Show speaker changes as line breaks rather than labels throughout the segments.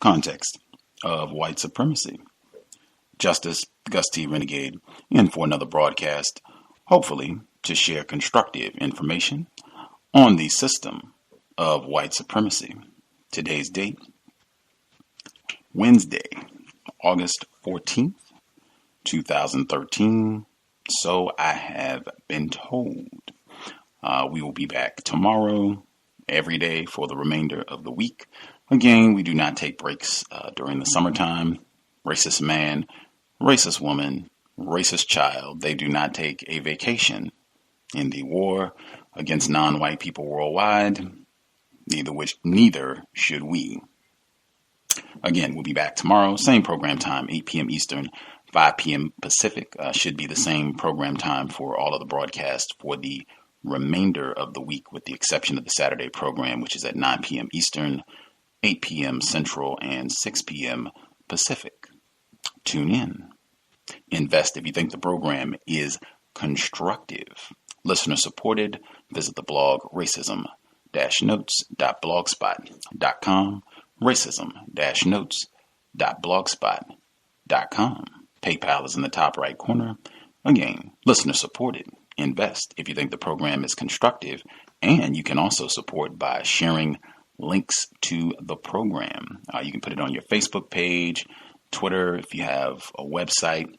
context of white supremacy. Justice Gus T Renegade in for another broadcast, hopefully to share constructive information on the system of white supremacy. Today's date, Wednesday, August 14th, 2013. So I have been told. We will be back tomorrow, every day for the remainder of the week. Again, we do not take breaks during the summertime. Racist man, racist woman, racist child, they do not take a vacation in the war against non-white people worldwide. Neither should we. Again, we'll be back tomorrow, same program time, 8 p.m. Eastern, 5 p.m. Pacific. Should be the same program time for all of the broadcasts for the remainder of the week, with the exception of the Saturday program, which is at 9 p.m. Eastern, 8 p.m. Central, and 6 p.m. Pacific. Tune in. Invest if you think the program is constructive. Listener supported. Visit the blog racism-notes.blogspot.com. racism-notes.blogspot.com. PayPal is in the top right corner. Again, listener supported. Invest if you think the program is constructive, and you can also support by sharing links to the program. You can put it on your Facebook page, Twitter. If you have a website,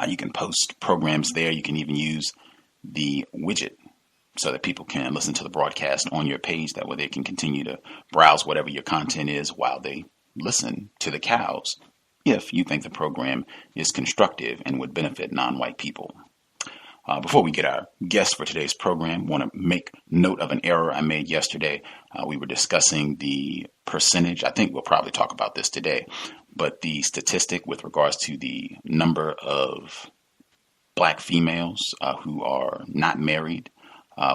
you can post programs there. You can even use the widget so that people can listen to the broadcast on your page. That way they can continue to browse whatever your content is while they listen to the cows, if you think the program is constructive and would benefit non-white people. Before we get our guest for today's program, I want to make note of an error I made yesterday. We were discussing the percentage. I think we'll probably talk about this today, but the statistic with regards to the number of black females who are not married.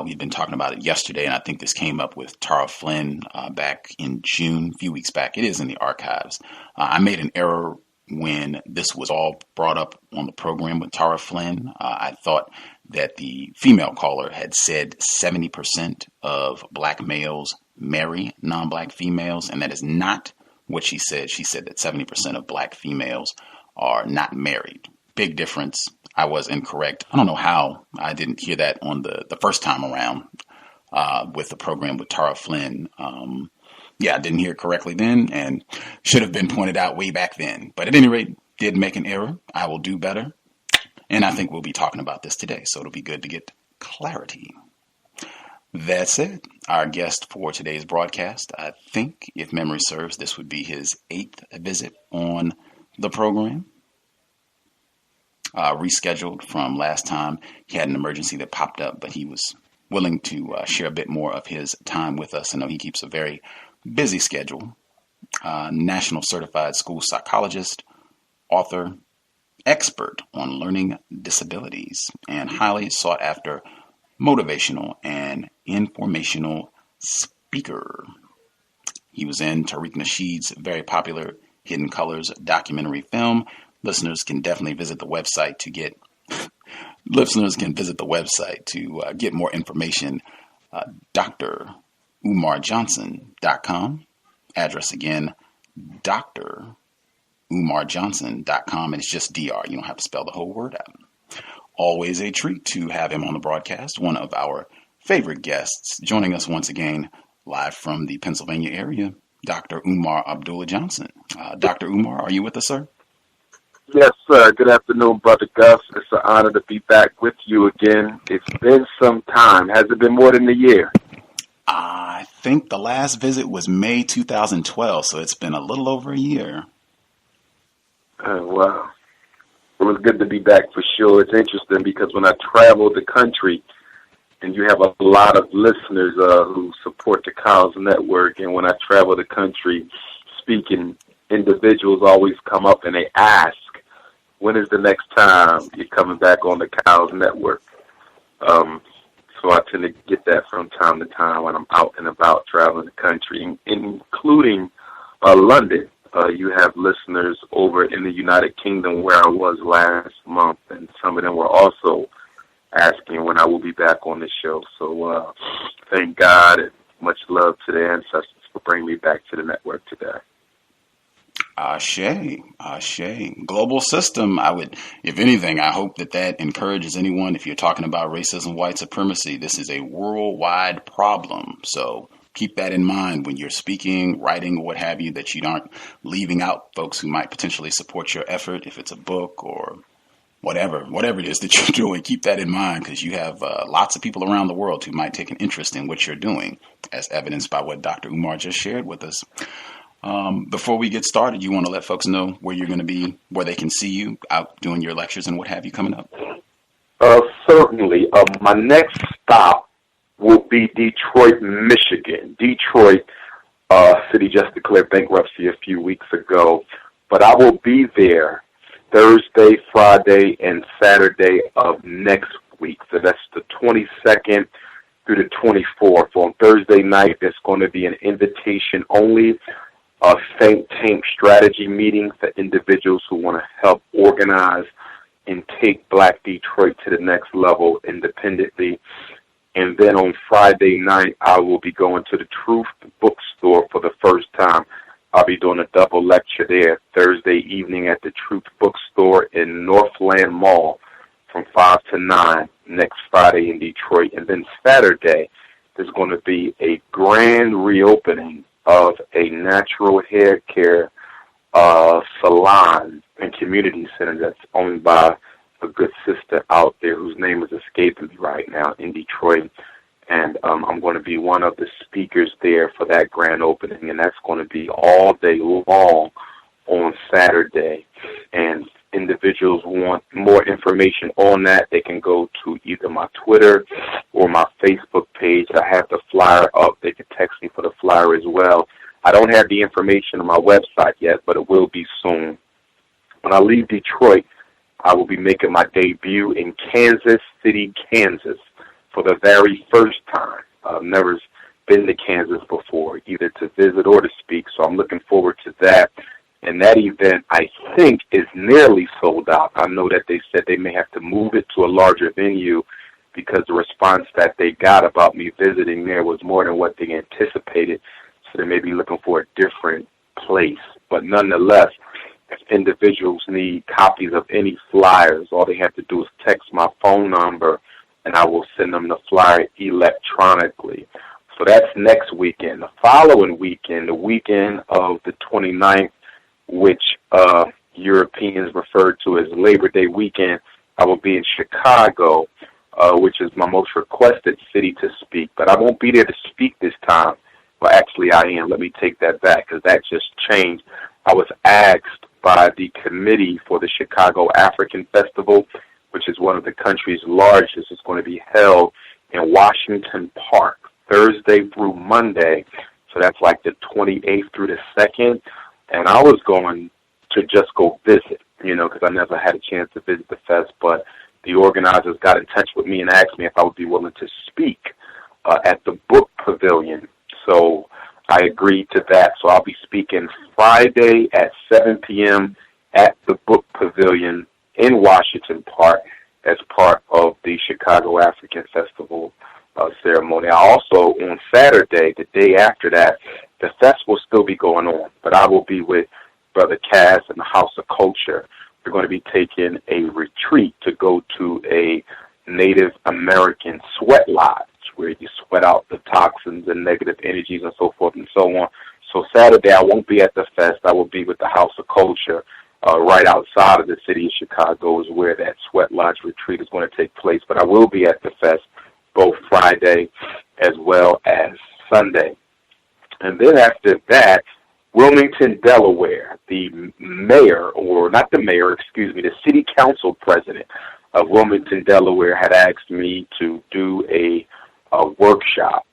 We've been talking about it yesterday, and I think this came up with Tara Flynn back in June, a few weeks back. It is in the archives. I made an error when this was all brought up on the program with Tara Flynn. I thought that the female caller had said 70% of black males marry non-black females, and that is not what she said. She said that 70% of black females are not married. Big difference. I was incorrect. I don't know how I didn't hear that on the first time around with the program with Tara Flynn. I didn't hear it correctly then, and should have been pointed out way back then. But at any rate, did make an error. I will do better. And I think we'll be talking about this today, so it'll be good to get clarity. That said, our guest for today's broadcast, I think, if memory serves, this would be his 8th visit on the program. Rescheduled from last time. He had an emergency that popped up, but he was willing to share a bit more of his time with us. I know he keeps a very busy schedule. National certified school psychologist, author, expert on learning disabilities, and highly sought after motivational and informational speaker. He was in Tariq Nasheed's very popular Hidden Colors documentary film. Listeners can definitely visit the website to get more information. DrUmarJohnson.com. Address again, DrUmarJohnson.com, and it's just DR. You don't have to spell the whole word out. Always a treat to have him on the broadcast. One of our favorite guests joining us once again, live from the Pennsylvania area, Dr. Umar Abdullah Johnson. Dr. Umar, are you with us, sir?
Yes, sir. Good afternoon, Brother Gus. It's an honor to be back with you again. It's been some time. Has it been more than a year?
I think the last visit was May 2012, so it's been a little over a year.
Wow. It was good to be back for sure. It's interesting because when I travel the country, and you have a lot of listeners who support the C.O.W.S network, and when I travel the country speaking, individuals always come up and they ask, when is the next time you're coming back on the C.O.W.S network? So I tend to get that from time to time when I'm out and about traveling the country, including London. You have listeners over in the United Kingdom where I was last month, and some of them were also asking when I will be back on the show. So thank God and much love to the ancestors for bringing me back to the network today.
Ashe, Ashe. Global system, if anything, I hope that encourages anyone. If you're talking about racism, white supremacy, this is a worldwide problem. So keep that in mind when you're speaking, writing, what have you, that you aren't leaving out folks who might potentially support your effort. If it's a book or whatever it is that you're doing, keep that in mind, because you have lots of people around the world who might take an interest in what you're doing, as evidenced by what Dr. Umar just shared with us. Before we get started, you want to let folks know where you're going to be, where they can see you out doing your lectures and what have you coming up?
Certainly. My next stop will be Detroit, Michigan. Detroit city just declared bankruptcy a few weeks ago, but I will be there Thursday, Friday, and Saturday of next week. So that's the 22nd through the 24th. On Thursday night, there's going to be an invitation-only think tank strategy meeting for individuals who want to help organize and take Black Detroit to the next level independently. And then on Friday night, I will be going to the Truth Bookstore for the first time. I'll be doing a double lecture there Thursday evening at the Truth Bookstore in Northland Mall from 5 to 9 next Friday in Detroit. And then Saturday, there's going to be a grand reopening of a natural hair care salon and community center that's owned by a good sister out there whose name is escaping me right now in Detroit. And I'm going to be one of the speakers there for that grand opening, and that's going to be all day long on Saturday. And individuals who want more information on that, they can go to either my Twitter or my Facebook page. I have the flyer up. They can text me for the flyer as well. I don't have the information on my website yet, but it will be soon. When I leave Detroit, I will be making my debut in Kansas City, Kansas, for the very first time. I've never been to Kansas before, either to visit or to speak, so I'm looking forward to that. And that event, I think, is nearly sold out. I know that they said they may have to move it to a larger venue because the response that they got about me visiting there was more than what they anticipated, so they may be looking for a different place. But nonetheless, if individuals need copies of any flyers, all they have to do is text my phone number, and I will send them the flyer electronically. So that's next weekend. The following weekend, the weekend of the 29th, which Europeans refer to as Labor Day weekend, I will be in Chicago, which is my most requested city to speak. But I won't be there to speak this time. Well, actually, I am. Let me take that back, because that just changed. I was asked by the committee for the Chicago African Festival, which is one of the country's largest. It's going to be held in Washington Park, Thursday through Monday. So that's like the 28th through the 2nd. And I was going to just go visit, because I never had a chance to visit the fest. But the organizers got in touch with me and asked me if I would be willing to speak at the Book Pavilion. So I agreed to that. So I'll be speaking Friday at 7 p.m. at the Book Pavilion in Washington Park as part of the Chicago African Festival ceremony. I also, on Saturday, the day after that, the fest will still be going on, but I will be with Brother Cass and the House of Culture. We're going to be taking a retreat to go to a Native American sweat lodge where you sweat out the toxins and negative energies and so forth and so on. So Saturday, I won't be at the fest. I will be with the House of Culture right outside of the city of Chicago is where that sweat lodge retreat is going to take place. But I will be at the fest both Friday as well as Sunday. And then after that, Wilmington, Delaware, the city council president of Wilmington, Delaware had asked me to do a workshop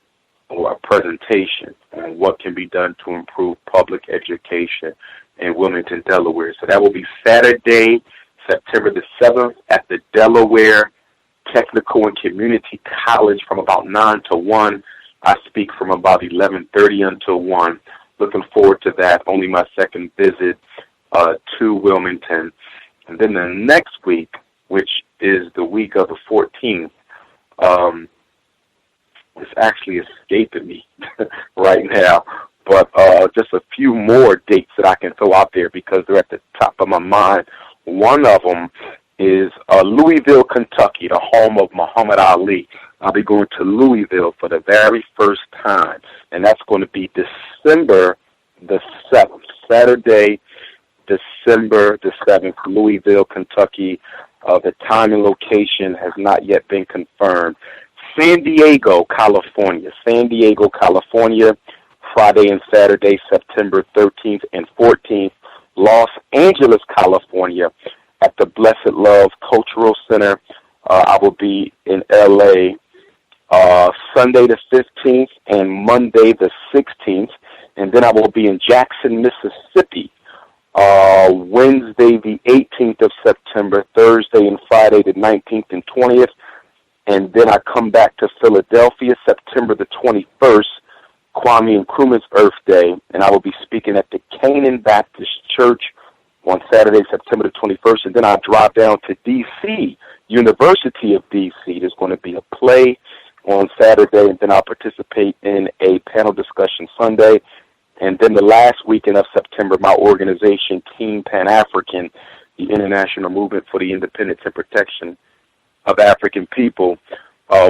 or a presentation on what can be done to improve public education in Wilmington, Delaware. So that will be Saturday, September the 7th at the Delaware Technical and Community College from about 9 to 1. I speak from about 11:30 until 1. Looking forward to that. Only my second visit to Wilmington. And then the next week, which is the week of the 14th, it's actually escaping me right now. But just a few more dates that I can throw out there because they're at the top of my mind. One of them is Louisville, Kentucky, the home of Muhammad Ali. I'll be going to Louisville for the very first time, and that's going to be December the 7th, Saturday, December the 7th, Louisville, Kentucky. The time and location has not yet been confirmed. San Diego, California, Friday and Saturday, September 13th and 14th. Los Angeles, California, at the Blessed Love Cultural Center. I will be in L.A. Sunday the 15th and Monday the 16th. And then I will be in Jackson, Mississippi, Wednesday the 18th of September, Thursday and Friday the 19th and 20th. And then I come back to Philadelphia, September the 21st, Kwame Nkrumah's Earth Day, and I will be speaking at the Canaan Baptist Church on Saturday, September the 21st. And then I drive down to D.C., University of D.C. There's going to be a play on Saturday, and then I'll participate in a panel discussion Sunday. And then the last weekend of September, my organization, Team Pan-African, the international movement for the independence and protection of African people,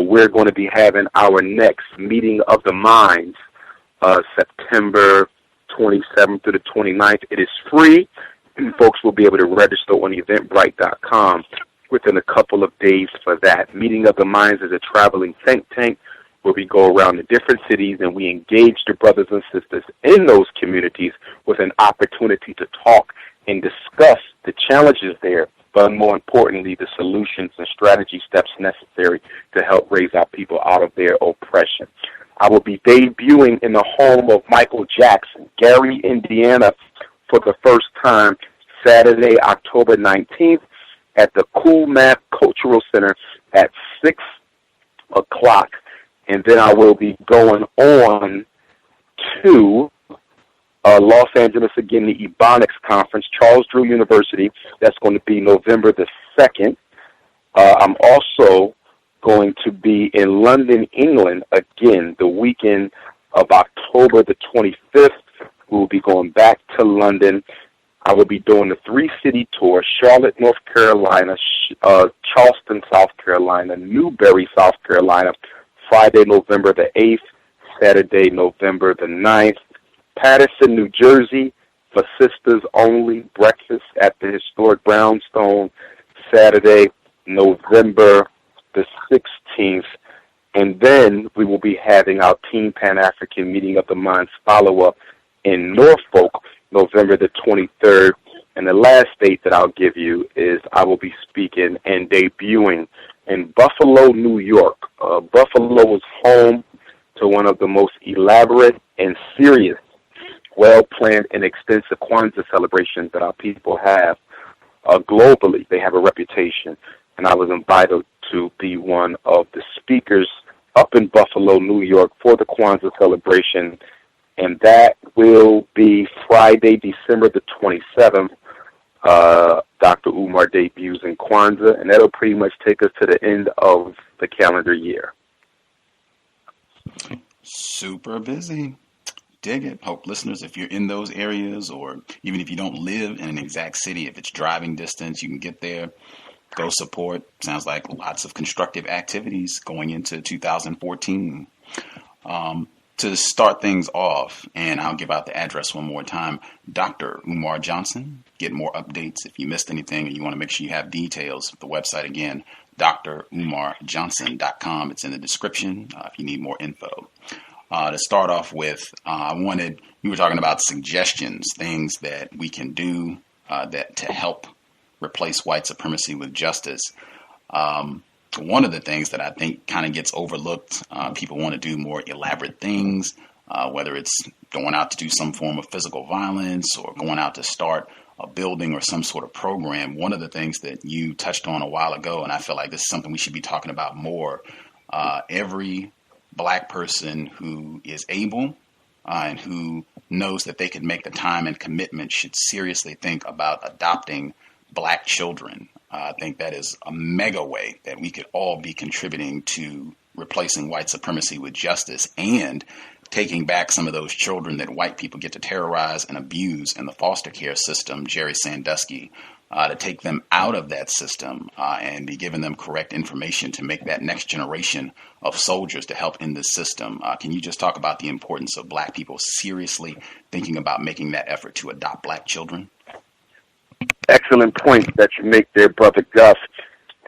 we're going to be having our next meeting of the minds, September 27th through the 29th. It is free, and folks will be able to register on eventbrite.com within a couple of days for that. Meeting of the Minds is a traveling think tank where we go around to different cities and we engage the brothers and sisters in those communities with an opportunity to talk and discuss the challenges there, but more importantly, the solutions and strategy steps necessary to help raise our people out of their oppression. I will be debuting in the home of Michael Jackson, Gary, Indiana, for the first time, Saturday, October 19th, at the Cool Math Cultural Center at 6 o'clock. And then I will be going on to Los Angeles again, the Ebonics Conference, Charles Drew University. That's going to be November the 2nd. I'm also going to be in London, England, again, the weekend of October the 25th. We'll be going back to London. I will be doing the 3-city tour: Charlotte, North Carolina, Charleston, South Carolina, Newberry, South Carolina, Friday, November the 8th, Saturday, November the 9th. Paterson, New Jersey, for sisters only, breakfast at the historic Brownstone, Saturday, November the 16th. And then we will be having our Team Pan-African Meeting of the Minds follow-up in Norfolk, November the 23rd. And the last date that I'll give you is I will be speaking and debuting in Buffalo, New York. Buffalo is home to one of the most elaborate and serious, well-planned and extensive Kwanzaa celebrations that our people have globally. They have a reputation, and I was invited to be one of the speakers up in Buffalo, New York for the Kwanzaa celebration, and that will be Friday, December the 27th. Dr. Umar debuts in Kwanzaa, and that'll pretty much take us to the end of the calendar year.
Super busy. Dig it. Hope listeners, if you're in those areas, or even if you don't live in an exact city, if it's driving distance, you can get there, go support. Sounds like lots of constructive activities going into 2014. To start things off, and I'll give out the address one more time, Dr. Umar Johnson. Get more updates if you missed anything and you want to make sure you have details. The website again, drumarjohnson.com. It's in the description if you need more info. To start off with, you were talking about suggestions, things that we can do that to help replace white supremacy with justice. One of the things that I think kind of gets overlooked, people want to do more elaborate things, whether it's going out to do some form of physical violence or going out to start a building or some sort of program. One of the things that you touched on a while ago, and I feel like this is something we should be talking about more, every Black person who is able and who knows that they can make the time and commitment should seriously think about adopting Black children. I think that is a mega way that we could all be contributing to replacing white supremacy with justice and taking back some of those children that white people get to terrorize and abuse in the foster care system, Jerry Sandusky, to take them out of that system and be giving them correct information to make that next generation of soldiers to help in this system. Can you just talk about the importance of black people seriously thinking about making that effort to adopt black children?
Excellent point that you make there, Brother Gus.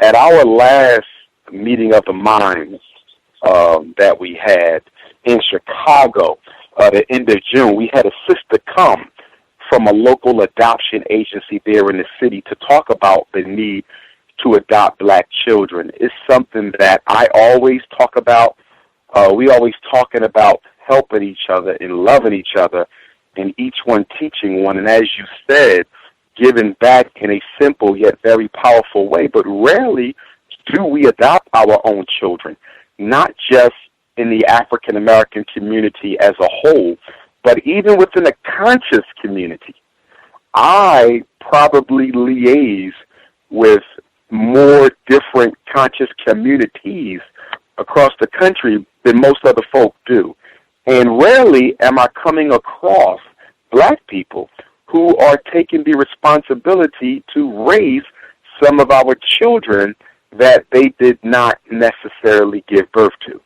At our last meeting of the minds that we had in Chicago, the end of June, we had a sister come from a local adoption agency there in the city to talk about the need to adopt black children. It's something that I always talk about. We always talking about helping each other and loving each other and each one teaching one. And as you said, giving back in a simple yet very powerful way. But rarely do we adopt our own children, not just in the African American community as a whole, but even within the conscious community. I probably liaise with more different conscious communities across the country than most other folk do. And rarely am I coming across black people who are taking the responsibility to raise some of our children that they did not necessarily give birth to.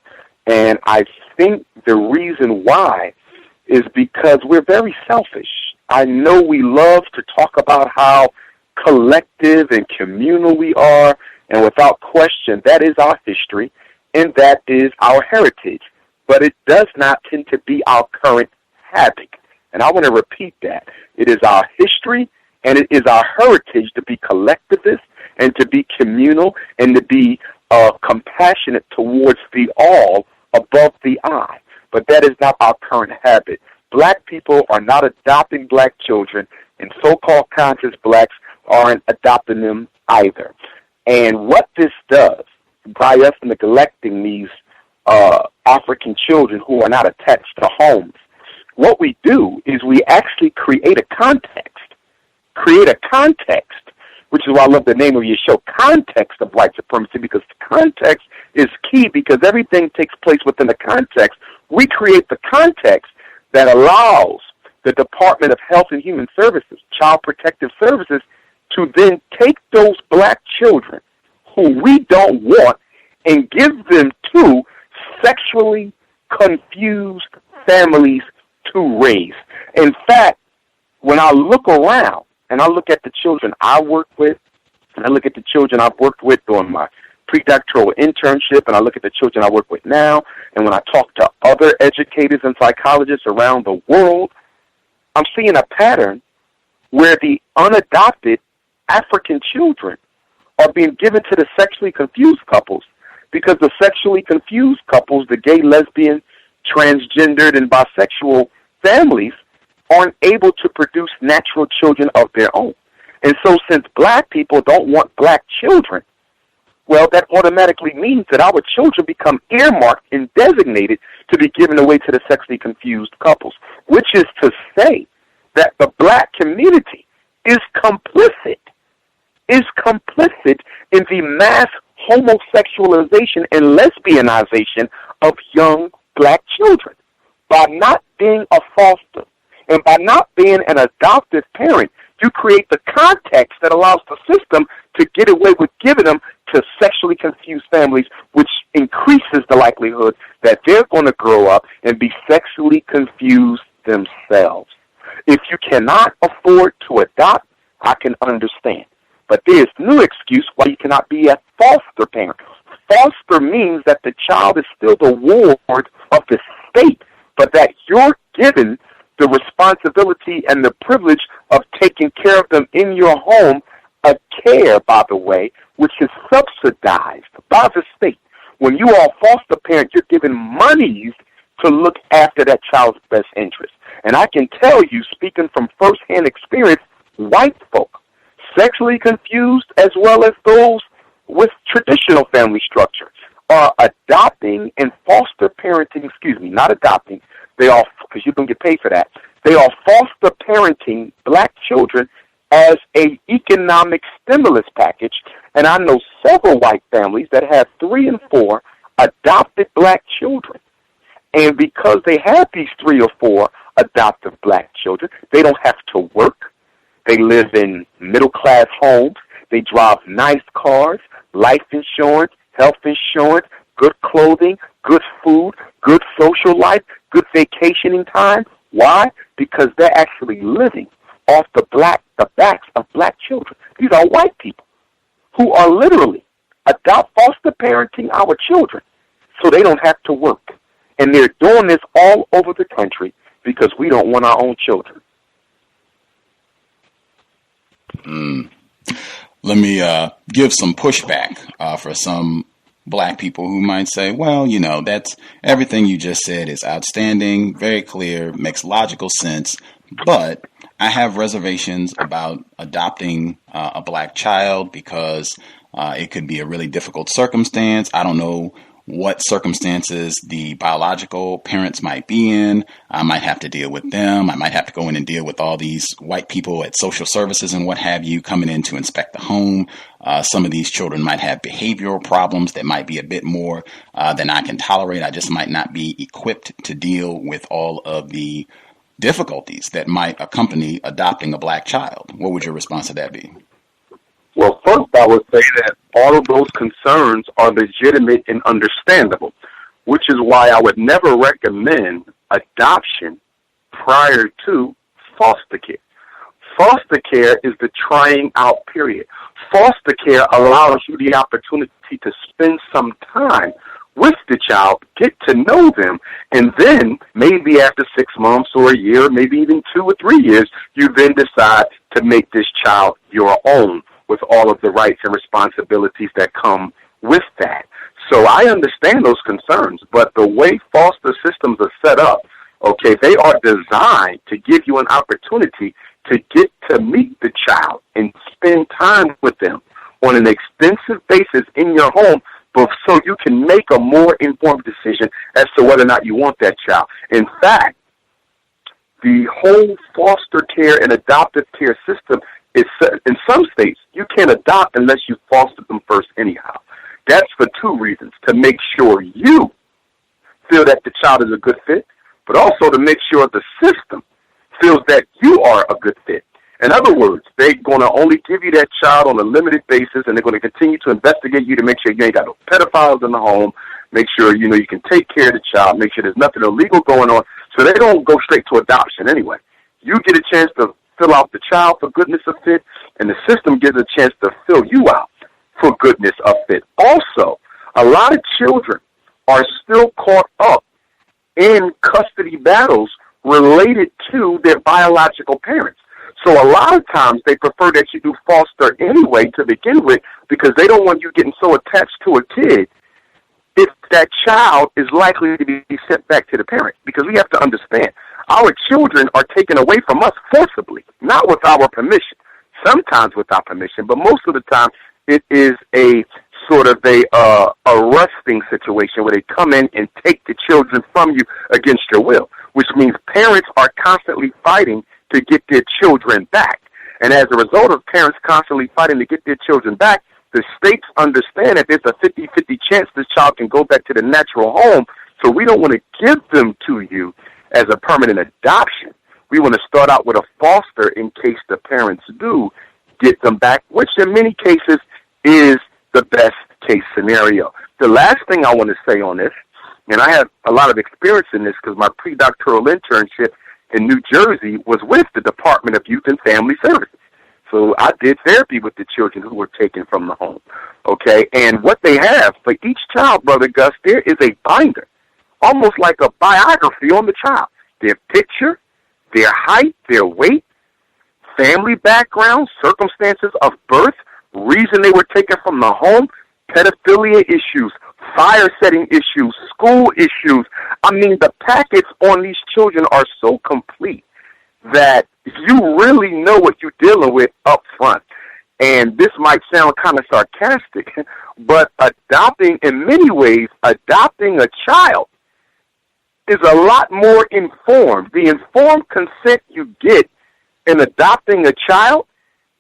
And I think the reason why is because we're very selfish. I know we love to talk about how collective and communal we are, and without question, that is our history, and that is our heritage. But it does not tend to be our current habit. And I want to repeat that. It is our history, and it is our heritage to be collectivist and to be communal and to be compassionate towards the all above the I. But that is not our current habit. Black people are not adopting black children, and so-called conscious blacks aren't adopting them either. And what this does, by us neglecting these African children who are not attached to homes, what we do is we actually create a context, which is why I love the name of your show, Context of White Supremacy, because the context is key, because everything takes place within the context. We create the context that allows the Department of Health and Human Services, Child Protective Services, to then take those black children who we don't want and give them to sexually confused families to raise. In fact, when I look around and I look at the children I work with, and I look at the children I've worked with during my predoctoral internship, and I look at the children I work with now, and when I talk to other educators and psychologists around the world, I'm seeing a pattern where the unadopted African children are being given to the sexually confused couples, because the sexually confused couples, the gay, lesbian, transgendered, and bisexual families, aren't able to produce natural children of their own. And so since black people don't want black children, well, that automatically means that our children become earmarked and designated to be given away to the sexually confused couples, which is to say that the black community is complicit in the mass homosexualization and lesbianization of young black children. By not being a foster and by not being an adoptive parent, you create the context that allows the system to get away with giving them to sexually confused families, which increases the likelihood that they're going to grow up and be sexually confused themselves. If you cannot afford to adopt, I can understand. But there is no excuse why you cannot be a foster parent. Foster means that the child is still the ward of the state, but that you're given the responsibility and the privilege of taking care of them in your home, a care, by the way, which is subsidized by the state. When you are a foster parent, you're given monies to look after that child's best interest. And I can tell you, speaking from firsthand experience, white folk, sexually confused as well as those with traditional family structure, are adopting and foster parenting, not adopting, they are, because you don't get paid for that, they are foster parenting black children as a economic stimulus package. And I know several white families that have 3 and 4 adopted black children. And because they have these 3 or 4 adoptive black children, they don't have to work. They live in middle-class homes. They drive nice cars, life insurance, health insurance, good clothing, good food, good social life, good vacationing time. Why? Because they're actually living off the backs of black children. These are white people who are literally foster parenting our children so they don't have to work. And they're doing this all over the country because we don't want our own children.
Let me give some pushback for some black people who might say, well, that's everything you just said is outstanding, very clear, makes logical sense, but I have reservations about adopting a black child because it could be a really difficult circumstance. I don't know what circumstances the biological parents might be in. I might have to deal with them. I might have to go in and deal with all these white people at social services and what have you coming in to inspect the home. Some of these children might have behavioral problems that might be a bit more than I can tolerate. I just might not be equipped to deal with all of the difficulties that might accompany adopting a black child. What would your response to that be?
Well, first, I would say that all of those concerns are legitimate and understandable, which is why I would never recommend adoption prior to foster care. Foster care is the trying out period. Foster care allows you the opportunity to spend some time with the child, get to know them, and then maybe after 6 months or a year, maybe even 2 or 3 years, you then decide to make this child your own with all of the rights and responsibilities that come with that. So I understand those concerns, but the way foster systems are set up, okay, they are designed to give you an opportunity to get to meet the child and spend time with them on an extensive basis in your home, but so you can make a more informed decision as to whether or not you want that child. In fact, the whole foster care and adoptive care system is, in some states, you can't adopt unless you foster them first anyhow. That's for 2 reasons: to make sure you feel that the child is a good fit, but also to make sure the system feels that you are a good fit. In other words, they're going to only give you that child on a limited basis, and they're going to continue to investigate you to make sure you ain't got no pedophiles in the home, make sure, you can take care of the child, make sure there's nothing illegal going on, so they don't go straight to adoption anyway. You get a chance to fill out the child for goodness of fit, and the system gives a chance to fill you out for goodness of fit. Also, a lot of children are still caught up in custody battles related to their biological parents. So a lot of times they prefer that you do foster anyway to begin with because they don't want you getting so attached to a kid if that child is likely to be sent back to the parent. Because we have to understand, our children are taken away from us forcibly, not with our permission. Sometimes with our permission, but most of the time it is a sort of a arresting situation where they come in and take the children from you against your will, which means parents are constantly fighting to get their children back. And as a result of parents constantly fighting to get their children back, the states understand that there's a 50-50 chance this child can go back to the natural home, so we don't want to give them to you as a permanent adoption. We want to start out with a foster in case the parents do get them back, which in many cases is the best case scenario. The last thing I want to say on this, and I have a lot of experience in this because my pre-doctoral internship in New Jersey was with the Department of Youth and Family Services. So I did therapy with the children who were taken from the home, okay? And what they have for each child, Brother Gus, there is a binder, almost like a biography on the child. Their picture, their height, their weight, family background, circumstances of birth, reason they were taken from the home, pedophilia issues, fire setting issues, school issues. I mean, the packets on these children are so complete that you really know what you're dealing with up front. And this might sound kind of sarcastic, but in many ways, adopting a child is a lot more informed. The informed consent you get in adopting a child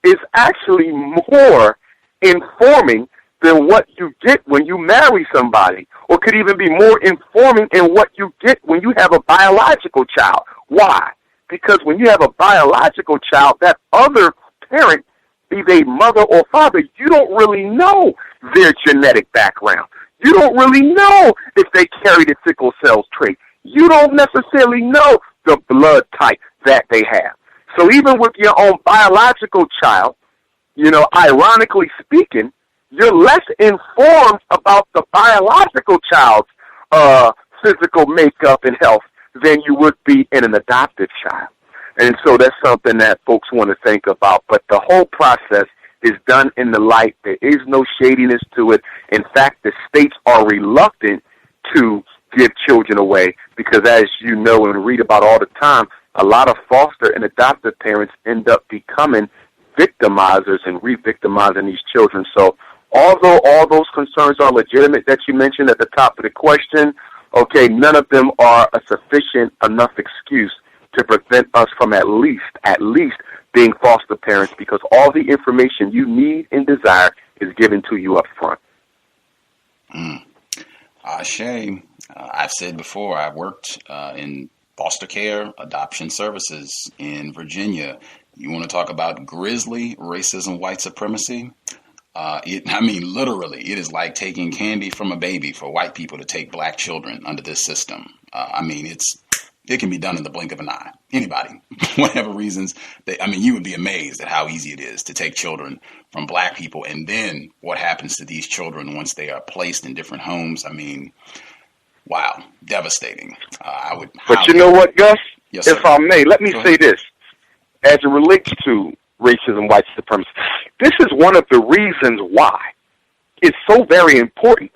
is actually more informing than what you get when you marry somebody, or could even be more informing in what you get when you have a biological child. Why? Because when you have a biological child, that other parent, be they mother or father, you don't really know their genetic background. You don't really know if they carry the sickle cell trait. You don't necessarily know the blood type that they have. So even with your own biological child, ironically speaking, you're less informed about the biological child's physical makeup and health than you would be in an adopted child. And so that's something that folks want to think about. But the whole process is done in the light. There is no shadiness to it. In fact, the states are reluctant to give children away because, as you know and read about all the time, a lot of foster and adoptive parents end up becoming victimizers and re-victimizing these children. So although all those concerns are legitimate that you mentioned at the top of the question, okay, none of them are a sufficient enough excuse to prevent us from at least being foster parents, because all the information you need and desire is given to you up front.
Ashe, I've said before, I worked in foster care adoption services in Virginia. You want to talk about grisly racism, white supremacy? Literally, it is like taking candy from a baby for white people to take black children under this system. It can be done in the blink of an eye. Anybody, whatever reasons, you would be amazed at how easy it is to take children from black people. And then what happens to these children once they are placed in different homes? Wow, devastating.
But you know what, Gus?
Yes, sir.
If I may, let me say this. As it relates to racism, white supremacy, this is one of the reasons why it's so very important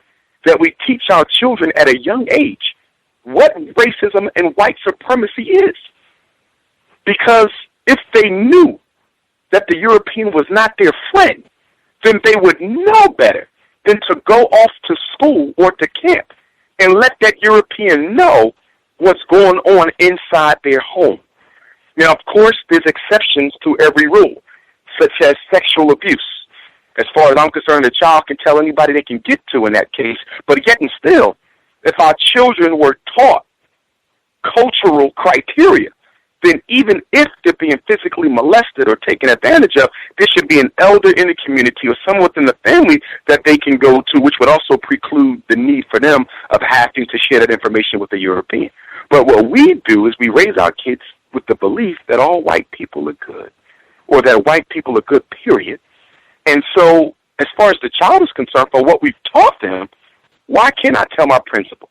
that we teach our children at a young age what racism and white supremacy is. Because if they knew that the European was not their friend, then they would know better than to go off to school or to camp and let that European know what's going on inside their home. Now, of course, there's exceptions to every rule, such as sexual abuse. As far as I'm concerned, a child can tell anybody they can get to in that case. But yet and still, if our children were taught cultural criteria, then even if they're being physically molested or taken advantage of, there should be an elder in the community or someone within the family that they can go to, which would also preclude the need for them of having to share that information with the European. But what we do is we raise our kids with the belief that all white people are good, or that white people are good, period. And so, as far as the child is concerned, for what we've taught them, why can't I tell my principal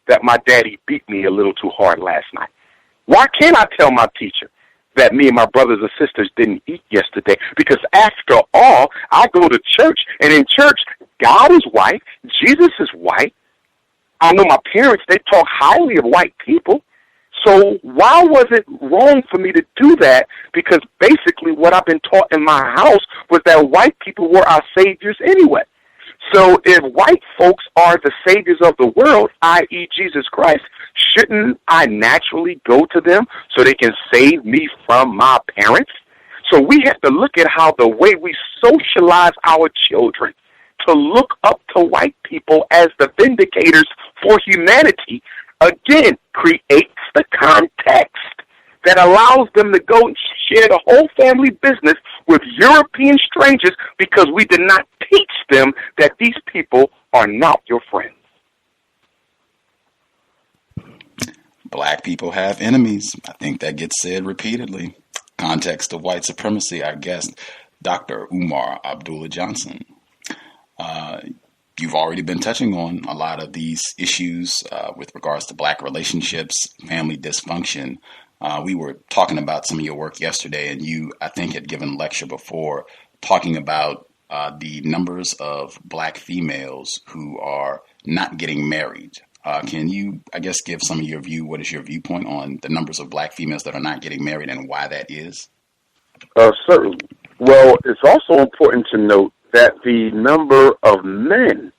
that my daddy beat me a little too hard last night? Why can't I tell my teacher that me and my brothers and sisters didn't eat yesterday? Because after all, I go to church, and in church, God is white, Jesus is white. I know my parents, they talk highly of white people. So why was it wrong for me to do that? Because basically what I've been taught in my house was that white people were our saviors anyway. So if white folks are the saviors of the world, i.e. Jesus Christ, shouldn't I naturally go to them so they can save me from my parents? So we have to look at how the way we socialize our children to look up to white people as the vindicators for humanity, again, creates the context that allows them to go and share the whole family business with European strangers because we did not teach them that these people are not your friends.
Black people have enemies. I think that gets said repeatedly. Context of white supremacy, our guest, Dr. Umar Abdullah Johnson. You've already been touching on a lot of these issues with regards to black relationships, family dysfunction. We were talking about some of your work yesterday, and you, I think, had given a lecture before talking about the numbers of black females who are not getting married. Can you, I guess, give some of your view? What is your viewpoint on the numbers of black females that are not getting married and why that is?
Certainly. Well, it's also important to note that the number of men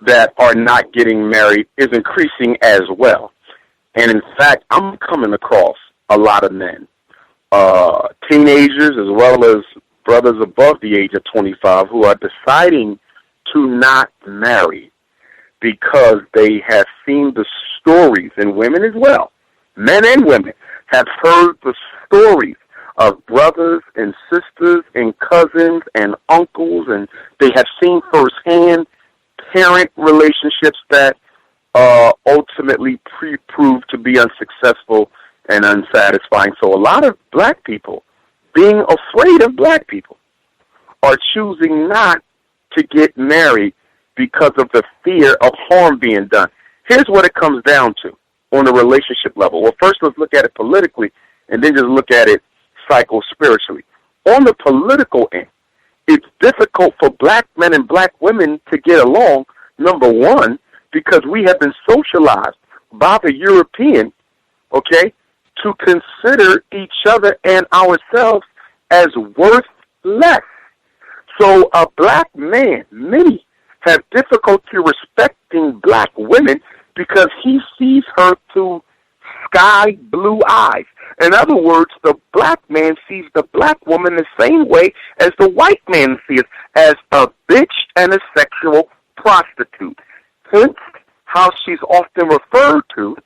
that are not getting married is increasing as well. And in fact, I'm coming across a lot of men, teenagers as well as brothers above the age of 25 who are deciding to not marry because they have seen the stories, and women as well, men and women, have heard the stories of brothers and sisters and cousins and uncles, and they have seen firsthand parent relationships that ultimately proved to be unsuccessful and unsatisfying. So a lot of black people, being afraid of black people, are choosing not to get married because of the fear of harm being done. Here's what it comes down to on a relationship level. Well, first let's look at it politically, and then just look at it psycho-spiritually. On the political end, it's difficult for black men and black women to get along, number one, because we have been socialized by the European, okay, to consider each other and ourselves as worth less. So a black man, many have difficulty respecting black women because he sees her through sky blue eyes. In other words, the black man sees the black woman the same way as the white man sees, as a bitch and a sexual prostitute. Hence, how she's often referred to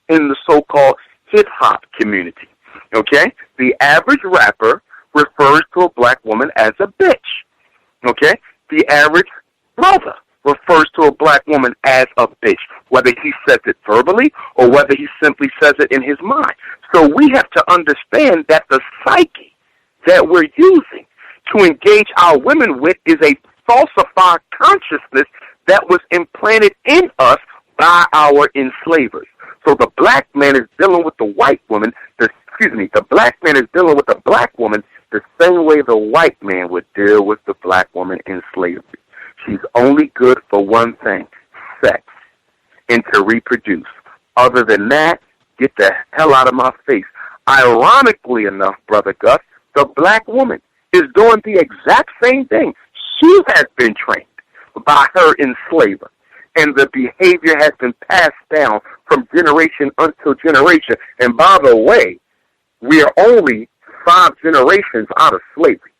in the so-called hip-hop community. Okay? The average rapper refers to a black woman as a bitch. Okay? The average brother refers to a black woman as a bitch, whether he says it verbally or whether he simply says it in his mind. So we have to understand that the psyche that we're using to engage our women with is a falsified consciousness that was implanted in us by our enslavers. So the black man is dealing with the white woman, the black man is dealing with the black woman the same way the white man would deal with the black woman in slavery. She's only good for one thing, sex, and to reproduce. Other than that, get the hell out of my face. Ironically enough, Brother Gus, the black woman is doing the exact same thing. She has been trained by her enslaver, and the behavior has been passed down from generation until generation. And by the way, we are only 5 generations out of slavery.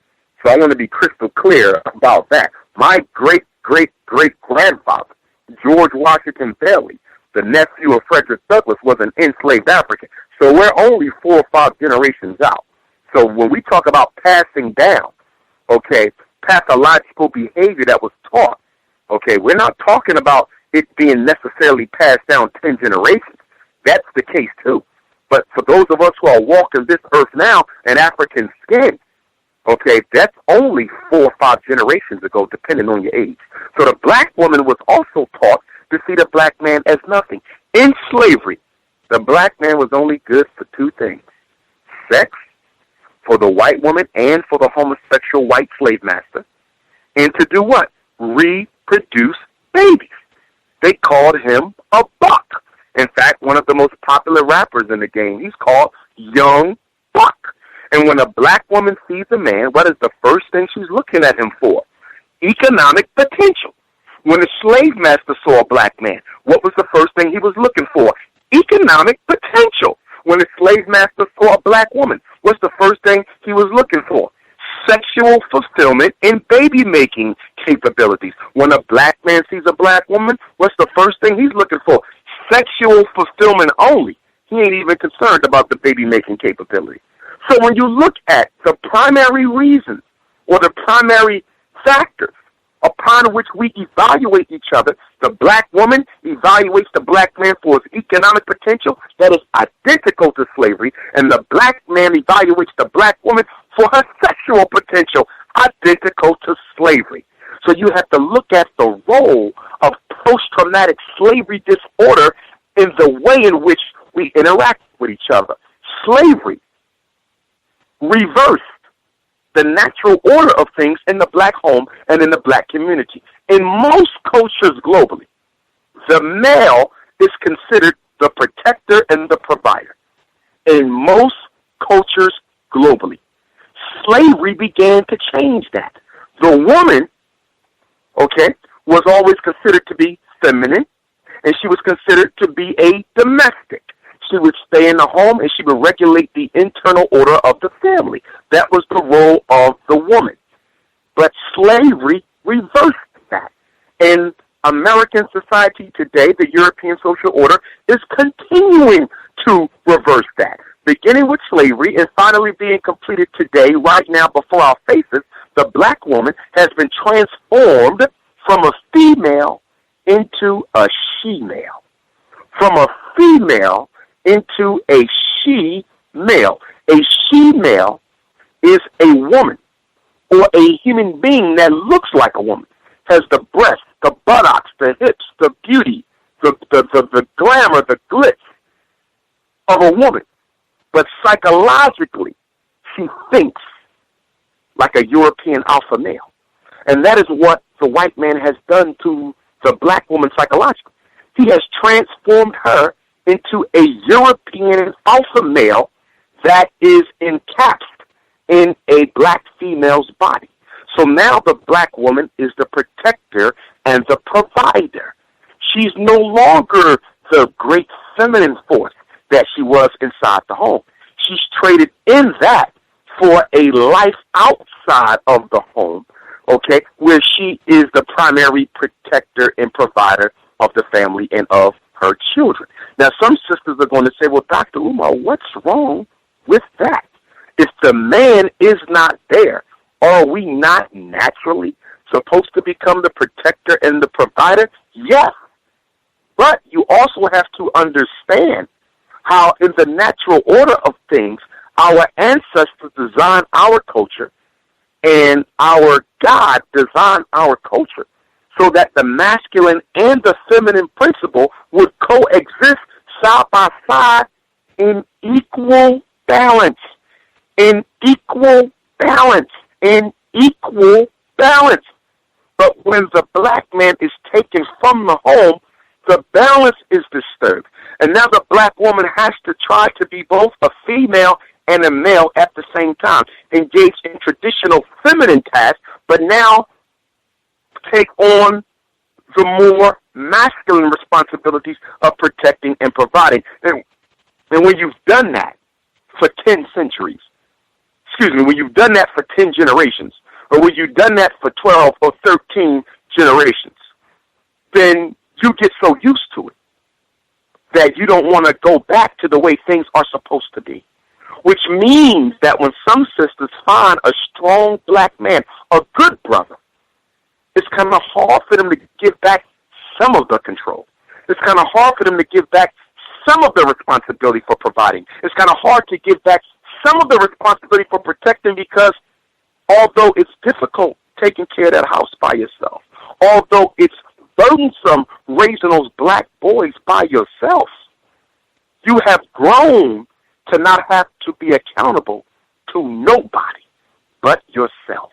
So I want to be crystal clear about that. My great-great-great-grandfather, George Washington Bailey, the nephew of Frederick Douglass, was an enslaved African. So we're only 4 or 5 generations out. So when we talk about passing down, okay, pathological behavior that was taught, okay, we're not talking about it being necessarily passed down 10 generations. That's the case too. But for those of us who are walking this earth now in African skin, okay, that's only 4 or 5 generations ago, depending on your age. So the black woman was also taught to see the black man as nothing. In slavery, the black man was only good for 2 things: sex for the white woman and for the homosexual white slave master, and to do what? Reproduce babies. They called him a buck. In fact, one of the most popular rappers in the game, he's called Young Buck. And when a black woman sees a man, what is the first thing she's looking at him for? Economic potential. When a slave master saw a black man, what was the first thing he was looking for? Economic potential. When a slave master saw a black woman, what's the first thing he was looking for? Sexual fulfillment and baby-making capabilities. When a black man sees a black woman, what's the first thing he's looking for? Sexual fulfillment only. He ain't even concerned about the baby-making capability. So when you look at the primary reasons or the primary factors upon which we evaluate each other, the black woman evaluates the black man for his economic potential that is identical to slavery, and the black man evaluates the black woman for her sexual potential identical to slavery. So you have to look at the role of post-traumatic slavery disorder in the way in which we interact with each other. Slavery reversed the natural order of things in the black home and in the black community. In most cultures globally, the male is considered the protector and the provider. In most cultures globally, slavery began to change that. The woman, okay, was always considered to be feminine, and she was considered to be a domestic. She would stay in the home, and she would regulate the internal order of the family. That was the role of the woman. But slavery reversed that.
in American society today, the European social order is continuing to reverse that. Beginning with slavery and finally being completed today, right now before our faces, the black woman has been transformed from a female into a she-male. From a female into a she-male. A she-male is a woman or a human being that looks like a woman, has the breasts, the buttocks, the hips, the beauty, the glamour, the glitz of a woman. But psychologically, she thinks like a European alpha male. And that is what the white man has done to the black woman psychologically. He has transformed her into a European alpha male that is encapsulated in a black female's body. So now the black woman is the protector and the provider. She's no longer the great feminine force that she was inside the home. She's traded in that for a life outside of the home, okay, where she is the primary protector and provider of the family and of her children. Now, some sisters are going to say, well, Dr. Umar, what's wrong with that? If the man is not there, are we not naturally supposed to become the protector and the provider? Yes. But you also have to understand how in the natural order of things, our ancestors designed our culture and our God designed our culture so that the masculine and the feminine principle would coexist side by side in equal balance. In equal balance. In equal balance. But when the black man is taken from the home, the balance is disturbed. And now the black woman has to try to be both a female and a male at the same time, engage in traditional feminine tasks, but now take on the more masculine responsibilities of protecting and providing. And when you've done that for 10 centuries, when you've done that for 10 generations, or when you've done that for 12 or 13 generations, then you get so used to it that you don't want to go back to the way things are supposed to be. Which means that when some sisters find a strong black man, a good brother, it's kind of hard for them to give back some of the control. It's kind of hard for them to give back some of the responsibility for providing. It's kind of hard to give back some of the responsibility for protecting, because although it's difficult taking care of that house by yourself, although it's burdensome raising those black boys by yourself, you have grown to not have to be accountable to nobody but yourself.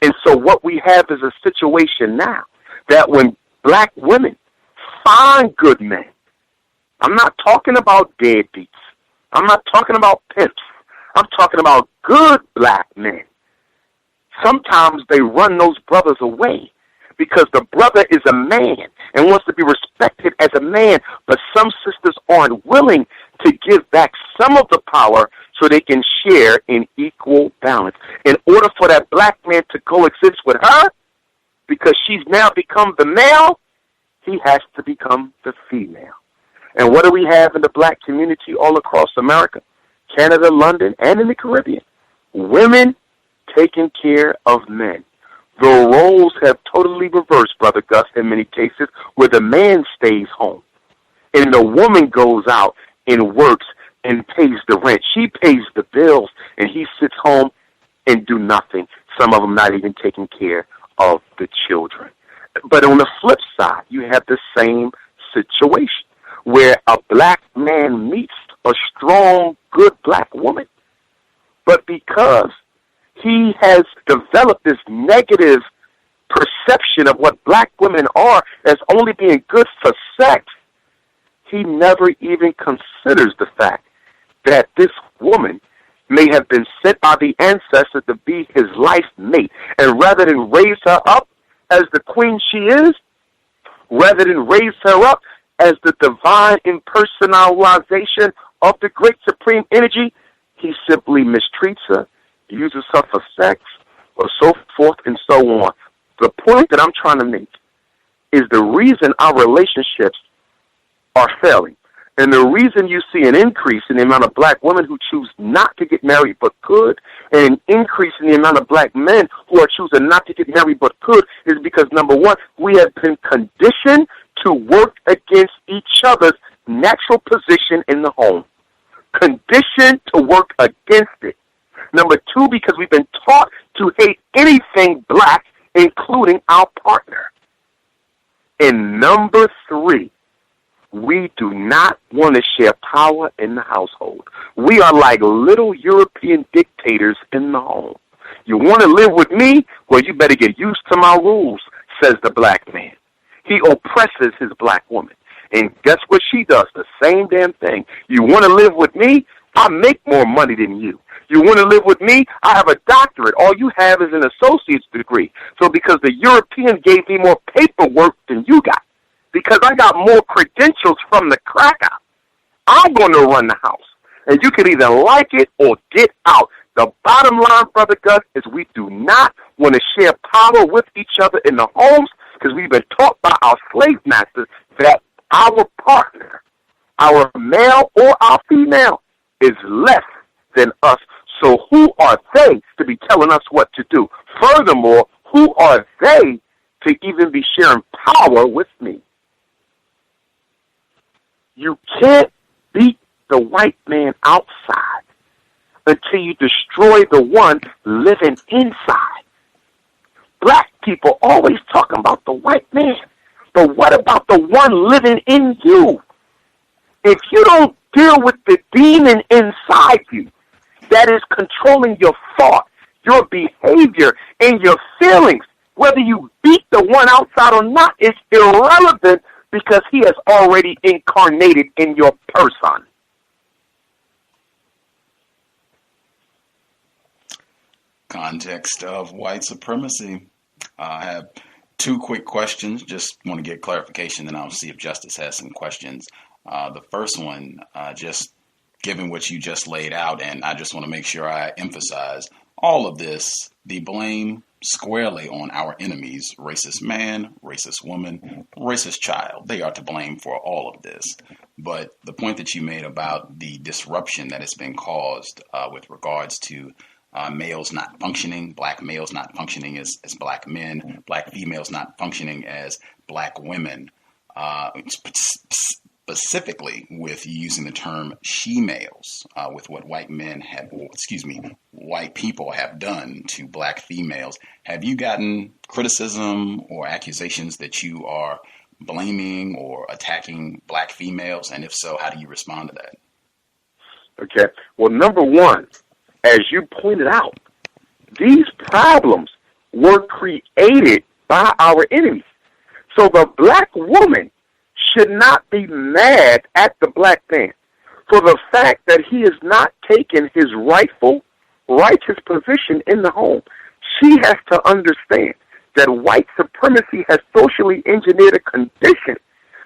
And so what we have is a situation now that when black women find good men, I'm not talking about deadbeats, I'm not talking about pimps, I'm talking about good black men. Sometimes they run those brothers away because the brother is a man and wants to be respected as a man, but some sisters aren't willing to give back some of the power so they can share in equal balance. In order for that black man to coexist with her, because she's now become the male, he has to become the female. And what do we have in the black community all across America, Canada, London, and in the Caribbean? Women taking care of men. The roles have totally reversed, Brother Gus, in many cases, where the man stays home and the woman goes out and works and pays the rent. She pays the bills, and he sits home and do nothing. Some of them not even taking care of the children. But on the flip side, you have the same situation where a black man meets a strong, good black woman, but because he has developed this negative perception of what black women are as only being good for sex, he never even considers the fact that this woman may have been sent by the ancestor to be his life mate. And rather than raise her up as the queen she is, rather than raise her up as the divine impersonalization of the great supreme energy, he simply mistreats her, uses her for sex, or so forth and so on. The point that I'm trying to make is the reason our relationships are failing. And the reason you see an increase in the amount of black women who choose not to get married but could, and an increase in the amount of black men who are choosing not to get married but could, is because, number one, we have been conditioned to work against each other's natural position in the home. Conditioned to work against it. Number two, because we've been taught to hate anything black, including our partner. And number three, we do not want to share power in the household. We are like little European dictators in the home. You want to live with me? Well, you better get used to my rules, says the black man. He oppresses his black woman. And guess what she does? The same damn thing. You want to live with me? I make more money than you. You want to live with me? I have a doctorate. All you have is an associate's degree. So because the European gave me more paperwork than you got, because I got more credentials from the cracker, I'm going to run the house. And you can either like it or get out. The bottom line, Brother Gus, is we do not want to share power with each other in the homes because we've been taught by our slave masters that our partner, our male or our female, is less than us. So who are they to be telling us what to do? Furthermore, who are they to even be sharing power with me? You can't beat the white man outside until you destroy the one living inside. Black people always talking about the white man, but what about the one living in you? If you don't deal with the demon inside you that is controlling your thought, your behavior, and your feelings, whether you beat the one outside or not is irrelevant because he has already incarnated in your person.
Context of white supremacy. I have two quick questions. Just want to get clarification, and I'll see if Justice has some questions. The first one, just given what you just laid out, and I just want to make sure I emphasize all of this, the blame squarely on our enemies, racist man, racist woman, racist child. They are to blame for all of this. But the point that you made about the disruption that has been caused with regards to males not functioning, black males not functioning as black men, black females not functioning as black women, specifically with using the term she-males, with what white people have done to black females. Have you gotten criticism or accusations that you are blaming or attacking black females? And if so, how do you respond to that?
Okay. Well, number one, as you pointed out, these problems were created by our enemies. So the black woman should not be mad at the black man for the fact that he is not taking his rightful, righteous position in the home. She has to understand that white supremacy has socially engineered a condition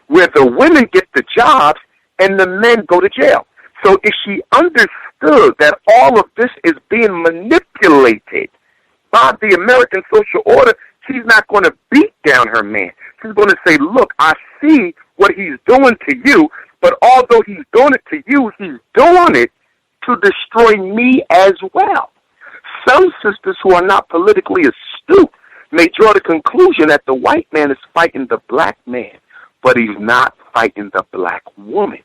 where the women get the jobs and the men go to jail. So if she understood that all of this is being manipulated by the American social order, she's not going to beat down her man. She's going to say, look, I see what he's doing to you, but although he's doing it to you, he's doing it to destroy me as well. Some sisters who are not politically astute may draw the conclusion that the white man is fighting the black man, but he's not fighting the black woman.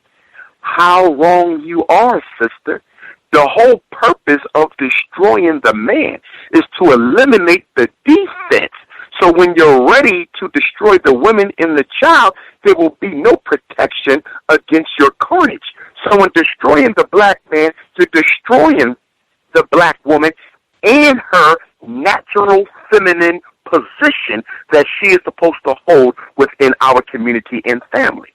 How wrong you are, sister. The whole purpose of destroying the man is to eliminate the defense. So when you're ready to destroy the women and the child, there will be no protection against your carnage. So in destroying the black man, you're destroying the black woman and her natural feminine position that she is supposed to hold within our community and family.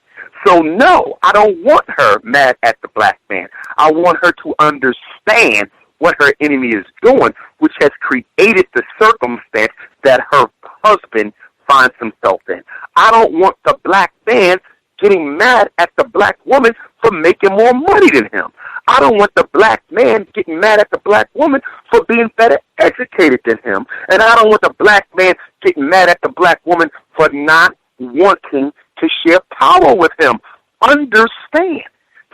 So no, I don't want her mad at the black man. I want her to understand what her enemy is doing, which has created the circumstance that her husband finds himself in. I don't want the black man getting mad at the black woman for making more money than him. I don't want the black man getting mad at the black woman for being better educated than him. And I don't want the black man getting mad at the black woman for not wanting to share power with him. Understand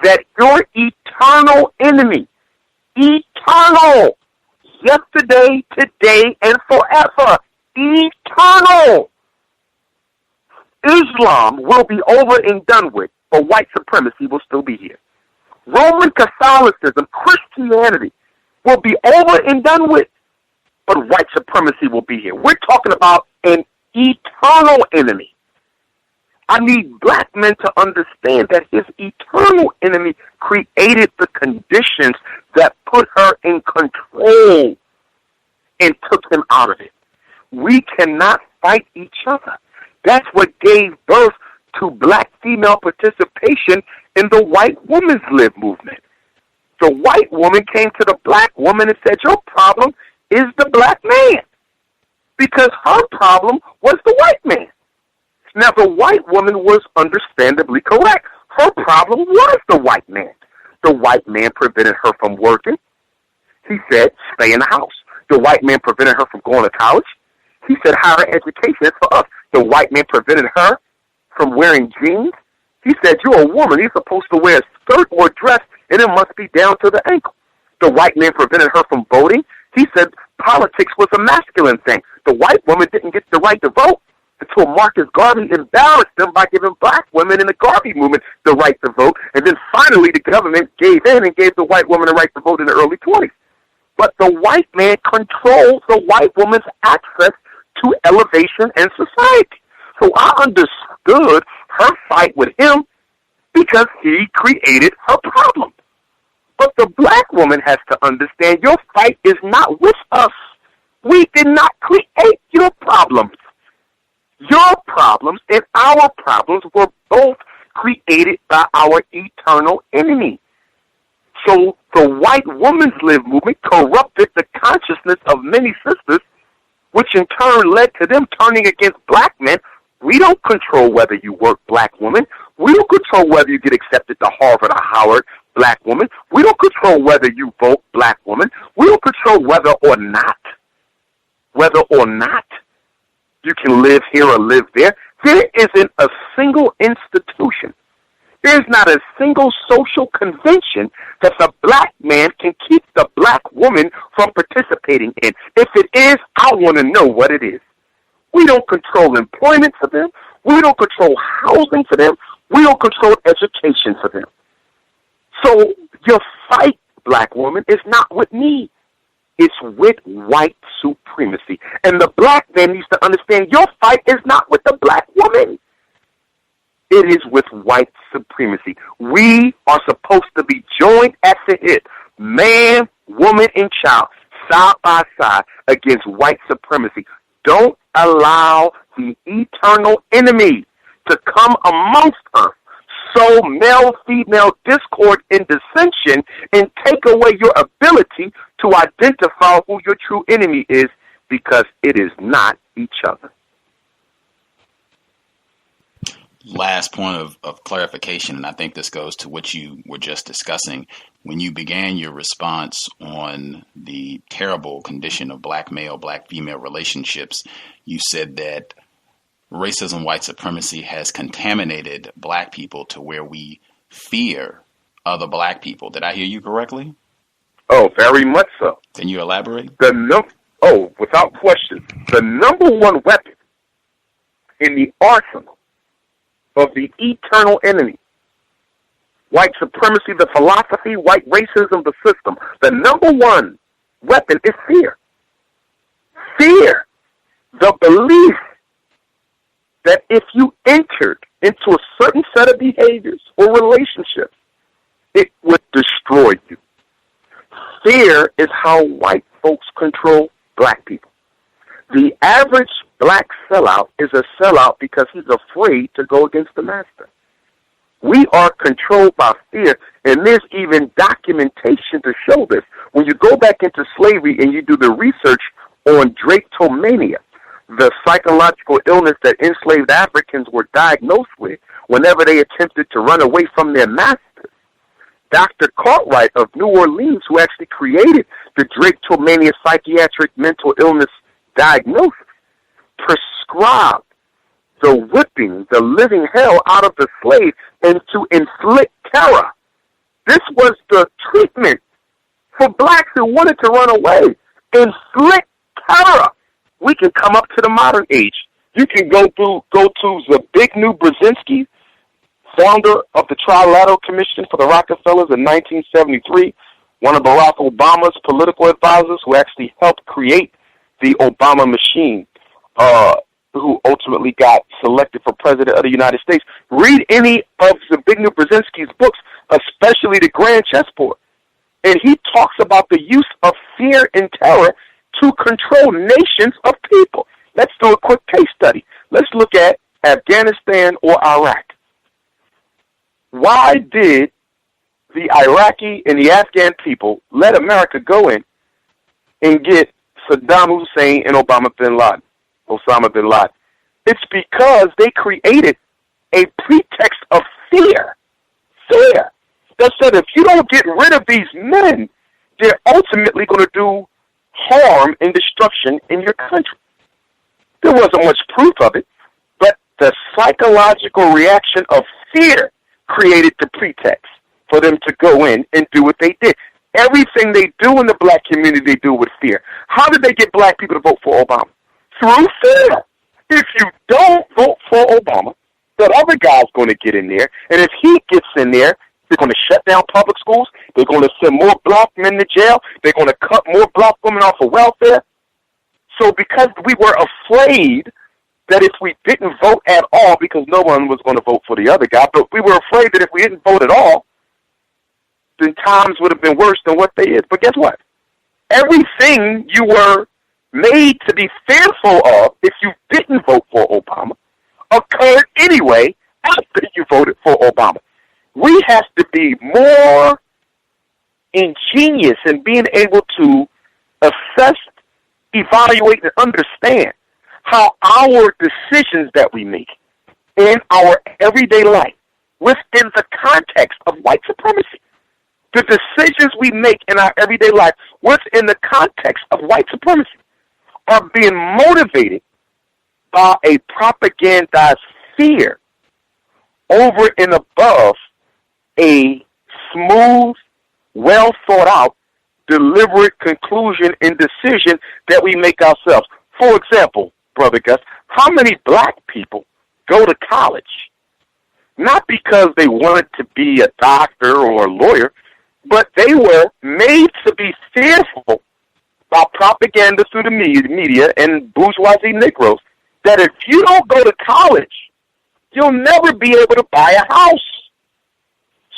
that your eternal enemy, eternal, yesterday, today, and forever, eternal, Islam will be over and done with, but white supremacy will still be here. Roman Catholicism, Christianity, will be over and done with, but white supremacy will be here. We're talking about an eternal enemy. I need black men to understand that his eternal enemy created the conditions that put her in control and took him out of it. We cannot fight each other. That's what gave birth to black female participation in the white woman's lib movement. The white woman came to the black woman and said, your problem is the black man, because her problem was the white man. Now, the white woman was understandably correct. Her problem was the white man. The white man prevented her from working. He said, stay in the house. The white man prevented her from going to college. He said, higher education is for us. The white man prevented her from wearing jeans. He said, you're a woman. You're supposed to wear a skirt or dress, and it must be down to the ankle. The white man prevented her from voting. He said politics was a masculine thing. The white woman didn't get the right to vote until Marcus Garvey embarrassed them by giving black women in the Garvey movement the right to vote. And then finally the government gave in and gave the white woman the right to vote in the early 20s. But the white man controls the white woman's access to elevation and society. So I understood her fight with him because he created her problem. But the black woman has to understand your fight is not with us. We did not create your problems. Your problems and our problems were both created by our eternal enemy. So the white woman's lib movement corrupted the consciousness of many sisters, which in turn led to them turning against black men. We don't control whether you work, black woman. We don't control whether you get accepted to Harvard or Howard, black woman. We don't control whether you vote, black woman. We don't control whether or not you can live here or live there. There isn't a single institution. There's not a single social convention that the black man can keep the black woman from participating in. If it is, I want to know what it is. We don't control employment for them. We don't control housing for them. We don't control education for them. So your fight, black woman, is not with me. It's with white supremacy. And the black man needs to understand your fight is not with the black woman. It is with white supremacy. We are supposed to be joined at the hip, man, woman, and child, side by side against white supremacy. Don't allow the eternal enemy to come amongst us, sow male-female discord and dissension, and take away your ability to identify who your true enemy is, because it is not each other.
Last point of clarification, and I think this goes to what you were just discussing. When you began your response on the terrible condition of black male, black female relationships, you said that racism, white supremacy has contaminated black people to where we fear other black people. Did I hear you correctly?
Oh, very much so.
Can you elaborate?
Without question. The number one weapon in the arsenal of the eternal enemy, white supremacy, the philosophy, white racism, the system, the number one weapon is fear. Fear. The belief that if you entered into a certain set of behaviors or relationships, it would destroy you. Fear is how white folks control black people. The average black sellout is a sellout because he's afraid to go against the master. We are controlled by fear, and there's even documentation to show this. When you go back into slavery and you do the research on drapetomania, the psychological illness that enslaved Africans were diagnosed with whenever they attempted to run away from their masters, Dr. Cartwright of New Orleans, who actually created the drapetomania psychiatric mental illness diagnosis, prescribed the whipping, the living hell out of the slave, and to inflict terror. This was the treatment for blacks who wanted to run away. Inflict terror. We can come up to the modern age. You can go to Zbigniew Brzezinski, founder of the Trilateral Commission for the Rockefellers in 1973, one of Barack Obama's political advisors who actually helped create the Obama machine, who ultimately got selected for President of the United States. Read any of Zbigniew Brzezinski's books, especially The Grand Chessboard. And he talks about the use of fear and terror to control nations of people. Let's do a quick case study. Let's look at Afghanistan or Iraq. Why did the Iraqi and the Afghan people let America go in and get Saddam Hussein and Osama bin Laden? It's because they created a pretext of fear. Fear. That said, if you don't get rid of these men, they're ultimately going to do harm and destruction in your country. There wasn't much proof of it, but the psychological reaction of fear created the pretext for them to go in and do what they did. Everything they do in the black community, they do with fear. How did they get black people to vote for Obama? Through fear. If you don't vote for Obama, that other guy's going to get in there, and if he gets in there, they're going to shut down public schools. They're going to send more black men to jail. They're going to cut more black women off of welfare. So because we were afraid that if we didn't vote at all, because no one was going to vote for the other guy, but we were afraid that if we didn't vote at all, then times would have been worse than what they is. But guess what? Everything you were made to be fearful of if you didn't vote for Obama occurred anyway after you voted for Obama. We have to be more ingenious in being able to assess, evaluate, and understand how our decisions that we make in our everyday life within the context of white supremacy, the decisions we make in our everyday life within the context of white supremacy are being motivated by a propagandized fear over and above a smooth, well thought out, deliberate conclusion and decision that we make ourselves. For example, Brother Gus, how many black people go to college? Not because they wanted to be a doctor or a lawyer, but they were made to be fearful by propaganda through the media and bourgeoisie Negroes that if you don't go to college, you'll never be able to buy a house.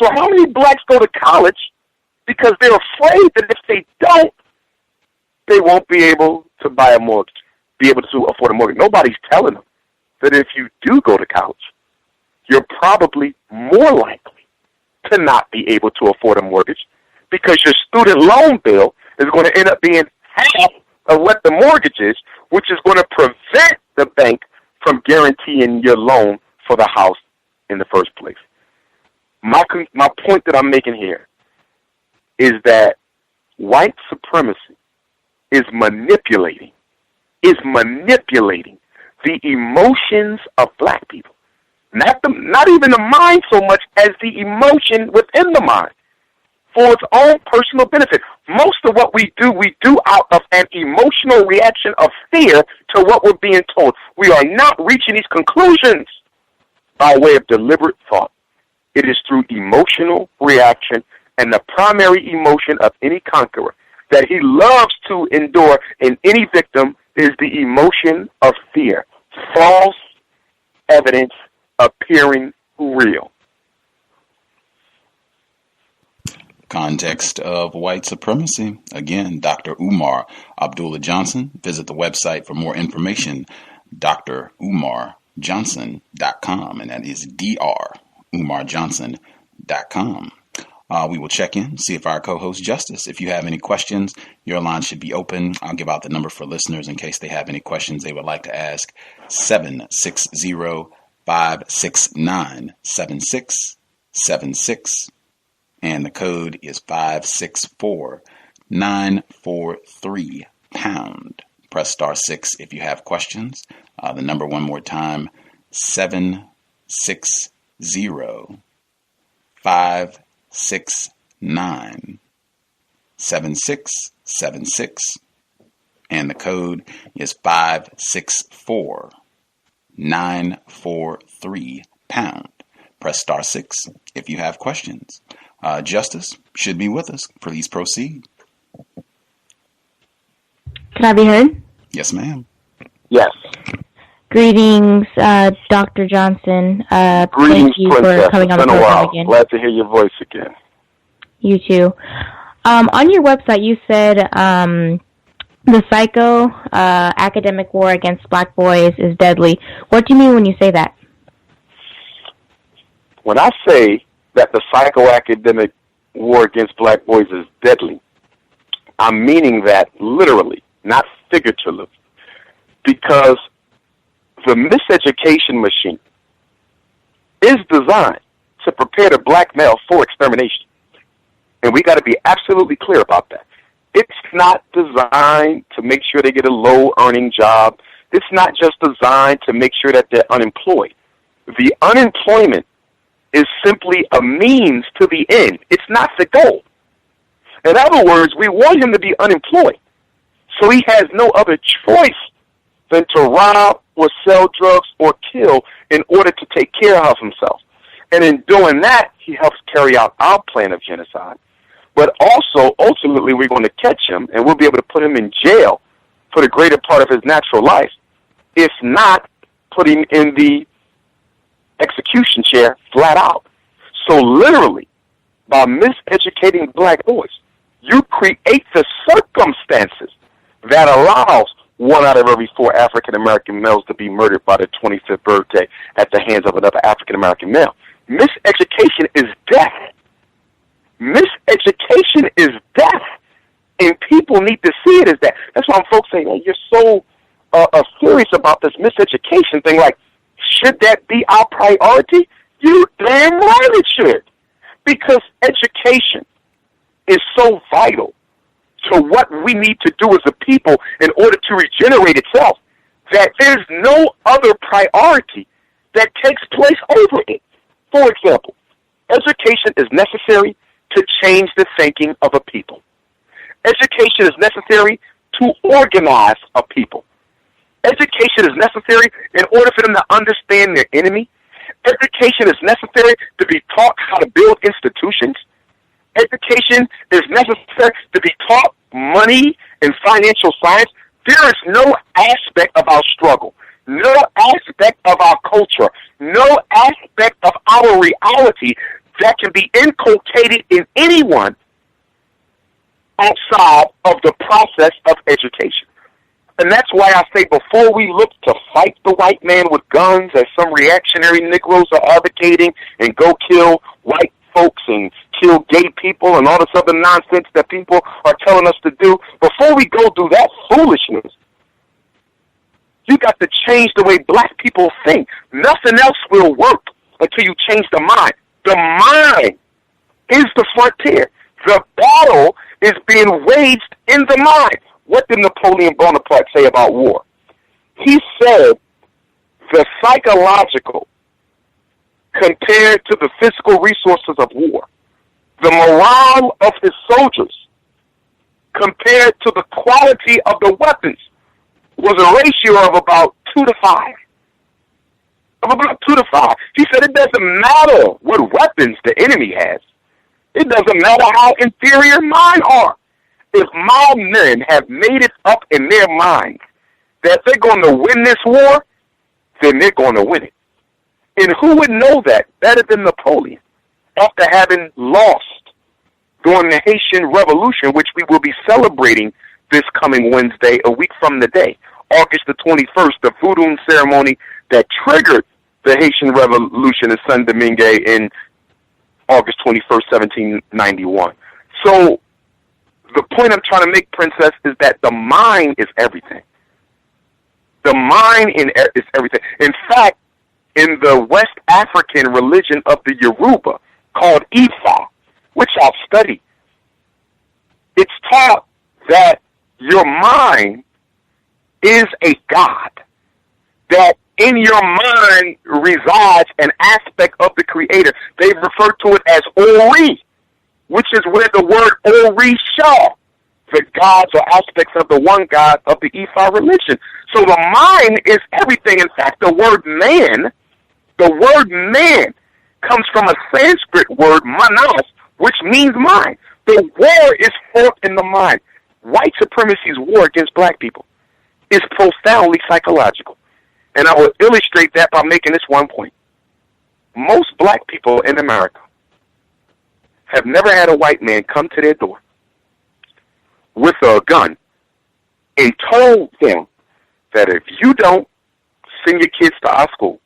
So how many blacks go to college because they're afraid that if they don't, they won't be able to buy a mortgage, be able to afford a mortgage. Nobody's telling them that if you do go to college, you're probably more likely to not be able to afford a mortgage because your student loan bill is going to end up being half of what the mortgage is, which is going to prevent the bank from guaranteeing your loan for the house in the first place. My point that I'm making here is that white supremacy is manipulating the emotions of black people. Not even the mind so much as the emotion within the mind for its own personal benefit. Most of what we do out of an emotional reaction of fear to what we're being told. We are not reaching these conclusions by way of deliberate thought. It is through emotional reaction, and the primary emotion of any conqueror that he loves to endure in any victim is the emotion of fear. False evidence appearing real.
Context of white supremacy. Again, Dr. Umar Abdullah Johnson. Visit the website for more information, drumarjohnson.com, and that is drumarjohnson.com. We will check in, see if our co-host Justice, if you have any questions, your line should be open. I'll give out the number for listeners in case they have any questions they would like to ask. 760-569-7676. And the code is 564943#. Press *6 if you have questions. The number one more time, 760-569-7676. And the code is 564943#. Press *6 if you have questions. Justice should be with us. Please proceed.
Can I be heard?
Yes, ma'am.
Yes.
Greetings, Dr. Johnson.
Greetings,
thank you
Princess.
for coming on
It's
the
been a
program
while.
again.
Glad to hear your voice again.
You too. On your website, you said the psycho-academic war against black boys is deadly. What do you mean when you say that?
When I say that the psychoacademic war against black boys is deadly, I'm meaning that literally, not figuratively, because the miseducation machine is designed to prepare the black male for extermination. And we got to be absolutely clear about that. It's not designed to make sure they get a low-earning job. It's not just designed to make sure that they're unemployed. The unemployment is simply a means to the end. It's not the goal. In other words, we want him to be unemployed, so he has no other choice than to rob or sell drugs or kill in order to take care of himself. And in doing that, he helps carry out our plan of genocide. But also, ultimately, we're going to catch him, and we'll be able to put him in jail for the greater part of his natural life, if not put him in the execution chair flat out. So literally, by miseducating black boys, you create the circumstances that allows 1 out of every 4 African-American males to be murdered by their 25th birthday at the hands of another African-American male. Miseducation is death. Miseducation is death. And people need to see it as that. That's why folks say, well, you're so serious about this miseducation thing. Like, should that be our priority? You damn right it should. Because education is so vital to what we need to do as a people in order to regenerate itself that there's no other priority that takes place over it. For example, education is necessary to change the thinking of a people. Education is necessary to organize a people. Education is necessary in order for them to understand their enemy. Education is necessary to be taught how to build institutions. Education is necessary to be taught money and financial science. There is no aspect of our struggle, no aspect of our culture, no aspect of our reality that can be inculcated in anyone outside of the process of education. And that's why I say before we look to fight the white man with guns, as some reactionary Negroes are advocating, and go kill white folks and kill gay people and all this other nonsense that people are telling us to do, before we go do that foolishness, you got to change the way black people think. Nothing else will work until you change the mind. The mind is the frontier. The battle is being waged in the mind. What did Napoleon Bonaparte say about war? He said the psychological compared to the physical resources of war, the morale of his soldiers compared to the quality of the weapons was a ratio of about 2 to 5. Of about 2 to 5. He said it doesn't matter what weapons the enemy has. It doesn't matter how inferior mine are. If my men have made it up in their minds that they're going to win this war, then they're going to win it. And who would know that better than Napoleon after having lost during the Haitian Revolution, which we will be celebrating this coming Wednesday, a week from today, August the 21st, the voodoo ceremony that triggered the Haitian Revolution in Saint-Domingue in August 21st, 1791. So the point I'm trying to make, Princess, is that the mind is everything. The mind is everything. In fact, in the West African religion of the Yoruba, called Ifa, which I've studied, it's taught that your mind is a god, that in your mind resides an aspect of the Creator. They refer to it as Ori, which is where the word Orisha, the gods or aspects of the one God of the Ifa religion. So the mind is everything. In fact, the word man comes from a Sanskrit word, manas, which means mind. The war is fought in the mind. White supremacy's war against black people is profoundly psychological. And I will illustrate that by making this one point. Most black people in America have never had a white man come to their door with a gun and told them that if you don't send your kids to our school,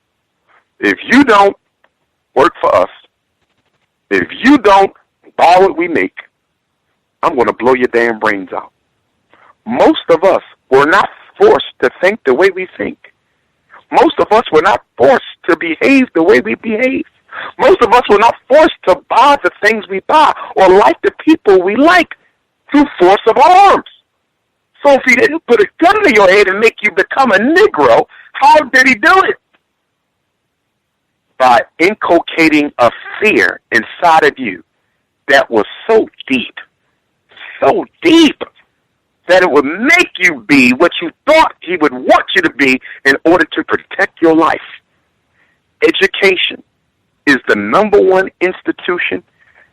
if you don't work for us, if you don't buy what we make, I'm going to blow your damn brains out. Most of us were not forced to think the way we think. Most of us were not forced to behave the way we behave. Most of us were not forced to buy the things we buy or like the people we like through force of arms. So if he didn't put a gun to your head and make you become a Negro, how did he do it? By inculcating a fear inside of you that was so deep, that it would make you be what you thought he would want you to be in order to protect your life. Education is the number one institution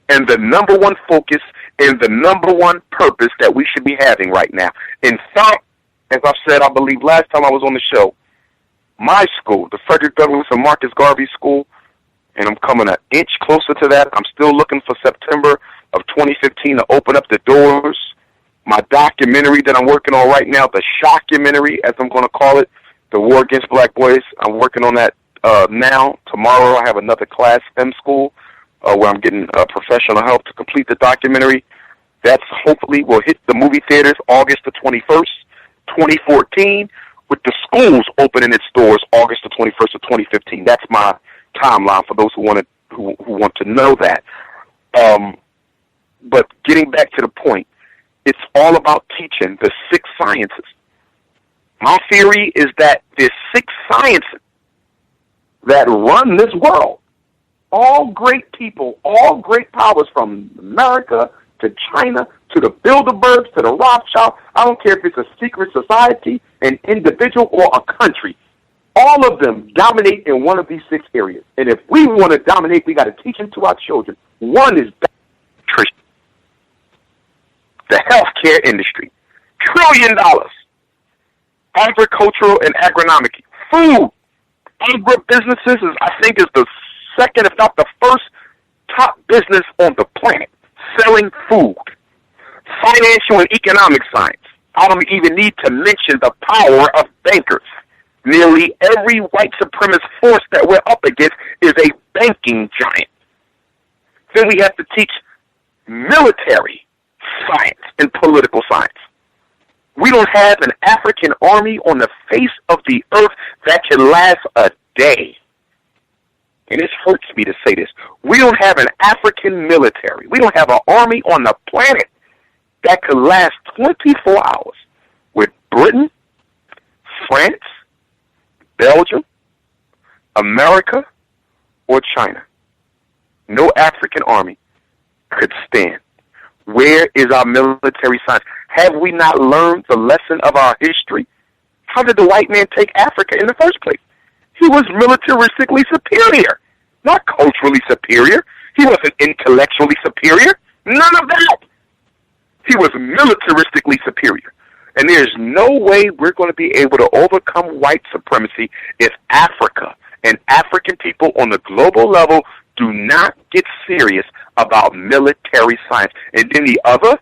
and the number one focus and the number one purpose that we should be having right now. In fact, as I said, I believe last time I was on the show, my school, the Frederick Douglass and Marcus Garvey School, and I'm coming an inch closer to that. I'm still looking for September of 2015 to open up the doors. My documentary that I'm working on right now, the Shockumentary, as I'm going to call it, the War Against Black Boys, I'm working on that now. Tomorrow I have another class, STEM school, where I'm getting professional help to complete the documentary. That's hopefully will hit the movie theaters August the 21st, 2014, with the schools opening its doors August the 21st of 2015. That's my timeline for those who want to know that. But getting back to the point, it's all about teaching the 6 sciences. My theory is that there's 6 sciences that run this world. All great people, all great powers from America to China to the Bilderbergs to the Rothschilds. I don't care if it's a secret society, an individual, or a country. All of them dominate in one of these 6 areas. And if we want to dominate, we got to teach them to our children. One is nutrition. The healthcare industry, $1 trillion. Agricultural and agronomic, food, agribusinesses I think is the second, if not the first, top business on the planet, selling food. Financial and economic science. I don't even need to mention the power of bankers. Nearly every white supremacist force that we're up against is a banking giant. Then we have to teach military science and political science. We don't have an African army on the face of the earth that can last a day. And it hurts me to say this. We don't have an African military. We don't have an army on the planet that could last 24 hours with Britain, France, Belgium, America, or China. No African army could stand. Where is our military science? Have we not learned the lesson of our history? How did the white man take Africa in the first place? He was militaristically superior, not culturally superior. He wasn't intellectually superior. None of that. He was militaristically superior. And there's no way we're going to be able to overcome white supremacy if Africa and African people on the global level do not get serious about military science. And then the other,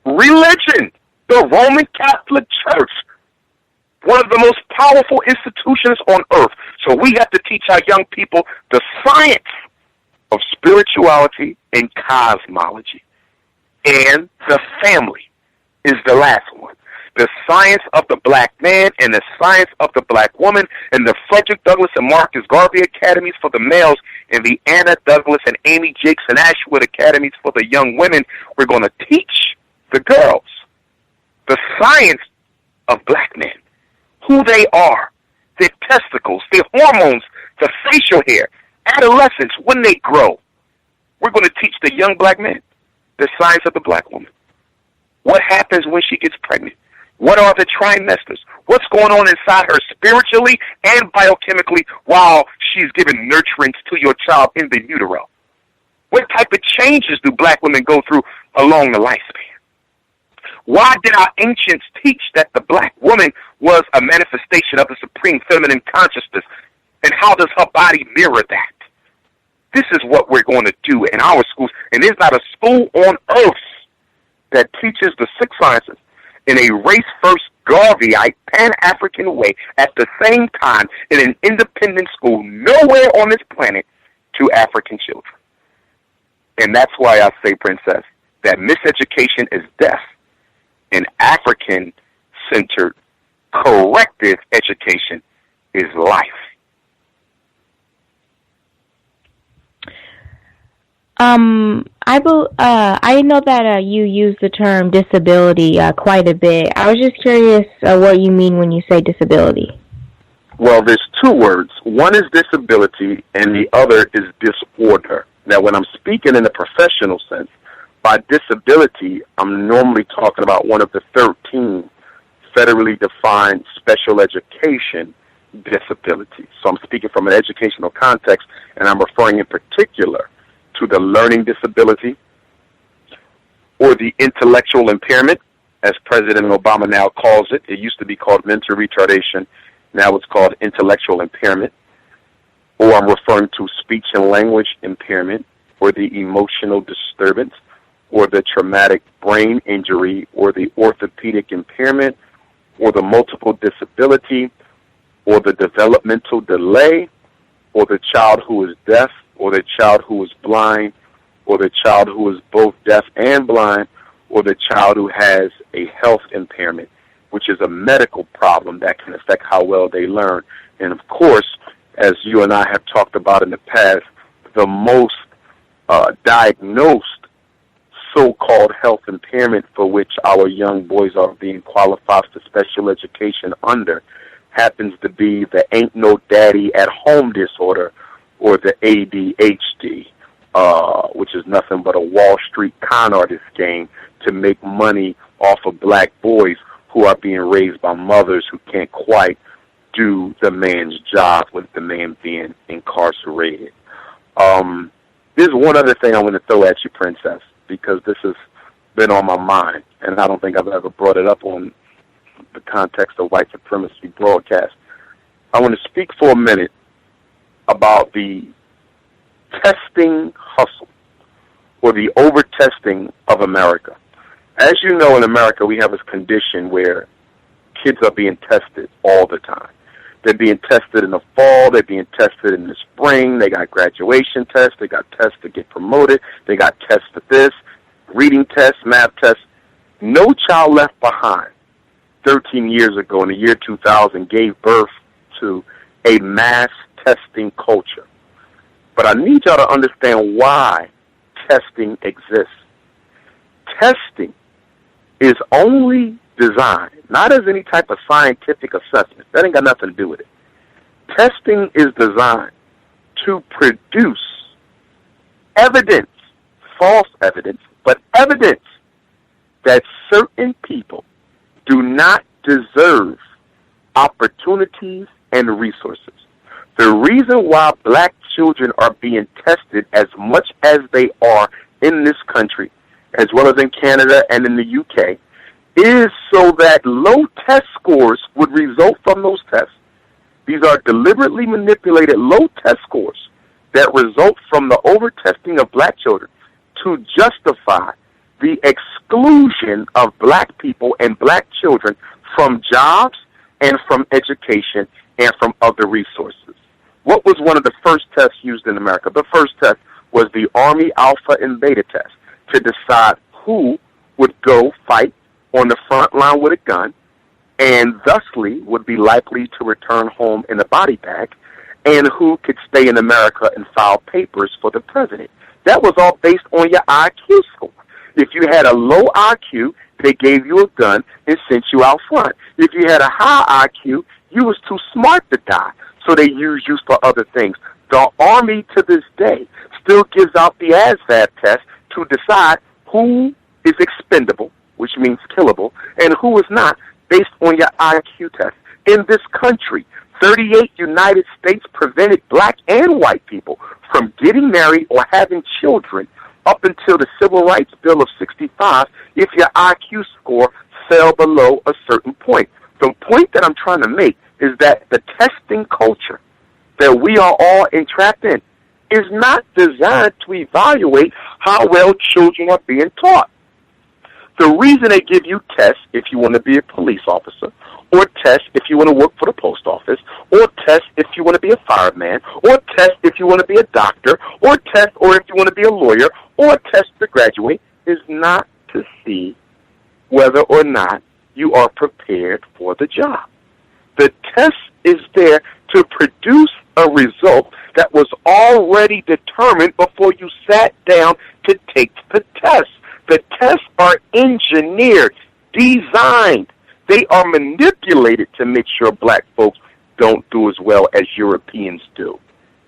religion, the Roman Catholic Church, one of the most powerful institutions on earth. So we have to teach our young people the science of spirituality and cosmology. And the family is the last one. The science of the black man and the science of the black woman, and the Frederick Douglass and Marcus Garvey Academies for the males, and the Anna Douglas and Amy Jakes and Ashwood Academies for the young women. We're going to teach the girls the science of black men, who they are, their testicles, their hormones, the facial hair, adolescents, when they grow. We're going to teach the young black man the science of the black woman. What happens when she gets pregnant? What are the trimesters? What's going on inside her spiritually and biochemically while she's giving nurturance to your child in the utero? What type of changes do black women go through along the lifespan? Why did our ancients teach that the black woman was a manifestation of the supreme feminine consciousness? And how does her body mirror that? This is what we're going to do in our schools. And there's not a school on earth that teaches the six sciences in a race-first, Garveyite, Pan-African way at the same time in an independent school nowhere on this planet to African children. And that's why I say, Princess, that miseducation is death and African-centered corrective education is life.
I know that you use the term disability quite a bit. I was just curious what you mean when you say disability.
Well, there's two words. One is disability, and the other is disorder. Now, when I'm speaking in a professional sense, by disability, I'm normally talking about one of the 13 federally defined special education disabilities. So I'm speaking from an educational context, and I'm referring in particular to the learning disability or the intellectual impairment, as President Obama now calls it. It used to be called mental retardation. Now it's called intellectual impairment. Or I'm referring to speech and language impairment, or the emotional disturbance, or the traumatic brain injury, or the orthopedic impairment, or the multiple disability, or the developmental delay, or the child who is deaf, or the child who is blind, or the child who is both deaf and blind, or the child who has a health impairment, which is a medical problem that can affect how well they learn. And of course, as you and I have talked about in the past, the most diagnosed so-called health impairment for which our young boys are being qualified for special education under happens to be the ain't no daddy at home disorder, or the ADHD, which is nothing but a Wall Street con artist game to make money off of black boys who are being raised by mothers who can't quite do the man's job with the man being incarcerated. There's one other thing I want to throw at you, Princess, because this has been on my mind, and I don't think I've ever brought it up on the context of White Supremacy broadcast. I want to speak for a minute about the testing hustle, or the over-testing of America. As you know, in America, we have this condition where kids are being tested all the time. They're being tested in the fall. They're being tested in the spring. They got graduation tests. They got tests to get promoted. They got tests for this, reading tests, math tests. No Child Left Behind 13 years ago in the year 2000 gave birth to a mass testing culture. But I need y'all to understand why testing exists. Testing is only designed, not as any type of scientific assessment. That ain't got nothing to do with it. Testing is designed to produce evidence, false evidence, but evidence that certain people do not deserve opportunities and resources. The reason why black children are being tested as much as they are in this country, as well as in Canada and in the UK, is so that low test scores would result from those tests. These are deliberately manipulated low test scores that result from the over-testing of black children to justify the exclusion of black people and black children from jobs and from education and from other resources. What was one of the first tests used in America? The first test was the Army Alpha and Beta test to decide who would go fight on the front line with a gun and thusly would be likely to return home in a body bag, and who could stay in America and file papers for the president. That was all based on your IQ score. If you had a low IQ, they gave you a gun and sent you out front. If you had a high IQ, You was too smart to die, so they used you for other things. The Army to this day still gives out the ASVAB test to decide who is expendable, which means killable, and who is not, based on your IQ test. In this country, 38 United States prevented black and white people from getting married or having children up until the Civil Rights Bill of 65 if your IQ score fell below a certain point. The point that I'm trying to make is that the testing culture that we are all entrapped in is not designed to evaluate how well children are being taught. The reason they give you tests if you want to be a police officer, or tests if you want to work for the post office, or tests if you want to be a fireman, or tests if you want to be a doctor, or tests or if you want to be a lawyer, or test to graduate, is not to see whether or not you are prepared for the job. The test is there to produce a result that was already determined before you sat down to take the test. The tests are engineered, designed. They are manipulated to make sure black folks don't do as well as Europeans do.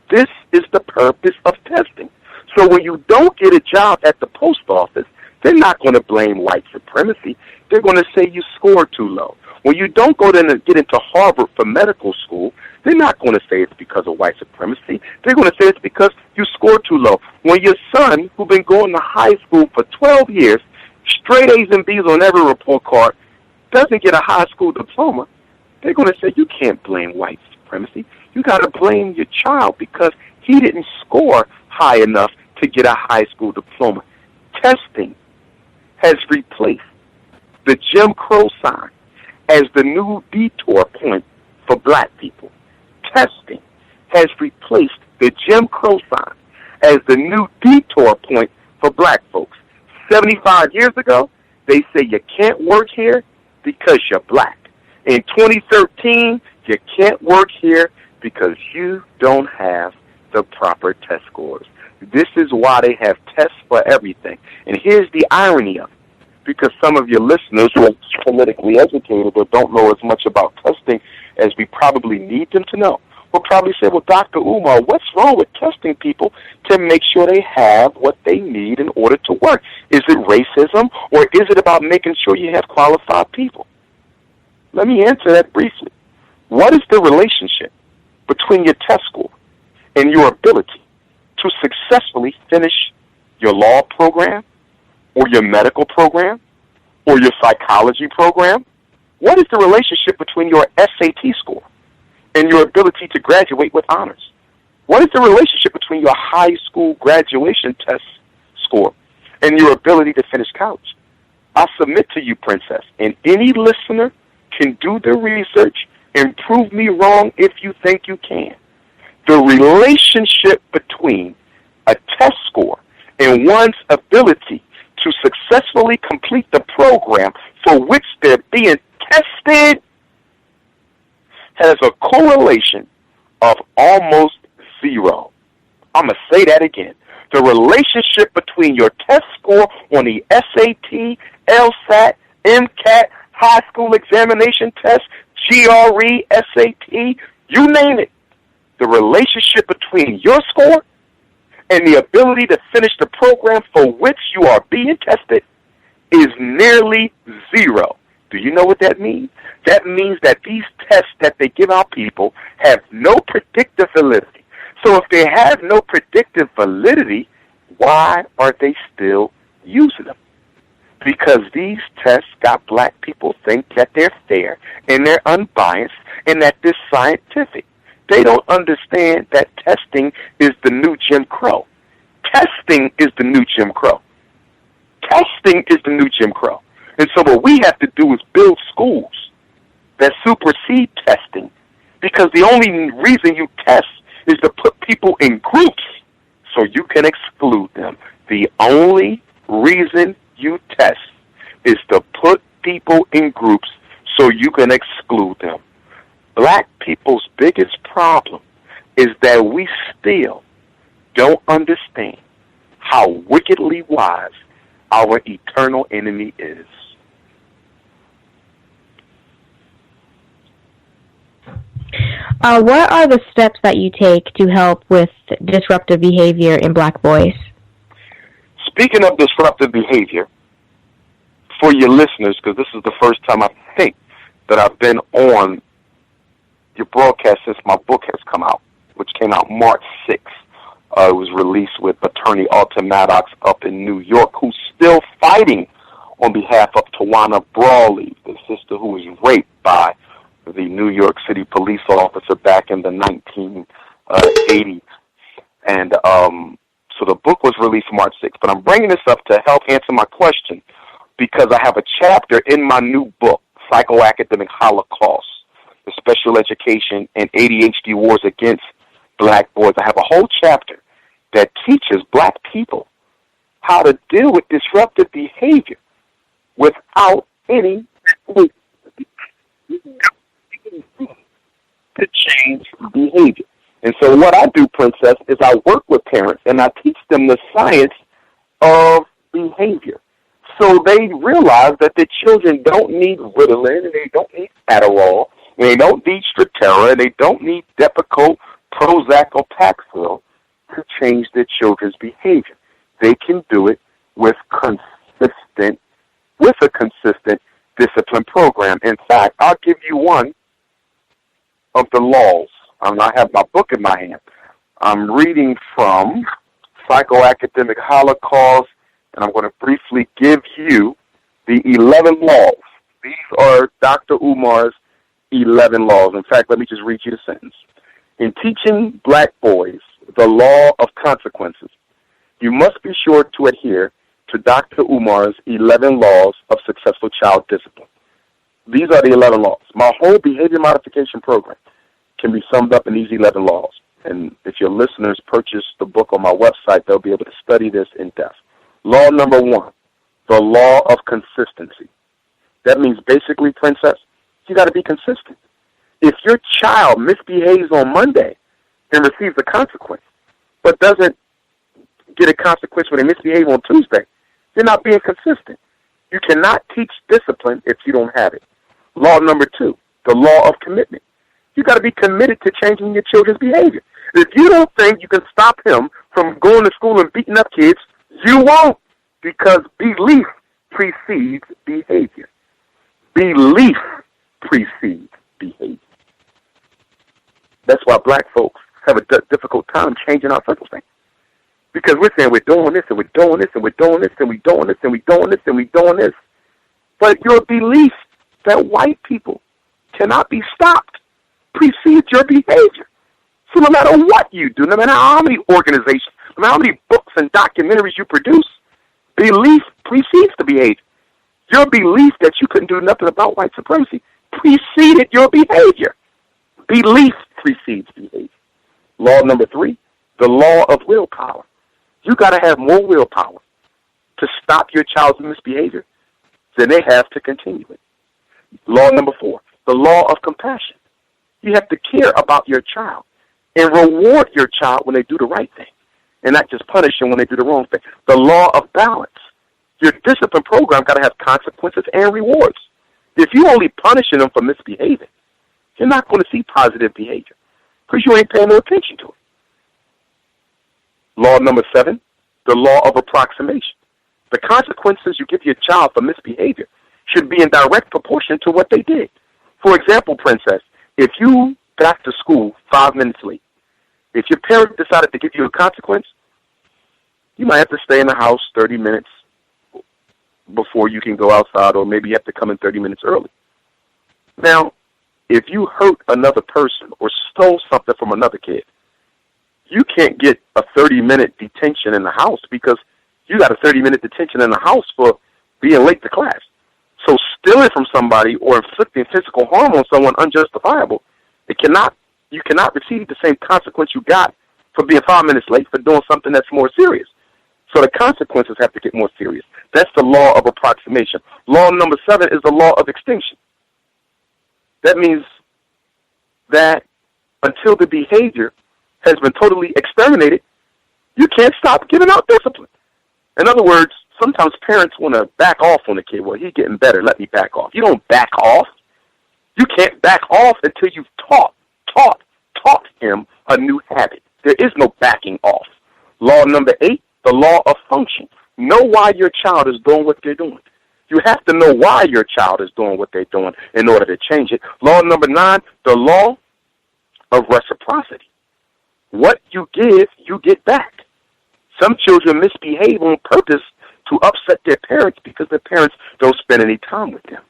This is the purpose of testing. So when you don't get a job at the post office, they're not going to blame white supremacy. They're going to say you scored too low. When you don't go to get into Harvard for medical school, they're not going to say it's because of white supremacy. They're going to say it's because you scored too low. When your son, who's been going to high school for 12 years, straight A's and B's on every report card, doesn't get a high school diploma, they're going to say you can't blame white supremacy. You got to blame your child because he didn't score high enough to get a high school diploma. Testing has replaced the Jim Crow sign as the new detour point for black people. Testing has replaced the Jim Crow sign as the new detour point for black folks. 75 years ago, they say you can't work here because you're black. In 2013, you can't work here because you don't have the proper test scores. This is why they have tests for everything. And here's the irony of it. Because some of your listeners who are politically educated or don't know as much about testing as we probably need them to know will probably say, well, Dr. Umar, what's wrong with testing people to make sure they have what they need in order to work? Is it racism, or is it about making sure you have qualified people? Let me answer that briefly. What is the relationship between your test score and your ability to successfully finish your law program, or your medical program, or your psychology program? What is the relationship between your SAT score and your ability to graduate with honors? What is the relationship between your high school graduation test score and your ability to finish college? I submit to you, Princess, and any listener can do the research and prove me wrong if you think you can. The relationship between a test score and one's ability to successfully complete the program for which they're being tested has a correlation of almost zero. I'm going to say that again. The relationship between your test score on the SAT, LSAT, MCAT, high school examination test, GRE, SAT, you name it. The relationship between your score and the ability to finish the program for which you are being tested is nearly zero. Do you know what that means? That means that these tests that they give out people have no predictive validity. So if they have no predictive validity, why are they still using them? Because these tests got black people think that they're fair and they're unbiased and that they're scientific. They don't understand that testing is the new Jim Crow. Testing is the new Jim Crow. Testing is the new Jim Crow. And so what we have to do is build schools that supersede testing, because the only reason you test is to put people in groups so you can exclude them. The only reason you test is to put people in groups so you can exclude them. Black people's biggest problem is that we still don't understand how wickedly wise our eternal enemy is.
What are the steps that you take to help with disruptive behavior in black boys?
Speaking of disruptive behavior, for your listeners, because this is the first time I think that I've been on your broadcast since my book has come out, which came out March 6th. It was released with attorney Alton Maddox up in New York, who's still fighting on behalf of Tawana Brawley, the sister who was raped by the New York City police officer back in the 1980s. And so the book was released March 6th. But I'm bringing this up to help answer my question because I have a chapter in my new book, Psychoacademic Holocaust, the Special Education and ADHD Wars Against Black Boys. I have a whole chapter that teaches black people how to deal with disruptive behavior without any to change behavior. And so what I do, Princess, is I work with parents and I teach them the science of behavior. So they realize that the children don't need Ritalin, and they don't need Adderall, and they don't need Strattera, and they don't need Depakote, Prozac, or Paxil to change their children's behavior. They can do it with a consistent discipline program. In fact, I'll give you one of the laws. I have my book in my hand. I'm reading from Psychoacademic Holocaust, and I'm going to briefly give you the 11 laws. These are Dr. Umar's 11 laws. In fact, let me just read you the sentence. In teaching black boys the law of consequences, you must be sure to adhere to Dr. Umar's 11 laws of successful child discipline. These are the 11 laws. My whole behavior modification program can be summed up in these 11 laws. And if your listeners purchase the book on my website, they'll be able to study this in depth. Law number 1, the law of consistency. That means basically, Princess, you got to be consistent. If your child misbehaves on Monday and receives a consequence, but doesn't get a consequence when they misbehave on Tuesday, you're not being consistent. You cannot teach discipline if you don't have it. Law number 2, the law of commitment. You got to be committed to changing your children's behavior. If you don't think you can stop him from going to school and beating up kids, you won't, because belief precedes behavior. Belief precedes behavior. That's why black folks have a difficult time changing our circumstances. Because we're saying we're doing this and we're doing this and we're doing this and we're doing this and we're doing this and we're doing this. But your belief that white people cannot be stopped precedes your behavior. So no matter what you do, no matter how many organizations, no matter how many books and documentaries you produce, belief precedes the behavior. Your belief that you couldn't do nothing about white supremacy preceded your behavior. Belief precedes behavior. Law number 3, the law of willpower. You got to have more willpower to stop your child's misbehavior than they have to continue it. Law number 4, the law of compassion. You have to care about your child and reward your child when they do the right thing and not just punish them when they do the wrong thing. The law of balance. Your discipline program got to have consequences and rewards. If you only punishing them for misbehaving, you're not going to see positive behavior because you ain't paying no attention to it. Law number 7, the law of approximation. The consequences you give your child for misbehavior should be in direct proportion to what they did. For example, Princess, if you got to school 5 minutes late, if your parent decided to give you a consequence, you might have to stay in the house 30 minutes before you can go outside, or maybe you have to come in 30 minutes early. Now, if you hurt another person or stole something from another kid, you can't get a 30-minute detention in the house because you got a 30-minute detention in the house for being late to class. So stealing from somebody or inflicting physical harm on someone unjustifiable, you cannot receive the same consequence you got for being 5 minutes late for doing something that's more serious. So the consequences have to get more serious. That's the law of approximation. Law number 7 is the law of extinction. That means that until the behavior has been totally exterminated, you can't stop giving out discipline. In other words, sometimes parents want to back off on the kid. Well, he's getting better. Let me back off. You don't back off. You can't back off until you've taught, him a new habit. There is no backing off. Law number 8, the law of function. Know why your child is doing what they're doing. You have to know why your child is doing what they're doing in order to change it. Law number 9, the law of reciprocity. What you give, you get back. Some children misbehave on purpose to upset their parents because their parents don't spend any time with them.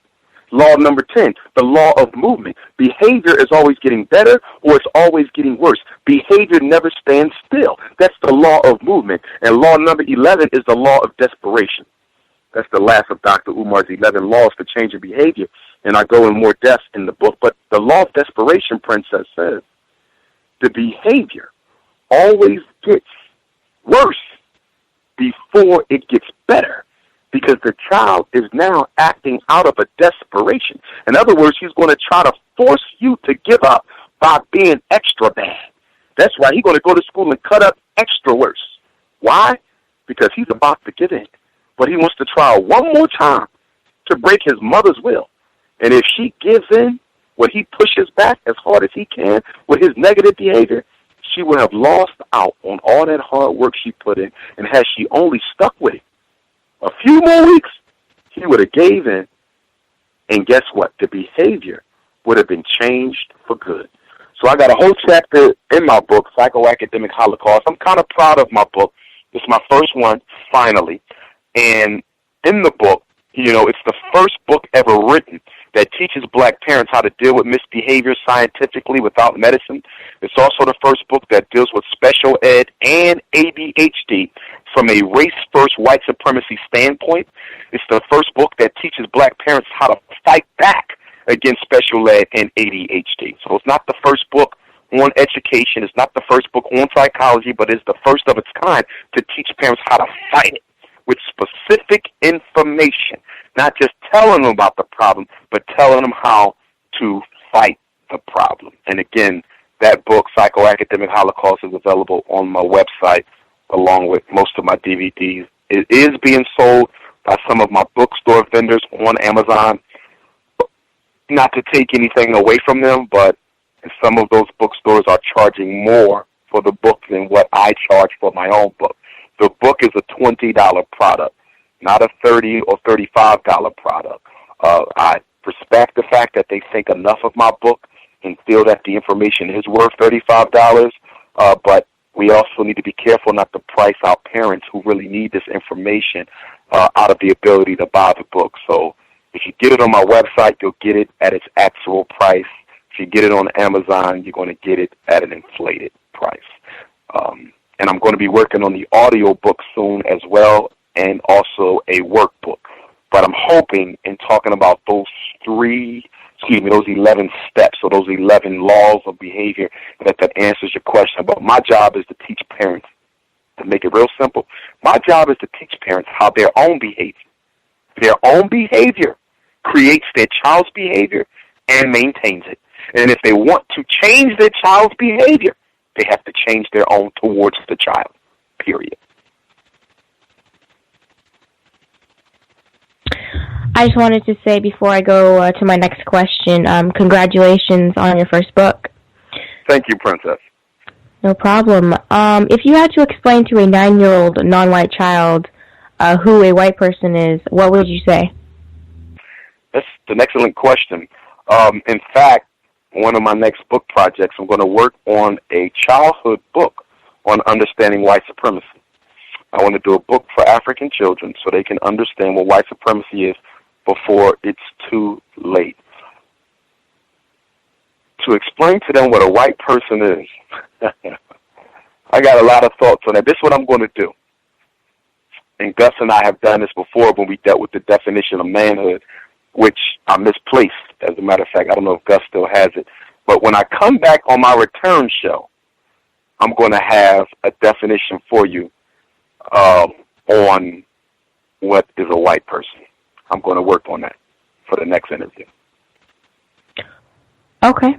Law number 10, the law of movement. Behavior is always getting better or it's always getting worse. Behavior never stands still. That's the law of movement. And law number 11 is the law of desperation. That's the last of Dr. Umar's 11 laws for changing behavior. And I go in more depth in the book. But the law of desperation, Princess, says the behavior always gets worse before it gets better, because the child is now acting out of a desperation. In other words, he's going to try to force you to give up by being extra bad. That's why he's going to go to school and cut up extra worse. Why? Because he's about to give in. But he wants to try one more time to break his mother's will. And if she gives in, when he pushes back as hard as he can with his negative behavior, she will have lost out on all that hard work she put in. And had she only stuck with it a few more weeks, he would have gave in. And guess what? The behavior would have been changed for good. So I got a whole chapter in my book, Psychoacademic Holocaust. I'm kind of proud of my book. It's my first one, finally. And in the book, it's the first book ever written that teaches black parents how to deal with misbehavior scientifically without medicine. It's also the first book that deals with special ed and ADHD from a race-first white supremacy standpoint. It's the first book that teaches black parents how to fight back against special ed and ADHD. So it's not the first book on education. It's not the first book on psychology, but it's the first of its kind to teach parents how to fight it with specific information, not just telling them about the problem, but telling them how to fight the problem. And again, that book, Psychoacademic Holocaust, is available on my website along with most of my DVDs. It is being sold by some of my bookstore vendors on Amazon. Not to take anything away from them, but some of those bookstores are charging more for the book than what I charge for my own book. The book is a $20 product, not a $30 or $35 product. I respect the fact that they think enough of my book and feel that the information is worth $35, but we also need to be careful not to price out parents who really need this information out of the ability to buy the book. So if you get it on my website, you'll get it at its actual price. If you get it on Amazon, you're going to get it at an inflated price. And I'm going to be working on the audio book soon as well, and also a workbook. But I'm hoping in talking about those 11 steps or those 11 laws of behavior that answers your question. But my job is to teach parents, to make it real simple, my job is to teach parents how their own behavior creates their child's behavior and maintains it. And if they want to change their child's behavior, they have to change their own towards the child, period.
I just wanted to say before I go to my next question, congratulations on your first book.
Thank you, Princess.
No problem. If you had to explain to a 9-year-old non-white child who a white person is, what would you say?
That's an excellent question. In fact, one of my next book projects, I'm going to work on a childhood book on understanding white supremacy. I want to do a book for African children so they can understand what white supremacy is before it's too late. To explain to them what a white person is, I got a lot of thoughts on that. This is what I'm going to do. And Gus and I have done this before when we dealt with the definition of manhood, which I misplaced. As a matter of fact, I don't know if Gus still has it. But when I come back on my return show, I'm going to have a definition for you on what is a white person. I'm going to work on that for the next interview.
Okay.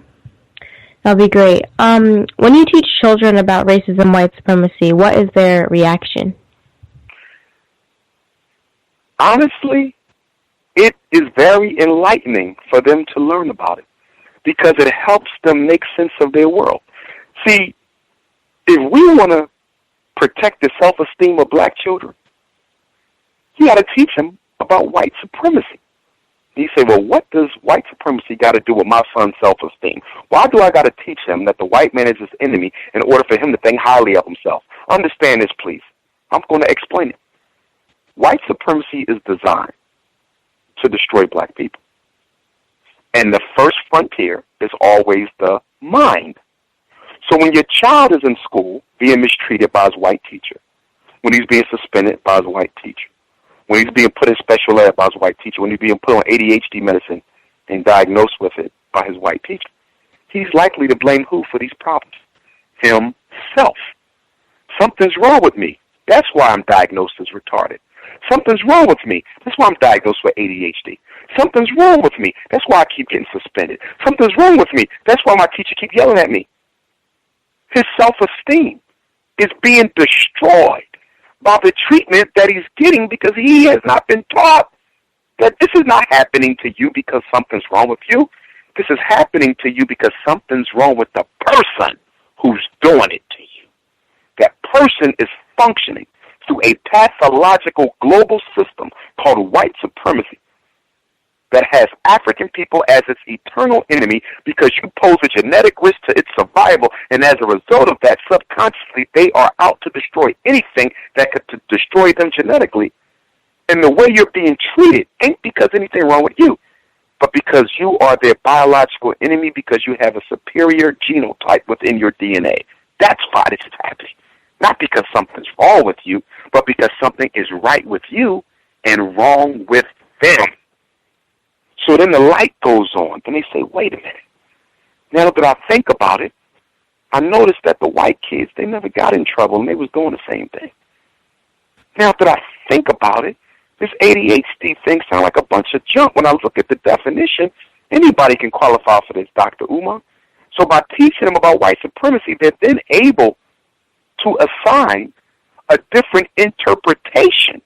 That'll be great. When you teach children about racism, white supremacy, what is their reaction?
Honestly, it is very enlightening for them to learn about it because it helps them make sense of their world. See, if we want to protect the self-esteem of black children, you got to teach them about white supremacy. You say, well, what does white supremacy got to do with my son's self-esteem? Why do I got to teach him that the white man is his enemy in order for him to think highly of himself? Understand this, please. I'm going to explain it. White supremacy is designed to destroy black people. And the first frontier is always the mind. So when your child is in school being mistreated by his white teacher, when he's being suspended by his white teacher, when he's being put in special ed by his white teacher, when he's being put on ADHD medicine and diagnosed with it by his white teacher, he's likely to blame who for these problems? Himself. Something's wrong with me. That's why I'm diagnosed as retarded. Something's wrong with me. That's why I'm diagnosed with ADHD. Something's wrong with me. That's why I keep getting suspended. Something's wrong with me. That's why my teacher keeps yelling at me. His self-esteem is being destroyed by the treatment that he's getting because he has not been taught that this is not happening to you because something's wrong with you. This is happening to you because something's wrong with the person who's doing it to you. That person is functioning through a pathological global system called white supremacy that has African people as its eternal enemy because you pose a genetic risk to its survival, and as a result of that, subconsciously, they are out to destroy anything that could destroy them genetically. And the way you're being treated ain't because anything wrong with you, but because you are their biological enemy because you have a superior genotype within your DNA. That's why this is happening. Not because something's wrong with you, but because something is right with you and wrong with them. So then the light goes on. Then they say, wait a minute. Now that I think about it, I noticed that the white kids, they never got in trouble, and they was doing the same thing. Now that I think about it, this ADHD thing sounds like a bunch of junk. When I look at the definition, anybody can qualify for this, Dr. Umar. So by teaching them about white supremacy, they're then able to assign a different interpretation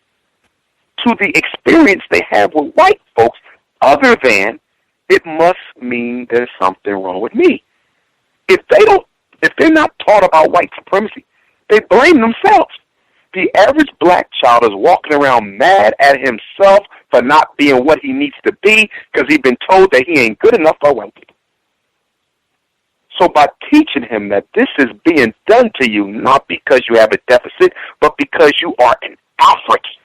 to the experience they have with white folks, other than it must mean there's something wrong with me. If they're not taught about white supremacy, they blame themselves. The average black child is walking around mad at himself for not being what he needs to be because he's been told that he ain't good enough for white people. So by teaching him that this is being done to you not because you have a deficit, but because you are an African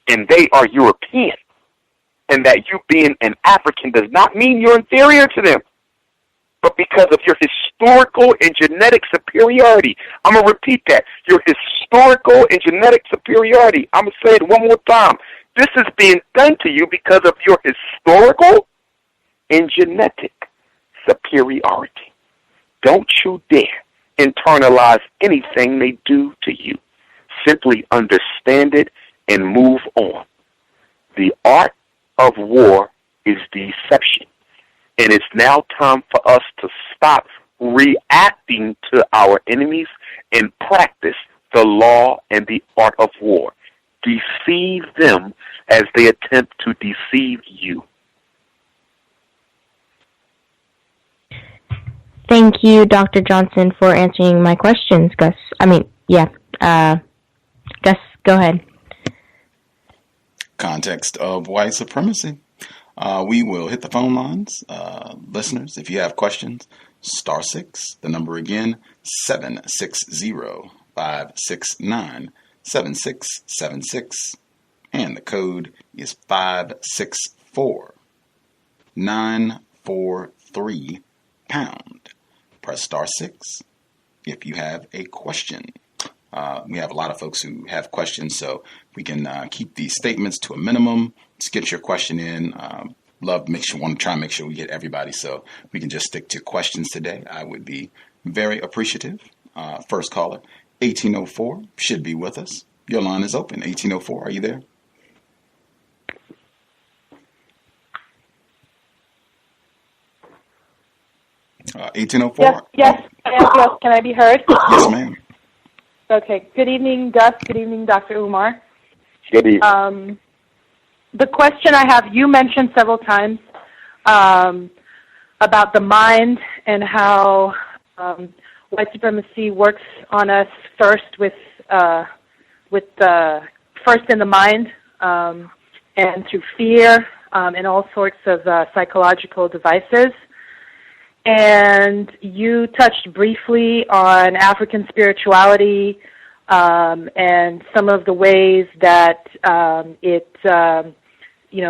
and they are European, and that you being an African does not mean you're inferior to them, but because of your historical and genetic superiority. I'm going to repeat that. Your historical and genetic superiority. I'm going to say it one more time. This is being done to you because of your historical and genetic superiority. Don't you dare internalize anything they do to you. Simply understand it and move on. The art of war is deception. And it's now time for us to stop reacting to our enemies and practice the law and the art of war. Deceive them as they attempt to deceive you.
Thank you, Dr. Johnson, for answering my questions, Gus. Gus, go ahead.
Context of white supremacy. We will hit the phone lines. Listeners, if you have questions, *6, the number again, 760-569-7676, and the code is 564-943#. Press *6 if you have a question. We have a lot of folks who have questions, so we can keep these statements to a minimum. Just get your question in. Want to try and make sure we get everybody, so we can just stick to questions today. I would be very appreciative. First caller, 1804, should be with us. Your line is open. 1804, are you there?
Yes.
1804.
Yes. Can I be heard?
Yes, ma'am.
Okay. Good evening, Gus. Good evening, Dr. Umar.
Good evening.
The question I have, you mentioned several times about the mind and how White supremacy works on us first with first in the mind and through fear and all sorts of psychological devices. And you touched briefly on African spirituality and some of the ways that it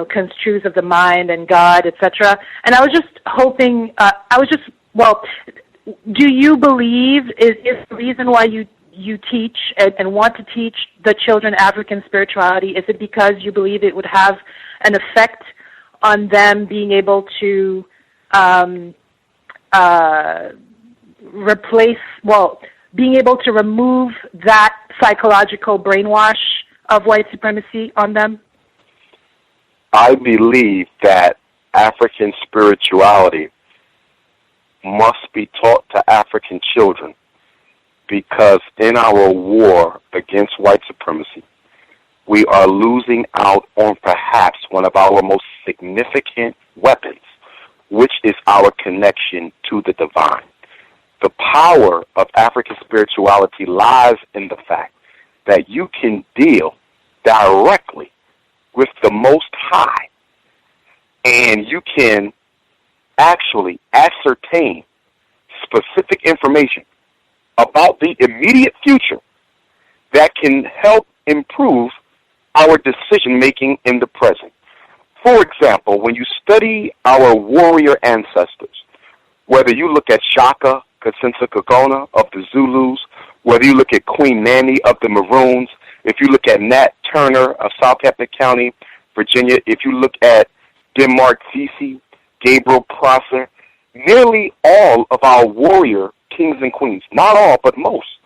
construes of the mind and God, etc. And I was just hoping, do you believe is the reason why you teach and want to teach the children African spirituality, is it because you believe it would have an effect on them being able to being able to remove that psychological brainwash of white supremacy on them?
I believe that African spirituality must be taught to African children, because in our war against white supremacy, we are losing out on perhaps one of our most significant weapons, which is our connection to the divine. The power of African spirituality lies in the fact that you can deal directly with the Most High, and you can actually ascertain specific information about the immediate future that can help improve our decision-making in the present. For example, when you study our warrior ancestors, whether you look at Shaka Kagona of the Zulus, whether you look at Queen Nanny of the Maroons, if you look at Nat Turner of Southampton County, Virginia, if you look at Denmark Vesey, Gabriel Prosser, nearly all of our warrior kings and queens, not all, but most,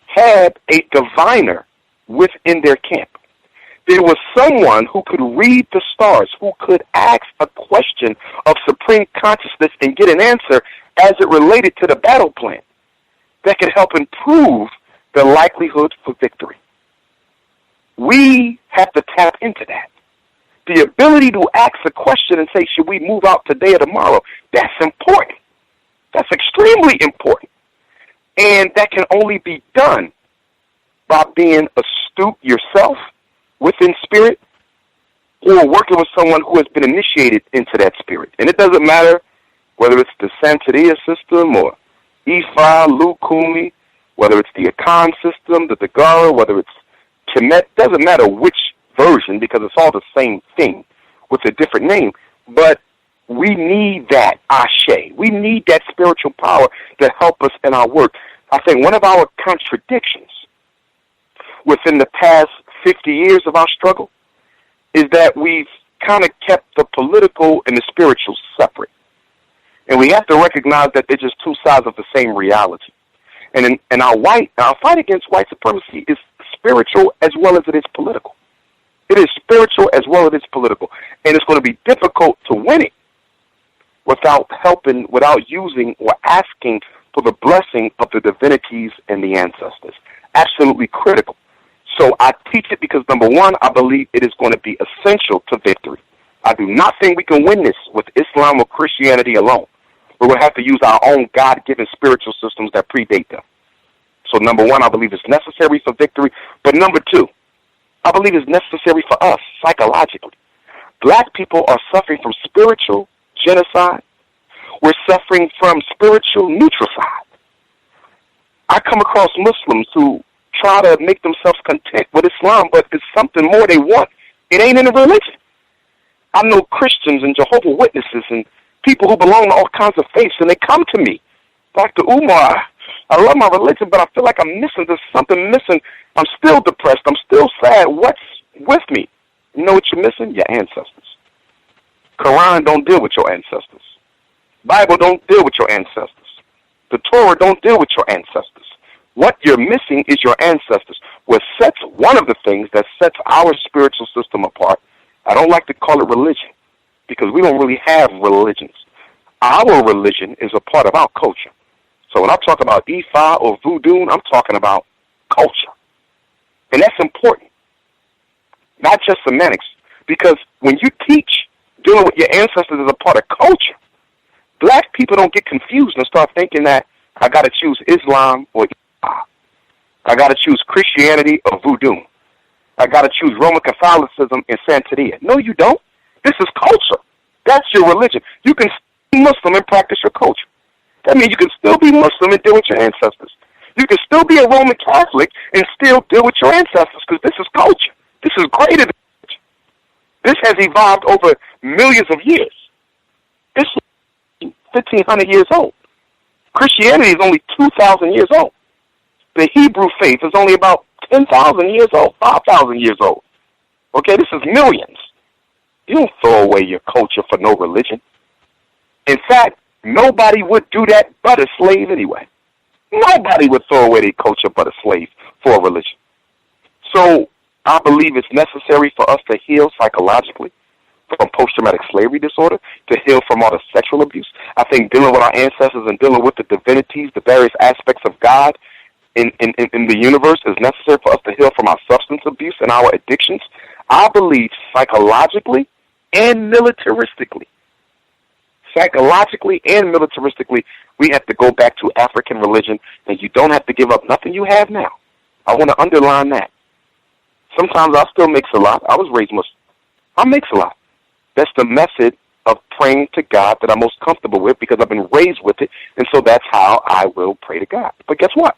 had a diviner within their camp. There was someone who could read the stars, who could ask a question of supreme consciousness and get an answer as it related to the battle plan that could help improve the likelihood for victory. We have to tap into that. The ability to ask a question and say, should we move out today or tomorrow? That's important. That's extremely important. And that can only be done by being astute yourself within spirit, or working with someone who has been initiated into that spirit. And it doesn't matter whether it's the Santeria system or Ifa, Lukumi, whether it's the Akan system, the Dagara, whether it's Kemet, doesn't matter which version, because it's all the same thing with a different name. But we need that ashe. We need that spiritual power to help us in our work. I think one of our contradictions within the past 50 years of our struggle is that we've kind of kept the political and the spiritual separate. And we have to recognize that they're just two sides of the same reality. And our fight against white supremacy is spiritual as well as it is political. It is spiritual as well as it is political. And it's going to be difficult to win it without using or asking for the blessing of the divinities and the ancestors. Absolutely critical. So I teach it because, number one, I believe it is going to be essential to victory. I do not think we can win this with Islam or Christianity alone. We're going to have to use our own God-given spiritual systems that predate them. So number one, I believe it's necessary for victory. But number two, I believe it's necessary for us psychologically. Black people are suffering from spiritual genocide. We're suffering from spiritual nutricide. I come across Muslims who try to make themselves content with Islam, but it's something more they want. It ain't in a religion. I know Christians and Jehovah's Witnesses and people who belong to all kinds of faiths, and they come to me, Dr. Umar, I love my religion, but I feel like I'm missing. There's something missing. I'm still depressed. I'm still sad. What's with me? You know what you're missing? Your ancestors. Quran don't deal with your ancestors. Bible don't deal with your ancestors. The Torah don't deal with your ancestors. What you're missing is your ancestors. What sets one of the things that sets our spiritual system apart, I don't like to call it religion, because we don't really have religions. Our religion is a part of our culture. So when I talk about Ifa or Voodoo, I'm talking about culture. And that's important, not just semantics, because when you teach dealing with your ancestors as a part of culture, Black people don't get confused and start thinking that I got to choose Islam or Islam. I got to choose Christianity or voodoo. I got to choose Roman Catholicism and Santeria. No, you don't. This is culture. That's your religion. You can be Muslim and practice your culture. That means you can still be Muslim and deal with your ancestors. You can still be a Roman Catholic and still deal with your ancestors because this is culture. This is greater than culture. This has evolved over millions of years. This is 1,500 years old. Christianity is only 2,000 years old. The Hebrew faith is only about 10,000 years old, 5,000 years old. Okay, this is millions. You don't throw away your culture for no religion. In fact, nobody would do that but a slave anyway. Nobody would throw away their culture but a slave for a religion. So I believe it's necessary for us to heal psychologically from post-traumatic slavery disorder, to heal from all the sexual abuse. I think dealing with our ancestors and dealing with the divinities, the various aspects of God in the universe is necessary for us to heal from our substance abuse and our addictions. I believe psychologically and militaristically. Psychologically and militaristically, we have to go back to African religion, and you don't have to give up nothing you have now. I want to underline that. Sometimes I still mix a lot. I was raised Muslim. I mix a lot. That's the method of praying to God that I'm most comfortable with because I've been raised with it, and so that's how I will pray to God. But guess what?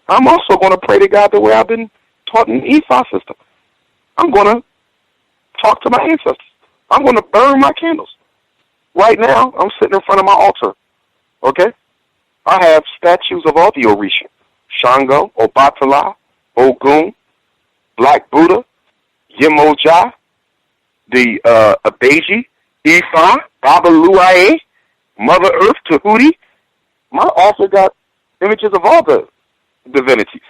I'm also going to pray to God the way I've been taught in the EFA system. I'm going to talk to my ancestors. I'm going to burn my candles. Right now, I'm sitting in front of my altar, okay? I have statues of all the Orisha, Shango, Obatala, Ogun, Black Buddha, Yemoja, the Abeji, Ifa, Baba Luae, Mother Earth, Tahuti. My altar got images of all the divinities.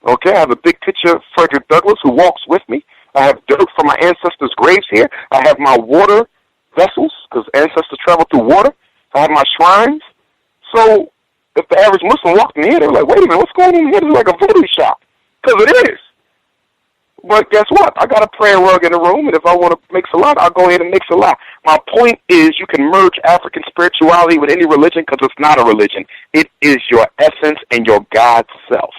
Okay, I have a big picture of Frederick Douglass who walks with me. I have dirt from my ancestors' graves here. I have my water vessels, because ancestors travel through water. I have my shrines. So if the average Muslim walked in here, they're like, wait a minute, what's going on here? This is like a voodoo shop. Because it is. But guess what? I got a prayer rug in the room, and if I want to mix a lot, I'll go ahead and mix a lot. My point is you can merge African spirituality with any religion because it's not a religion. It is your essence and your God self.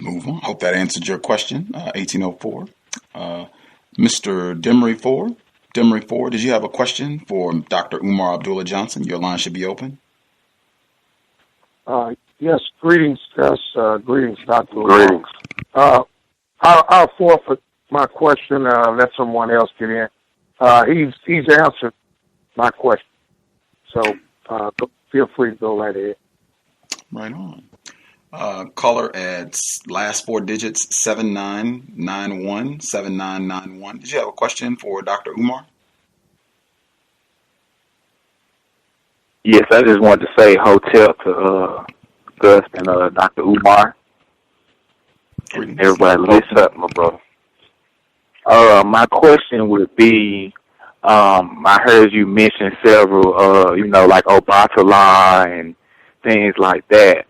Move on. Hope that answered your question, 1804. Mr. Demery Ford, did you have a question for Dr. Umar Abdullah Johnson? Your line should be open.
Yes, greetings, Gus. Greetings, Dr.
Greetings.
I'll forfeit my question, let someone else get in. He's answered my question. So feel free to go right ahead.
Right on. Caller at last four digits, 7991, 7991. Did you have a question for Dr. Umar?
Yes, I just wanted to say hotel to Gus and Dr. Umar. And everybody listen up, my brother. My question would be, I heard you mention several, like Obatala and things like that.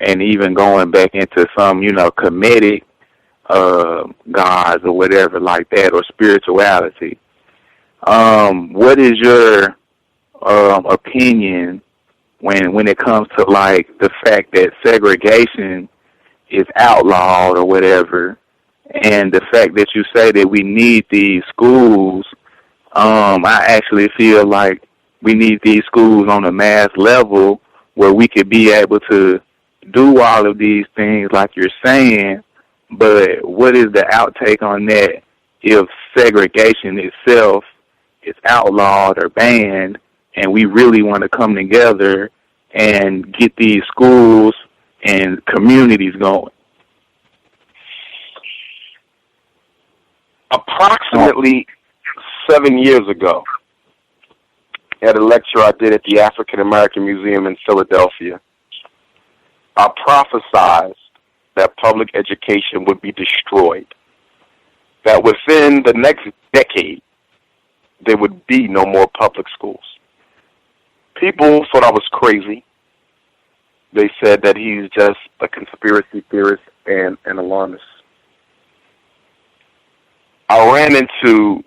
And even going back into some, comedic gods or whatever like that, or spirituality. What is your opinion when it comes to like the fact that segregation is outlawed or whatever, and the fact that you say that we need these schools? I actually feel like we need these schools on a mass level where we could be able to do all of these things like you're saying, but what is the outtake on that if segregation itself is outlawed or banned and we really want to come together and get these schools and communities going?
Approximately 7 years ago, at a lecture I did at the African American Museum in Philadelphia, I prophesized that public education would be destroyed, that within the next decade, there would be no more public schools. People thought I was crazy.
They said that he's just a conspiracy theorist and an alarmist. I ran into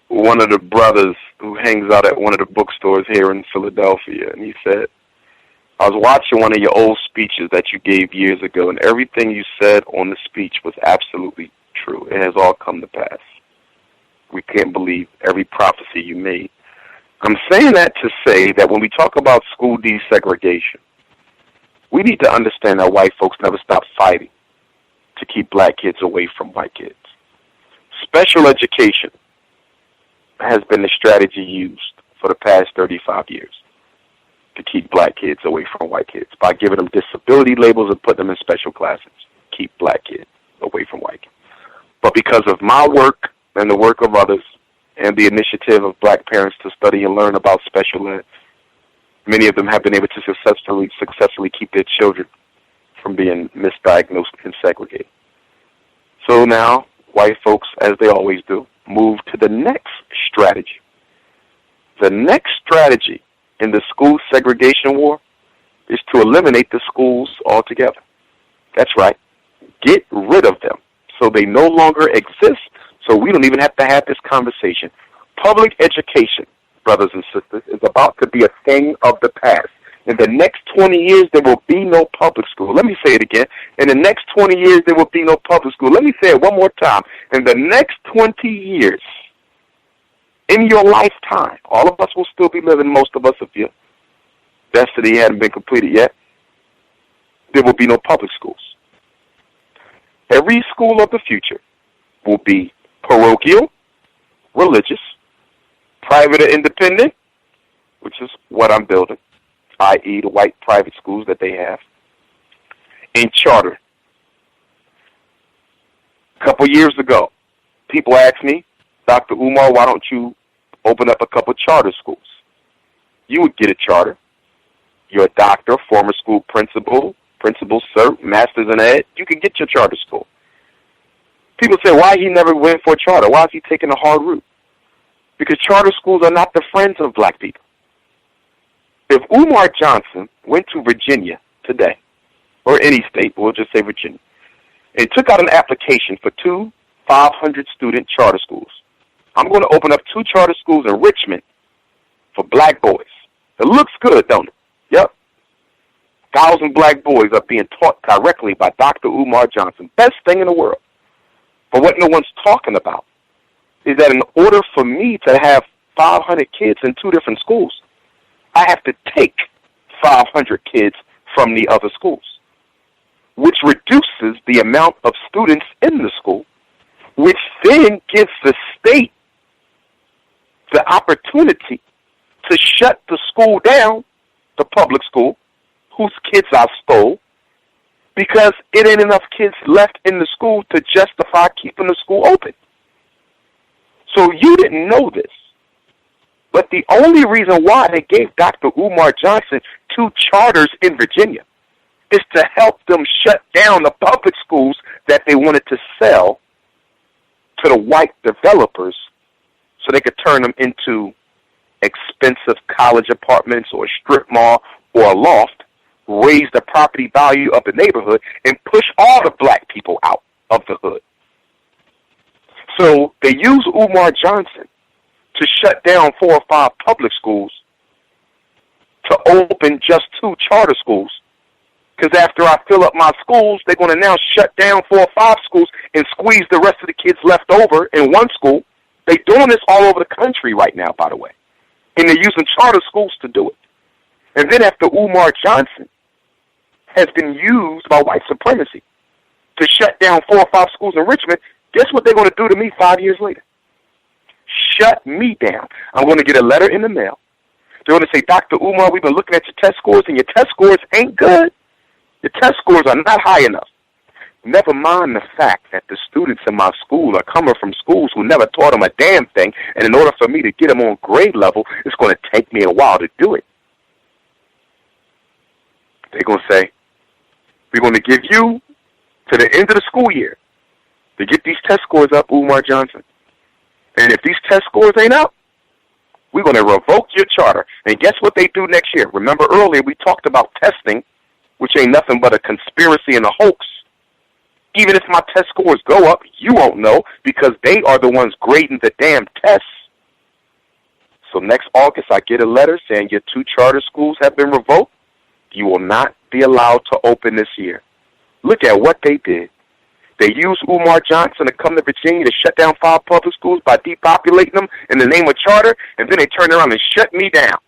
one of the brothers who hangs out at one of the bookstores here in Philadelphia, and he said, I was watching one of your old speeches that you gave years ago, and everything you said on the speech was absolutely true. It has all come to pass. We can't believe every prophecy you made. I'm saying that to say that when we talk about school desegregation, we need to understand that white folks never stop fighting to keep black kids away from white kids. Special education has been the strategy used for the past 35 years to keep black kids away from white kids by giving them disability labels and putting them in special classes. Keep black kids away from white kids. But because of my work and the work of others and the initiative of black parents to study and learn about special ed, many of them have been able to successfully keep their children from being misdiagnosed and segregated. So now, white folks, as they always do, move to the next strategy. The next strategy in the school segregation war is to eliminate the schools altogether. That's right. Get rid of them so they no longer exist, so we don't even have to have this conversation. Public education, brothers and sisters, is about to be a thing of the past. In the next 20 years, there will be no public school. Let me say it again. In the next 20 years, there will be no public school. Let me say it one more time. In the next 20 years, in your lifetime, all of us will still be living, most of us, if your destiny hadn't been completed yet, there will be no public schools. Every school of the future will be parochial, religious, private or independent, which is what I'm building, i.e. the white private schools that they have, and charter. A couple years ago, people asked me, Dr. Umar, why don't you open up a couple charter schools? You would get a charter. You're a doctor, former school principal, sir, master's in ed. You can get your charter school. People say, why he never went for a charter? Why is he taking a hard route? Because charter schools are not the friends of black people. If Umar Johnson went to Virginia today, or any state, we'll just say Virginia, and took out an application for 2 500-student charter schools, I'm going to open up 2 charter schools in Richmond for black boys. It looks good, don't it? Yep. 1,000 black boys are being taught directly by Dr. Umar Johnson. Best thing in the world. But what no one's talking about is that in order for me to have 500 kids in 2 different schools, I have to take 500 kids from the other schools, which reduces the amount of students in the school, which then gives the state the opportunity to shut the school down, the public school, whose kids I stole, because it ain't enough kids left in the school to justify keeping the school open. So you didn't know this. But the only reason why they gave Dr. Umar Johnson 2 charters in Virginia is to help them shut down the public schools that they wanted to sell to the white developers so they could turn them into expensive college apartments or a strip mall or a loft, raise the property value of the neighborhood, and push all the black people out of the hood. So they use Umar Johnson to shut down 4 or 5 public schools to open just 2 charter schools. Because after I fill up my schools, they're going to now shut down 4 or 5 schools and squeeze the rest of the kids left over in one school. They're doing this all over the country right now, by the way. And they're using charter schools to do it. And then after Umar Johnson has been used by white supremacy to shut down 4 or 5 schools in Richmond, guess what they're going to do to me 5 years later? Shut me down. I'm going to get a letter in the mail. They're going to say, Dr. Umar, we've been looking at your test scores, and your test scores ain't good. Your test scores are not high enough. Never mind the fact that the students in my school are coming from schools who never taught them a damn thing, and in order for me to get them on grade level, it's going to take me a while to do it. They're going to say, we're going to give you to the end of the school year to get these test scores up, Umar Johnson. And if these test scores ain't up, we're going to revoke your charter. And guess what they do next year? Remember earlier we talked about testing
which ain't nothing but a conspiracy and a hoax. Even if my test scores go up, you won't know because they are the ones grading the damn tests. So next August, I get a letter saying your 2 charter schools have been revoked. You will not be allowed to open this year. Look at what they did. They used Umar Johnson to come to Virginia to shut down 5 public schools by depopulating them in the name of charter, and then they turned around and shut me down.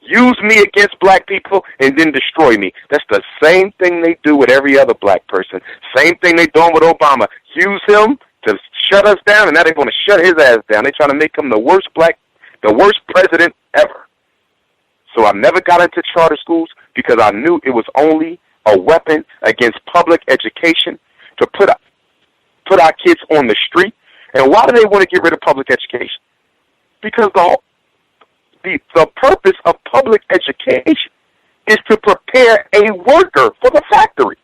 Use me against black people and then destroy me. That's the same thing they do with every other black person. Same thing they doing with Obama. Use him to shut us down, and now they're going to shut his ass down. They're trying to make him the worst president ever. So I never got into charter schools because I knew it was only a weapon against public education to put our kids on the street. And why do they want to get rid of public education? Because the purpose of public education is to prepare a worker for the factory.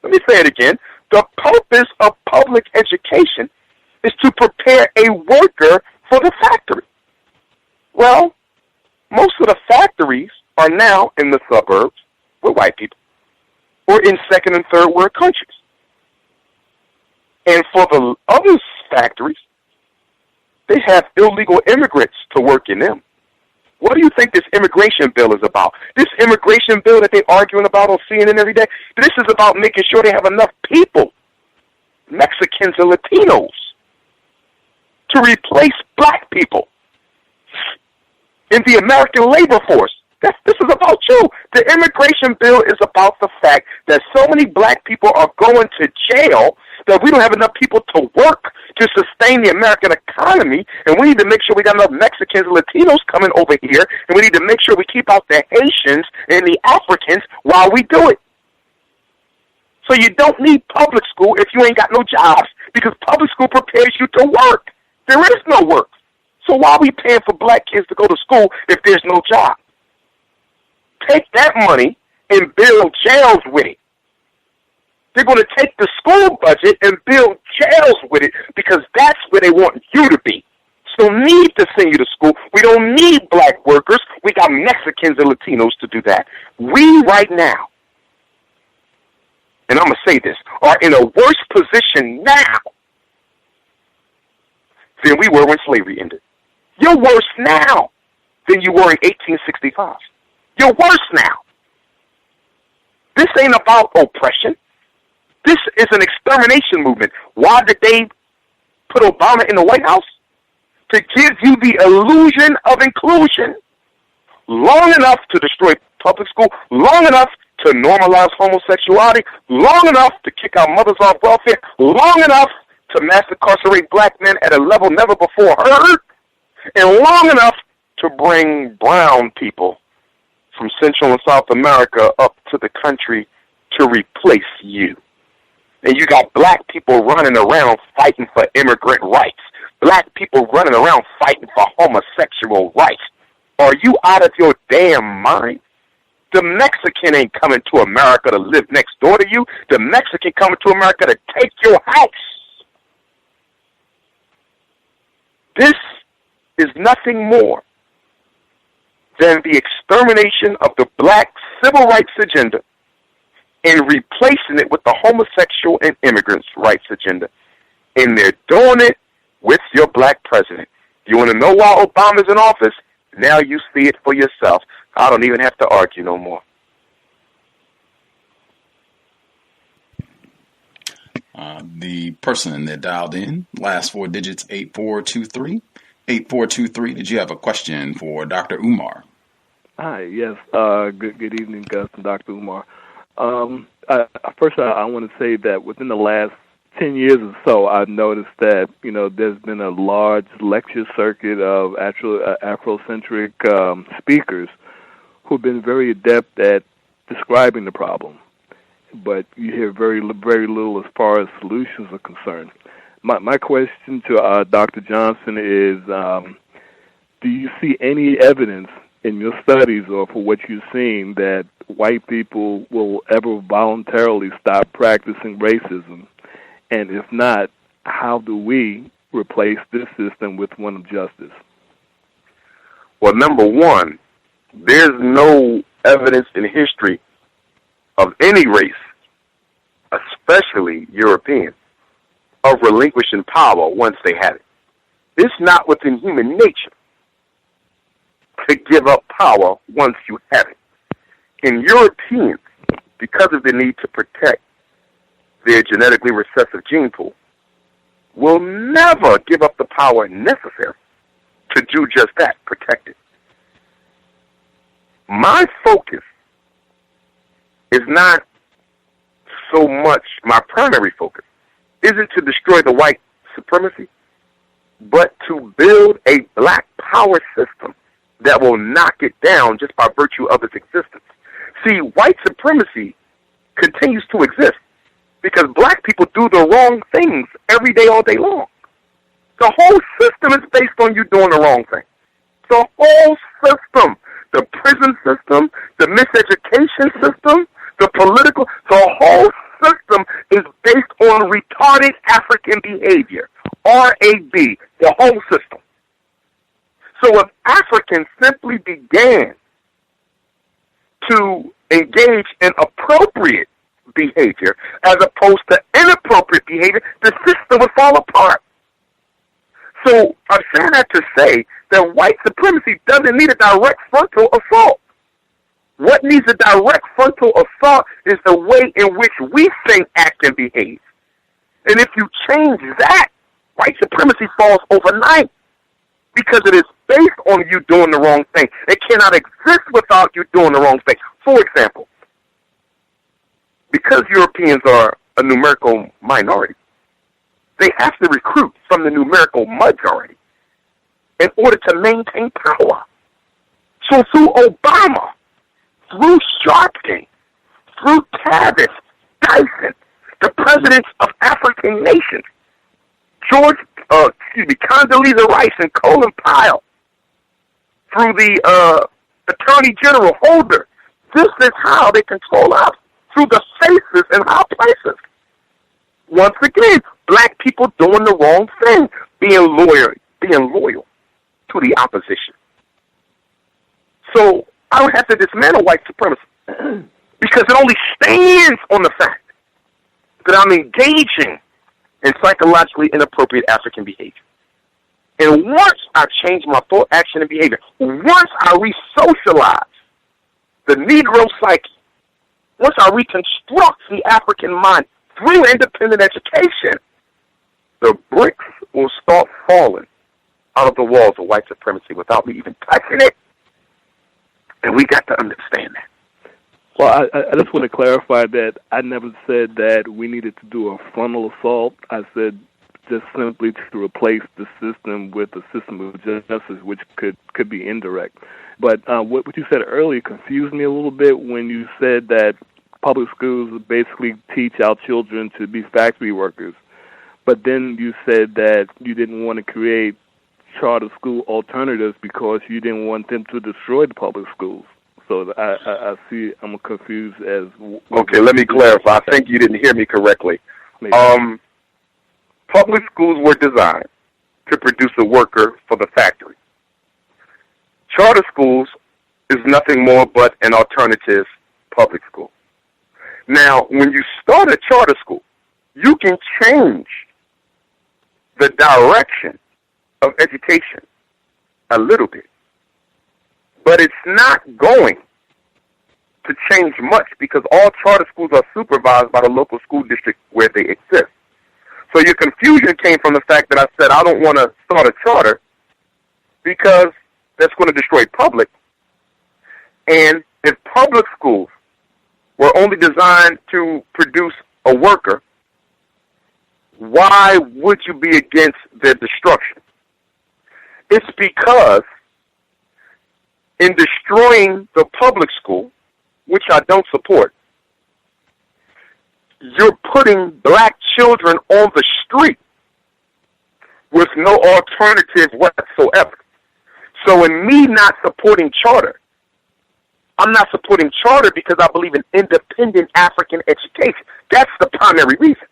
Let me say it again. The purpose of public education is to prepare a worker for the factory. Well, most of the factories are now in the suburbs with white people or in second and third world countries. And for the other factories, they have illegal immigrants to work in them. What do you think this immigration bill is about? This immigration bill that they're arguing about on CNN every day, this is about making sure they have enough people, Mexicans and Latinos, to replace black people in the American labor force. This is about you. The immigration bill is about the fact that so many black people are going to jail that we don't have enough people to work to sustain the American economy, and we need to make sure we got enough Mexicans and Latinos coming over here, and we need to make sure we keep out the Haitians and the Africans while we do it. So you don't need public school if you ain't got no jobs, because public school prepares you to work. There is no work. So why are we paying for black kids to go to school if there's no job? Take that money and build jails with it. They're going to take the school budget and build jails with it because that's where they want you to be. So need to send you to school. We don't need black workers. We got Mexicans and Latinos to do that. We right now, and I'm going to say this, are in a worse position now than we were when slavery ended. You're worse now than you were in 1865. You're worse now. This ain't about oppression. This is an extermination movement. Why did they put Obama in the White House? To give you the illusion of inclusion long enough to destroy public school, long enough to normalize homosexuality, long enough to kick our mothers off welfare, long enough to mass incarcerate black men at a level never before heard, and long enough to bring brown people from Central and South America up to the country to replace you. And you got black people running around fighting for immigrant rights. Black people running around fighting for homosexual rights. Are you out of your damn mind? The Mexican ain't coming to America to live next door to you. The Mexican coming to America to take your house. This is nothing more than the extermination of the black civil rights agenda and replacing it with the homosexual and immigrants' rights agenda. And they're doing it with your black president. You want to know why Obama's in office? Now you see it for yourself. I don't even have to argue no more.
The person that dialed in, last 4 digits, 8423. 8423, did you have a question for Dr. Umar?
Hi, yes. Good evening, Gus and Dr. Umar. First, I want to say that within the last 10 years or so, I've noticed that, there's been a large lecture circuit of Afrocentric speakers who've been very adept at describing the problem, but you hear very little as far as solutions are concerned. My question to Dr. Johnson is, do you see any evidence in your studies or for what you've seen that white people will ever voluntarily stop practicing racism? And if not, how do we replace this system with one of justice?
Well, number one, there's no evidence in history of any race, especially Europeans, of relinquishing power once they have it. It's not within human nature to give up power once you have it. And Europeans, because of the need to protect their genetically recessive gene pool, will never give up the power necessary to do just that, protect it. My focus is not so much, my primary focus isn't to destroy the white supremacy, but to build a black power system that will knock it down just by virtue of its existence. See, white supremacy continues to exist because black people do the wrong things every day, all day long. The whole system is based on you doing the wrong thing. The whole system, the prison system, the miseducation system, the political, the whole system is based on retarded African behavior, RAB, the whole system. So if Africans simply began to engage in appropriate behavior as opposed to inappropriate behavior, the system would fall apart. So I'm saying that to say that white supremacy doesn't need a direct frontal assault. What needs a direct frontal assault is the way in which we think, act, and behave. And if you change that, white supremacy falls overnight because it is based on you doing the wrong thing. It cannot exist without you doing the wrong thing. For example, because Europeans are a numerical minority, they have to recruit from the numerical majority in order to maintain power. So through Obama, through Sharpton, through Tavis, Dyson, the presidents of African nations, Condoleezza Rice and Colin Powell, through the Attorney General Holder, this is how they control us, through the faces in high places. Once again, black people doing the wrong thing, being loyal to the opposition. So I would have to dismantle white supremacy because it only stands on the fact that I'm engaging in psychologically inappropriate African behavior. And once I change my thought, action, and behavior, once I re-socialize the Negro psyche, once I reconstruct the African mind through independent education, the bricks will start falling out of the walls of white supremacy without me even touching it. And we got to understand that.
Well, I just want to clarify that I never said that we needed to do a frontal assault. I said just simply to replace the system with a system of justice, which could be indirect. But what you said earlier confused me a little bit when you said that public schools basically teach our children to be factory workers. But then you said that you didn't want to create charter school alternatives because you didn't want them to destroy the public schools. So I see I'm confused as...
Okay, let me clarify. I think you didn't hear me correctly. Public schools were designed to produce a worker for the factory. Charter schools is nothing more but an alternative public school. Now, when you start a charter school, you can change the direction of education a little bit. But it's not going to change much because all charter schools are supervised by the local school district where they exist. So your confusion came from the fact that I said I don't want to start a charter because that's going to destroy public. And if public schools were only designed to produce a worker, why would you be against their destruction? It's because in destroying the public school, which I don't support, you're putting black children on the street with no alternative whatsoever. So in me not supporting charter, I'm not supporting charter because I believe in independent African education. That's the primary reason.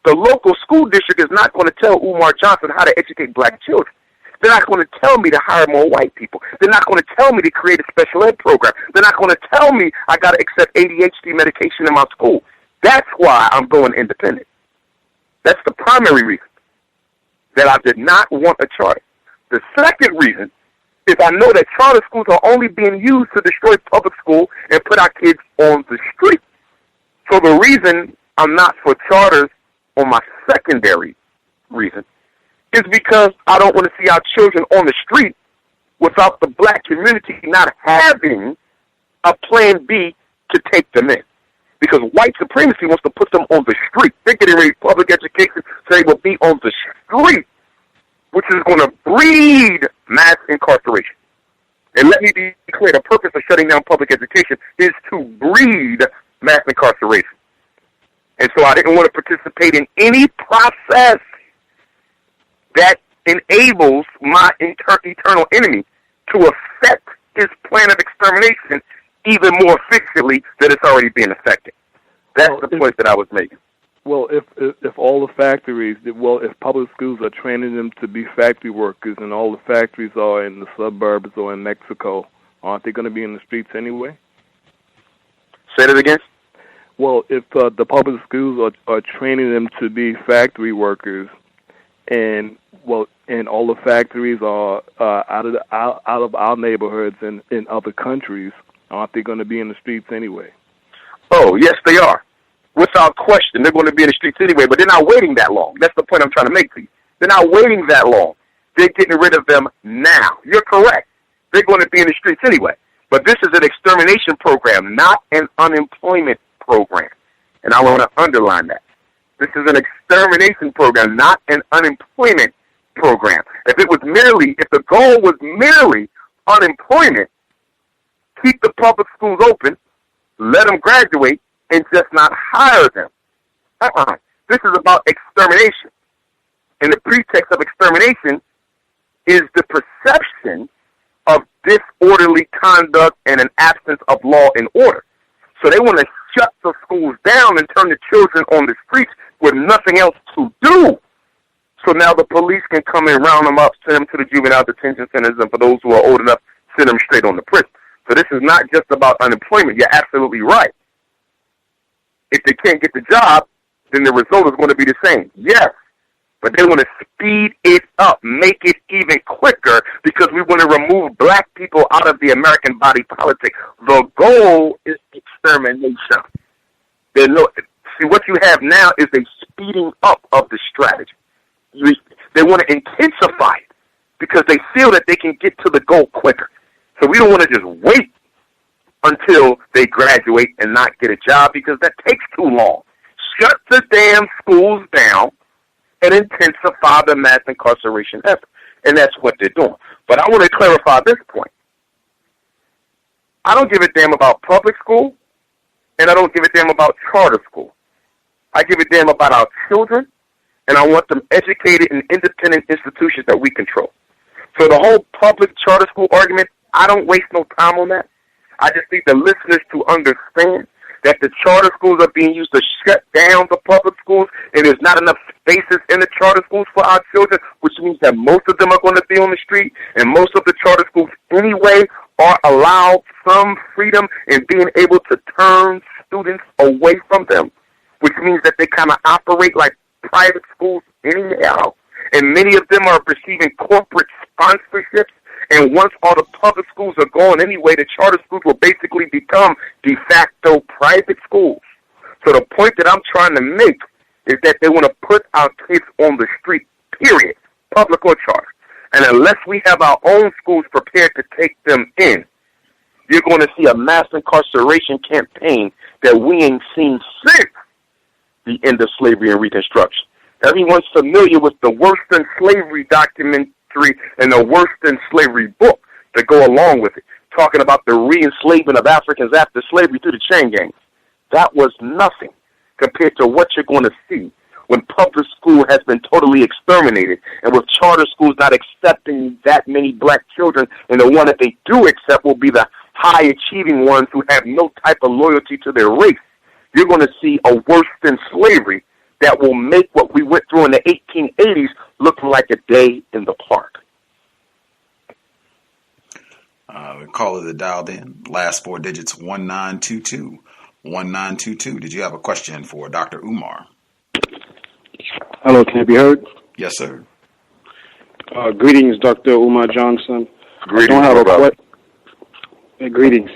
The local school district is not going to tell Umar Johnson how to educate black children. They're not going to tell me to hire more white people. They're not going to tell me to create a special ed program. They're not going to tell me I got to accept ADHD medication in my school. That's why I'm going independent. That's the primary reason that I did not want a charter. The second reason is I know that charter schools are only being used to destroy public school and put our kids on the street. So the reason I'm not for charters on my secondary reason is because I don't want to see our children on the street without the black community not having a plan B to take them in. Because white supremacy wants to put them on the street. They're getting ready public education so they will be on the street, which is going to breed mass incarceration. And let me be clear, the purpose of shutting down public education is to breed mass incarceration. And so I didn't want to participate in any process that enables my eternal enemy to affect his plan of extermination even more efficiently than it's already being affected. That's the point that I was making.
Well, if all the factories, if public schools are training them to be factory workers and all the factories are in the suburbs or in Mexico, aren't they going to be in the streets anyway?
Say that again?
Well, if the public schools are training them to be factory workers, and all the factories are out of our neighborhoods and in other countries, aren't they going to be in the streets anyway?
Oh, yes, they are. Without question, they're going to be in the streets anyway, but they're not waiting that long. That's the point I'm trying to make to you. They're not waiting that long. They're getting rid of them now. You're correct. They're going to be in the streets anyway. But this is an extermination program, not an unemployment program. And I want to underline that. This is an extermination program, not an unemployment program. If the goal was merely unemployment, keep the public schools open, let them graduate, and just not hire them. This is about extermination. And the pretext of extermination is the perception of disorderly conduct and an absence of law and order. So they want to shut the schools down and turn the children on the streets with nothing else to do. So now the police can come and round them up, send them to the juvenile detention centers, and for those who are old enough, send them straight on to prison. So this is not just about unemployment. You're absolutely right. If they can't get the job, then the result is going to be the same. Yes, but they want to speed it up, make it even quicker, because we want to remove black people out of the American body politic. The goal is extermination. See, what you have now is a speeding up of the strategy. They want to intensify it because they feel that they can get to the goal quicker. So we don't want to just wait until they graduate and not get a job, because that takes too long. Shut the damn schools down and intensify the mass incarceration effort. And that's what they're doing. But I want to clarify this point. I don't give a damn about public school, and I don't give a damn about charter school. I give a damn about our children, and I want them educated in independent institutions that we control. So the whole public charter school argument, I don't waste no time on that. I just need the listeners to understand that the charter schools are being used to shut down the public schools, and there's not enough spaces in the charter schools for our children, which means that most of them are going to be on the street, and most of the charter schools anyway are allowed some freedom in being able to turn students away from them, which means that they kind of operate like private schools anyhow, and many of them are receiving corporate sponsorships. And once all the public schools are gone anyway, the charter schools will basically become de facto private schools. So the point that I'm trying to make is that they want to put our kids on the street, period, public or charter. And unless we have our own schools prepared to take them in, you're going to see a mass incarceration campaign that we ain't seen since the end of slavery and Reconstruction. Everyone's familiar with the Worse Than Slavery documentary and the Worse Than Slavery book that go along with it, talking about the re-enslavement of Africans after slavery through the chain gangs. That was nothing compared to what you're going to see when public school has been totally exterminated, and with charter schools not accepting that many black children, and the one that they do accept will be the high-achieving ones who have no type of loyalty to their race. You're going to see a worse than slavery that will make what we went through in the 1880s look like a day in the park.
Caller that dialed in. Last four digits 1922. 1922. Did you have a question for Dr. Umar?
Hello, can it be heard?
Yes, sir.
Greetings, Dr. Umar Johnson.
Greetings,
Greetings.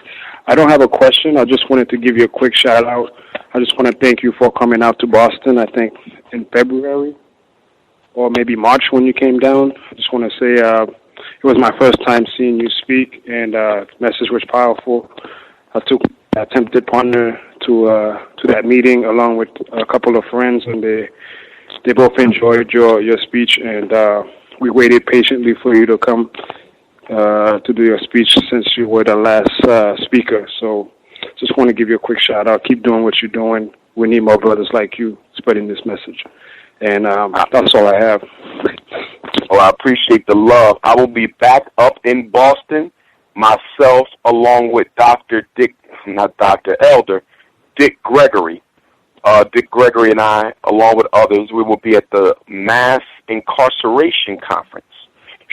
I don't have a question. I just wanted to give you a quick shout out. I just want to thank you for coming out to Boston, I think in February or maybe March when you came down. I just want to say it was my first time seeing you speak, and the message was powerful. I took an attempted partner to that meeting along with a couple of friends, and they both enjoyed your speech, and we waited patiently for you to come to do your speech since you were the last speaker. So just want to give you a quick shout out. Keep doing what you're doing. We need more brothers like you spreading this message. And that's all I have.
Well, I appreciate the love. I will be back up in Boston myself along with Elder Dick Gregory. Dick Gregory and I, along with others, we will be at the Mass Incarceration Conference,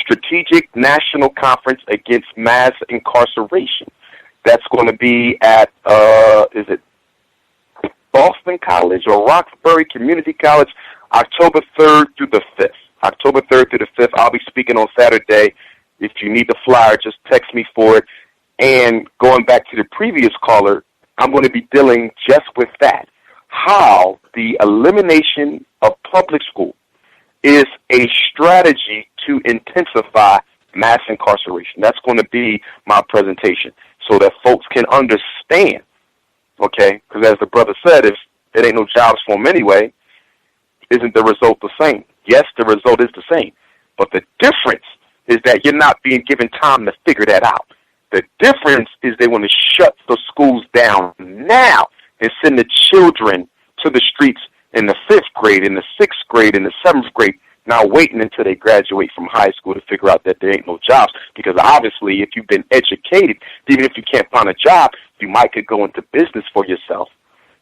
Strategic National Conference Against Mass Incarceration. That's going to be at, is it Boston College or Roxbury Community College, October 3rd through the 5th. October 3rd through the 5th. I'll be speaking on Saturday. If you need the flyer, just text me for it. And going back to the previous caller, I'm going to be dealing just with that. How the elimination of public school is a strategy to intensify mass incarceration. That's going to be my presentation so that folks can understand, okay? Because as the brother said, if there ain't no jobs for them anyway, isn't the result the same? Yes, the result is the same. But the difference is that you're not being given time to figure that out. The difference is they want to shut the schools down now and send the children to the streets in the 5th grade, in the 6th grade, in the 7th grade, now waiting until they graduate from high school to figure out that there ain't no jobs. Because obviously, if you've been educated, even if you can't find a job, you might could go into business for yourself.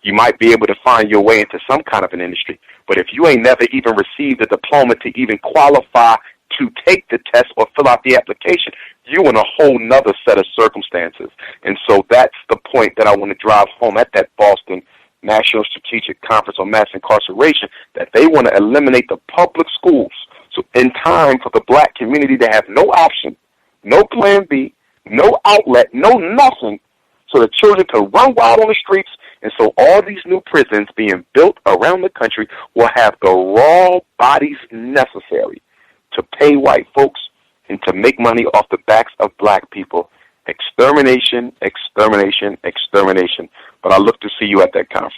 You might be able to find your way into some kind of an industry. But if you ain't never even received a diploma to even qualify to take the test or fill out the application, you're in a whole nother set of circumstances. And so that's the point that I want to drive home at that Boston National Strategic Conference on Mass Incarceration, that they want to eliminate the public schools. So in time for the black community to have no option, no plan B, no outlet, no nothing, so the children can run wild on the streets. And so all these new prisons being built around the country will have the raw bodies necessary to pay white folks and to make money off the backs of black people. Extermination, extermination, extermination. But I look to see you at that conference.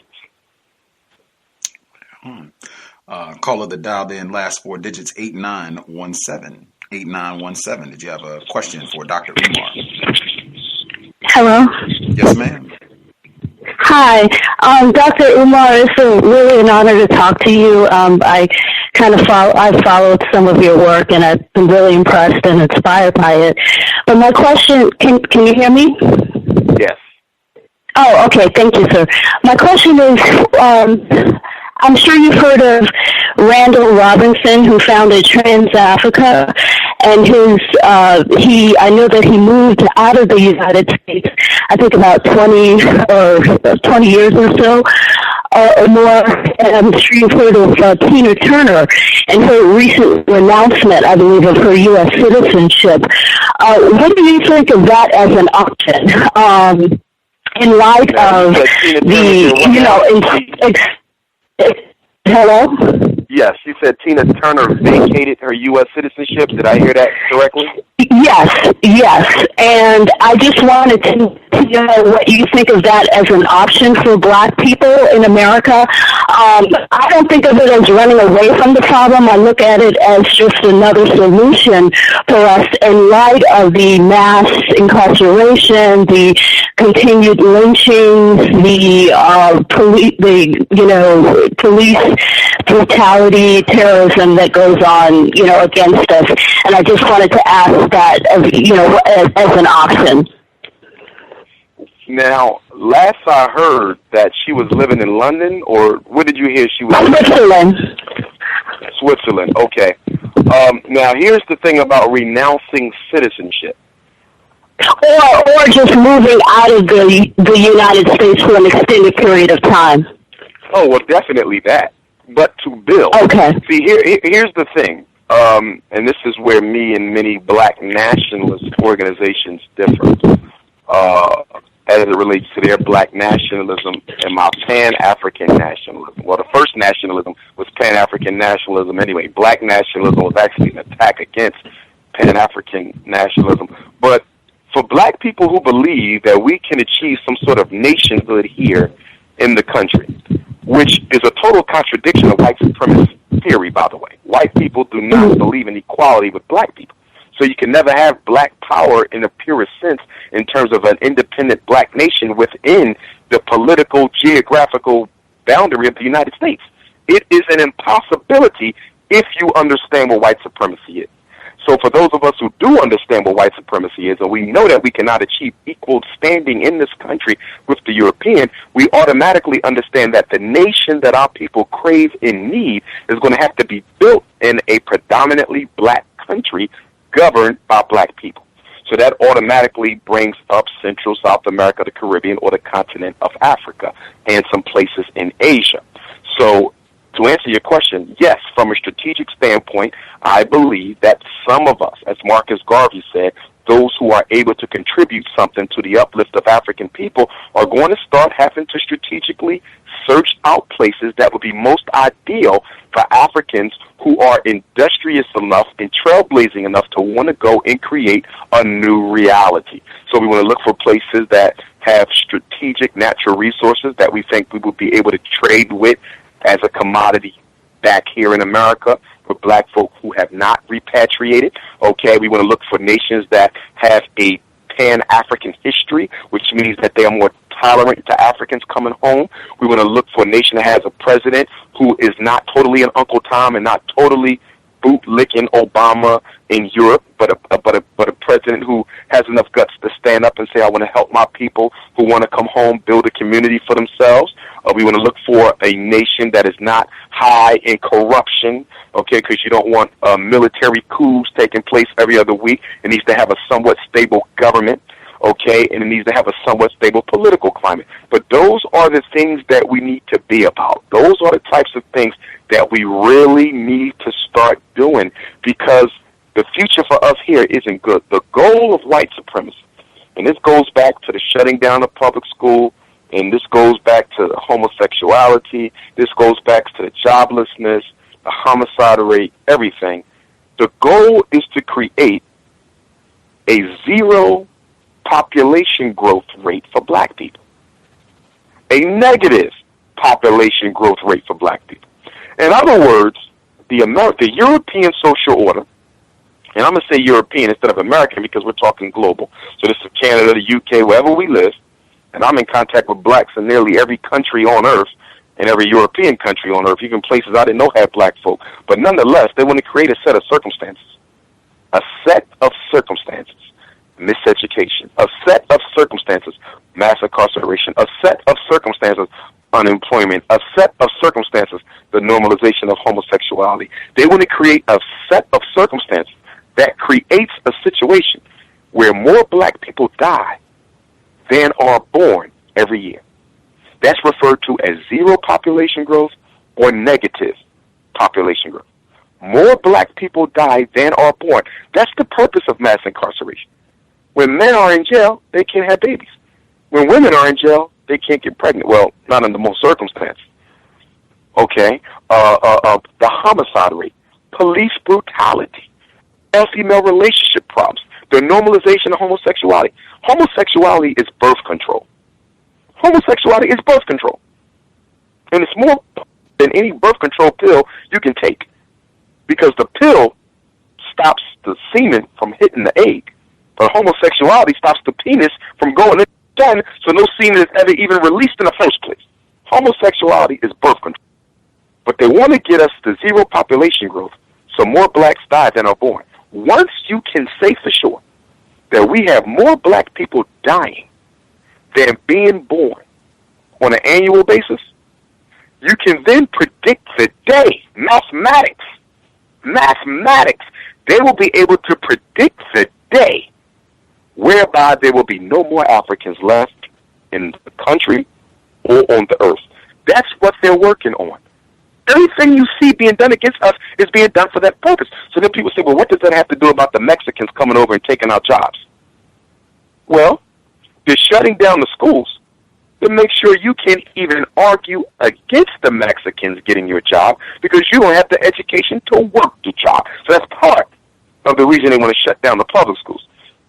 Caller that dialed in, last four digits 8917. 8917. Did you have a question for Dr. Umar?
Hello.
Yes, ma'am.
Hi, Dr. Umar. It's really an honor to talk to you. I followed some of your work, and I've been really impressed and inspired by it. But my question, can you hear me?
Yes.
Oh, okay. Thank you, sir. My question is, I'm sure you've heard of Randall Robinson, who founded Trans-Africa, and I know that he moved out of the United States, I think about 20 years or so, or more. And I'm sure you've heard of Tina Turner and her recent renouncement, I believe, of her U.S. citizenship. What do you think of that as an option in light of hello?
Yes, you said Tina Turner vacated her U.S. citizenship. Did I hear that correctly?
Yes. And I just wanted to know what you think of that as an option for black people in America. I don't think of it as running away from the problem. I look at it as just another solution for us in light of the mass incarceration, the continued lynchings, the police brutality, terrorism that goes on, against us. And I just wanted to ask that, as an option.
Now, last I heard that she was living in London, or what did you hear she was
Switzerland.
Switzerland, okay. Now, here's the thing about renouncing citizenship.
or just moving out of the United States for an extended period of time?
Oh, well, definitely that. But to build.
Okay.
See, here's the thing, and this is where me and many black nationalist organizations differ, as it relates to their black nationalism and my Pan-African nationalism. Well, the first nationalism was Pan-African nationalism anyway. Black nationalism was actually an attack against Pan-African nationalism. But for black people who believe that we can achieve some sort of nationhood here in the country, which is a total contradiction of white supremacy theory, by the way. White people do not believe in equality with black people. So you can never have black power in the purest sense in terms of an independent black nation within the political, geographical boundary of the United States. It is an impossibility if you understand what white supremacy is. So for those of us who do understand what white supremacy is, and we know that we cannot achieve equal standing in this country with the European, we automatically understand that the nation that our people crave and need is going to have to be built in a predominantly black country governed by black people. So that automatically brings up Central, South America, the Caribbean, or the continent of Africa, and some places in Asia. So to answer your question, yes, from a strategic standpoint, I believe that some of us, as Marcus Garvey said, those who are able to contribute something to the uplift of African people are going to start having to strategically search out places that would be most ideal for Africans who are industrious enough and trailblazing enough to want to go and create a new reality. So we want to look for places that have strategic natural resources that we think we will be able to trade with as a commodity back here in America for black folk who have not repatriated. Okay, we want to look for nations that have a Pan-African history, which means that they are more tolerant to Africans coming home. We want to look for a nation that has a president who is not totally an Uncle Tom and not totally bootlicking Obama in Europe, but a president who has enough guts to stand up and say, I want to help my people who want to come home, build a community for themselves. We want to look for a nation that is not high in corruption, okay, because you don't want military coups taking place every other week. It needs to have a somewhat stable government, okay, and it needs to have a somewhat stable political climate. But those are the things that we need to be about. Those are the types of things that we really need to start doing, because the future for us here isn't good. The goal of white supremacy, and this goes back to the shutting down of public school, and this goes back to the homosexuality, this goes back to the joblessness, the homicide rate, everything. The goal is to create a zero population growth rate for black people, a negative population growth rate for black people. In other words, the European social order, and I'm going to say European instead of American because we're talking global. So this is Canada, the UK, wherever we live, and I'm in contact with blacks in nearly every country on earth and every European country on earth, even places I didn't know had black folk. But nonetheless, they want to create a set of circumstances. A set of circumstances. Miseducation. A set of circumstances. Mass incarceration. A set of circumstances. Unemployment. A set of circumstances. The normalization of homosexuality. They want to create a set of circumstances that creates a situation where more black people die than are born every year. That's referred to as zero population growth or negative population growth. More black people die than are born. That's the purpose of mass incarceration. When men are in jail, they can't have babies. When women are in jail, they can't get pregnant. Well, not under most circumstances. Okay? The homicide rate, police brutality, male-female relationship problems, the normalization of homosexuality. Homosexuality is birth control. Homosexuality is birth control. And it's more than any birth control pill you can take, because the pill stops the semen from hitting the egg, but homosexuality stops the penis from going in the vagina, so no semen is ever even released in the first place. Homosexuality is birth control. But they want to get us to zero population growth, so more blacks die than are born. Once you can say for sure that we have more black people dying than being born on an annual basis, you can then predict the day. Mathematics. They will be able to predict the day whereby there will be no more Africans left in the country or on the earth. That's what they're working on. Everything you see being done against us is being done for that purpose. So then people say, well, what does that have to do about the Mexicans coming over and taking our jobs? Well, they're shutting down the schools to make sure you can't even argue against the Mexicans getting your job because you don't have the education to work the job. So that's part of the reason they want to shut down the public schools.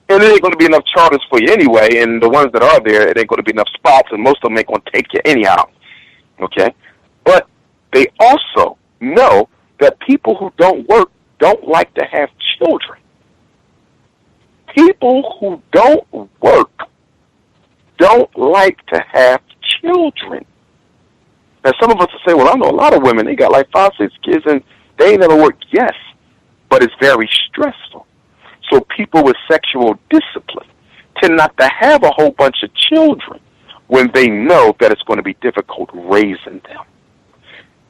And there ain't going to be enough charters for you anyway, and the ones that are there, it ain't going to be enough spots, and most of them ain't going to take you anyhow. Okay? But they also know that people who don't work don't like to have children. People who don't work don't like to have children. Now, some of us will say, well, I know a lot of women, they got like 5, 6 kids, and they ain't never worked. Yes, but it's very stressful. So people with sexual discipline tend not to have a whole bunch of children when they know that it's going to be difficult raising them.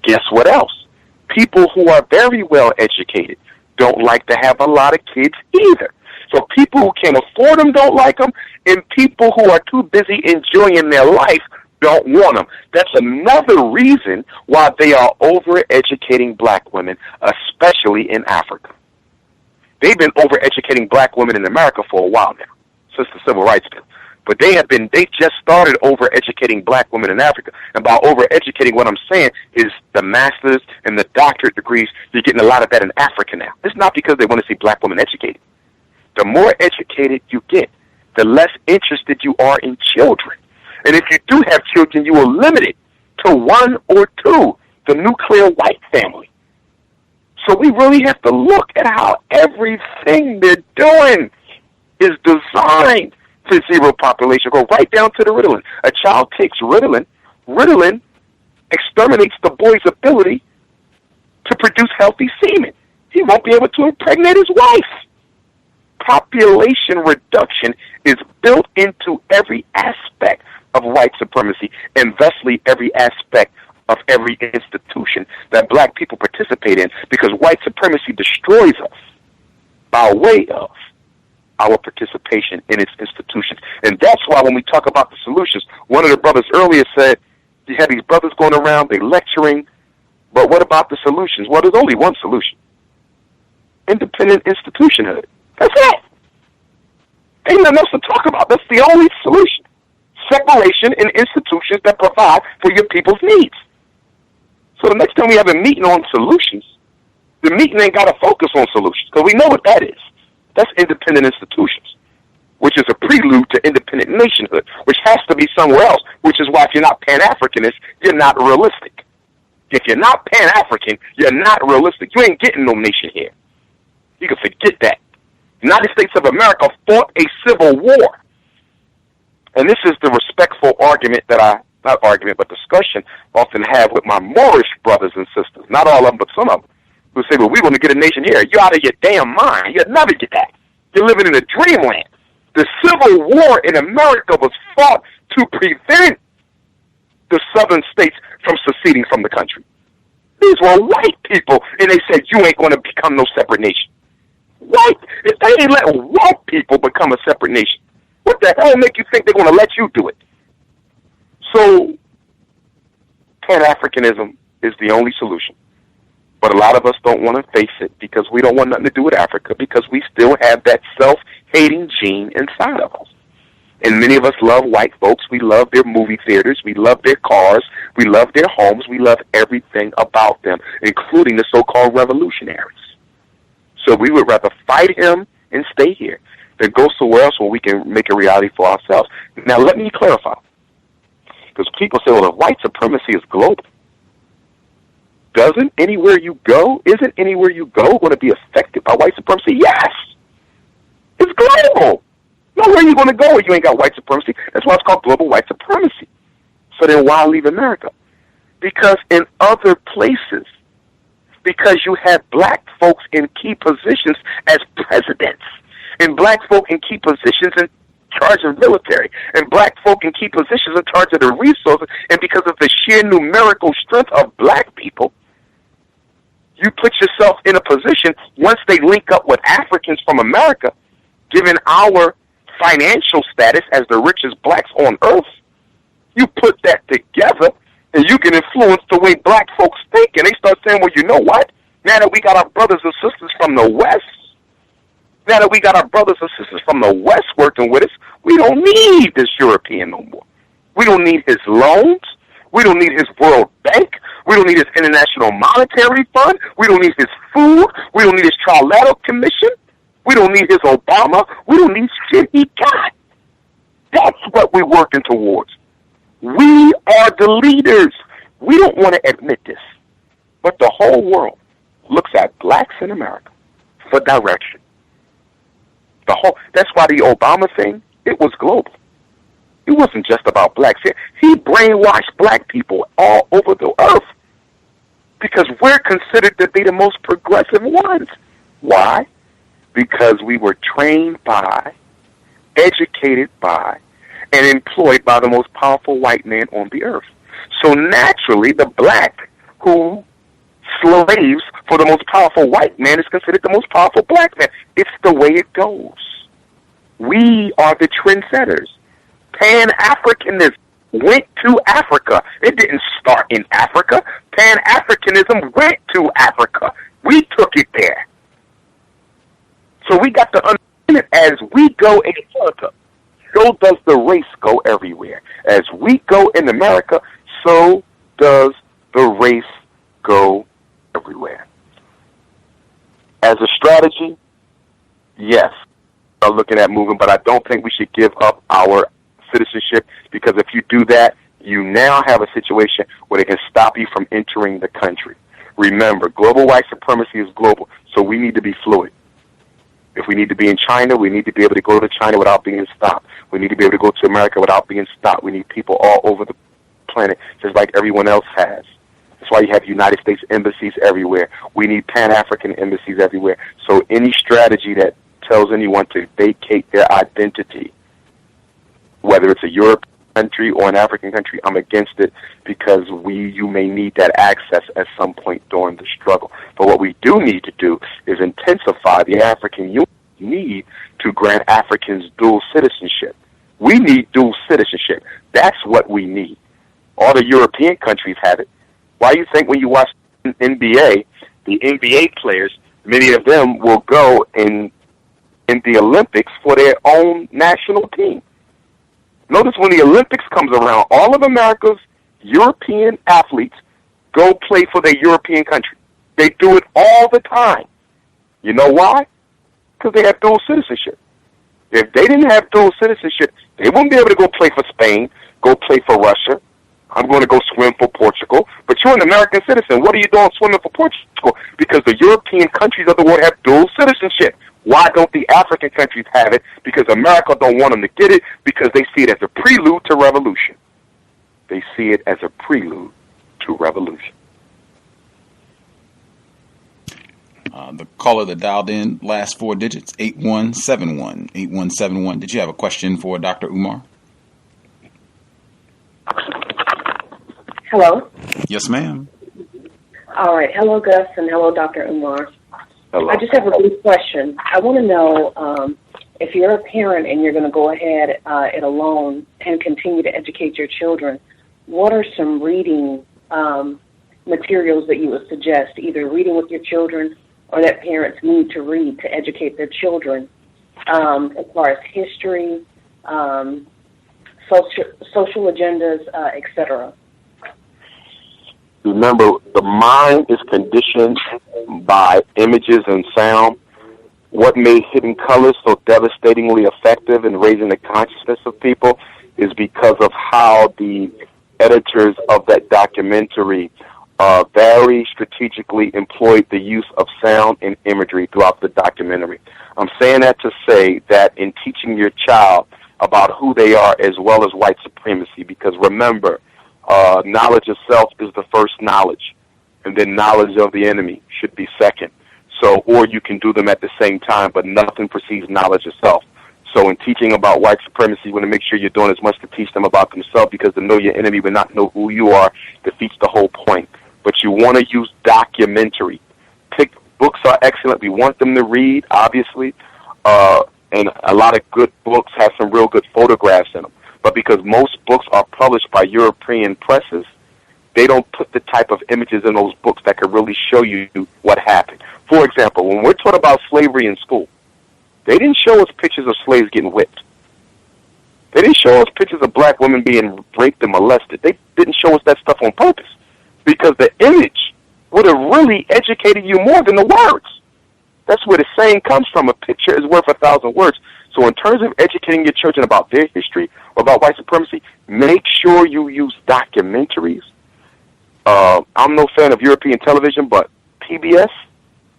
Guess what else? People who are very well educated don't like to have a lot of kids either. So people who can't afford them don't like them, and people who are too busy enjoying their life don't want them. That's another reason why they are overeducating black women, especially in Africa. They've been overeducating black women in America for a while now, since the Civil Rights Bill. But they just started overeducating black women in Africa. And by overeducating, what I'm saying is the master's and the doctorate degrees, you're getting a lot of that in Africa now. It's not because they want to see black women educated. The more educated you get, the less interested you are in children. And if you do have children, you will limit it to 1 or 2, the nuclear white family. So we really have to look at how everything they're doing is designed to zero population. Go right down to the Ritalin. A child takes Ritalin. Ritalin exterminates the boy's ability to produce healthy semen. He won't be able to impregnate his wife. Population reduction is built into every aspect of white supremacy, and thusly every aspect of every institution that black people participate in, because white supremacy destroys us by way of our participation in its institutions. And that's why when we talk about the solutions, one of the brothers earlier said, you have these brothers going around, they lecturing, but what about the solutions? Well, there's only one solution. Independent institutionhood. That's it. Ain't nothing else to talk about. That's the only solution. Separation in institutions that provide for your people's needs. So the next time we have a meeting on solutions, the meeting ain't got to focus on solutions, because we know what that is. That's independent institutions, which is a prelude to independent nationhood, which has to be somewhere else, which is why if you're not Pan-Africanist, you're not realistic. If you're not Pan-African, you're not realistic. You ain't getting no nation here. You can forget that. The United States of America fought a civil war. And this is the respectful argument that but discussion often have with my Moorish brothers and sisters. Not all of them, but some of them. Who say, well, we want to get a nation here. You're out of your damn mind. You'll never get that. You're living in a dreamland. The Civil War in America was fought to prevent the southern states from seceding from the country. These were white people, and they said, you ain't going to become no separate nation. White, if they ain't let white people become a separate nation, what the hell make you think they're going to let you do it? So, Pan-Africanism is the only solution. But a lot of us don't want to face it because we don't want nothing to do with Africa, because we still have that self-hating gene inside of us. And many of us love white folks. We love their movie theaters. We love their cars. We love their homes. We love everything about them, including the so-called revolutionaries. So we would rather fight him and stay here than go somewhere else where we can make a reality for ourselves. Now, let me clarify. Because people say, well, if white supremacy is global, isn't anywhere you go going to be affected by white supremacy? Yes. It's global. Nowhere you going to go if you ain't got white supremacy. That's why it's called global white supremacy. So then why leave America? Because in other places, because you have black folks in key positions as presidents, and black folk in key positions in charge of military, and black folk in key positions in charge of the resources, and because of the sheer numerical strength of black people, you put yourself in a position, once they link up with Africans from America, given our financial status as the richest blacks on earth. You put that together, and you can influence the way black folks think, and they start saying, well, you know what? Now that we got our brothers and sisters from the West, working with us, we don't need this European no more. We don't need his loans. We don't need his World Bank. We don't need his International Monetary Fund. We don't need his food. We don't need his Trilateral Commission. We don't need his Obama. We don't need shit he got. That's what we're working towards. We are the leaders. We don't want to admit this, but the whole world looks at blacks in America for direction. That's why the Obama thing, it was global. It wasn't just about blacks. He brainwashed black people all over the earth because we're considered to be the most progressive ones. Why? Because we were trained by, educated by, and employed by the most powerful white man on the earth. So naturally, the black who slaves for the most powerful white man is considered the most powerful black man. It's the way it goes. We are the trendsetters. Pan-Africanism went to Africa. It didn't start in Africa. Pan-Africanism went to Africa. We took it there. So we got to understand it as we go in America. So does the race go everywhere. As we go in America, so does the race go everywhere. As a strategy, yes, I'm looking at moving, but I don't think we should give up our citizenship, because if you do that, you now have a situation where they can stop you from entering the country. Remember, global white supremacy is global, so we need to be fluid. If we need to be in China, we need to be able to go to China without being stopped. We need to be able to go to America without being stopped. We need people all over the planet, just like everyone else has. That's why you have United States embassies everywhere. We need Pan-African embassies everywhere. So any strategy that tells anyone to vacate their identity, whether it's a European country or an African country, I'm against it, because you may need that access at some point during the struggle. But what we do need to do is intensify the African Union need to grant Africans dual citizenship. We need dual citizenship. That's what we need. All the European countries have it. Why do you think when you watch NBA, the NBA players, many of them will go in the Olympics for their own national team? Notice when the Olympics comes around, all of America's European athletes go play for their European country. They do it all the time. You know why? Because they have dual citizenship. If they didn't have dual citizenship, they wouldn't be able to go play for Spain, go play for Russia. I'm going to go swim for Portugal. But you're an American citizen. What are you doing swimming for Portugal? Because the European countries of the world have dual citizenship. Why don't the African countries have it? Because America don't want them to get it, because they see it as a prelude to revolution. They see it as a prelude to revolution.
The caller that dialed in, last four digits, 8171. 8171. Did you have a question for Dr. Umar?
Hello?
Yes, ma'am.
All right. Hello, Gus, and hello, Dr. Umar.
Hello.
I just have a brief question. I want to know if you're a parent and you're going to go ahead it alone and continue to educate your children, what are some reading materials that you would suggest, either reading with your children or that parents need to read to educate their children as far as history, social agendas, etc.?
Remember, the mind is conditioned by images and sound. What made Hidden Colors so devastatingly effective in raising the consciousness of people is because of how the editors of that documentary very strategically employed the use of sound and imagery throughout the documentary. I'm saying that to say that in teaching your child about who they are as well as white supremacy, because remember, knowledge of self is the first knowledge, and then knowledge of the enemy should be second. So, or you can do them at the same time, but nothing precedes knowledge of self. So in teaching about white supremacy, you want to make sure you're doing as much to teach them about themselves, because to know your enemy but not know who you are defeats the whole point. But you want to use documentary. Books are excellent. We want them to read, obviously, and a lot of good books have some real good photographs in them. But because most books are published by European presses, they don't put the type of images in those books that could really show you what happened. For example, when we're taught about slavery in school, they didn't show us pictures of slaves getting whipped. They didn't show us pictures of black women being raped and molested. They didn't show us that stuff on purpose because the image would have really educated you more than the words. That's where the saying comes from, a picture is worth 1,000 words. So in terms of educating your children about their history or about white supremacy, make sure you use documentaries. I'm no fan of European television, but PBS,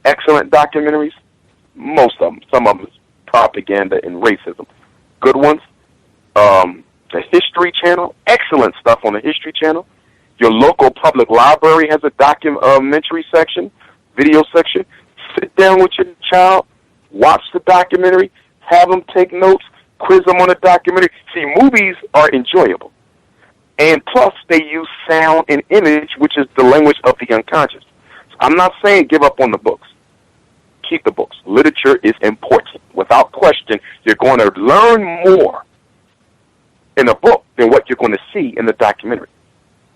excellent documentaries. Most of them. Some of them is propaganda and racism. Good ones. The History Channel, excellent stuff on the History Channel. Your local public library has a documentary section, video section. Sit down with your child, watch the documentary, have them take notes, quiz them on the documentary. See, movies are enjoyable. And plus, they use sound and image, which is the language of the unconscious. So I'm not saying give up on the books. Keep the books. Literature is important. Without question, you're going to learn more in a book than what you're going to see in the documentary,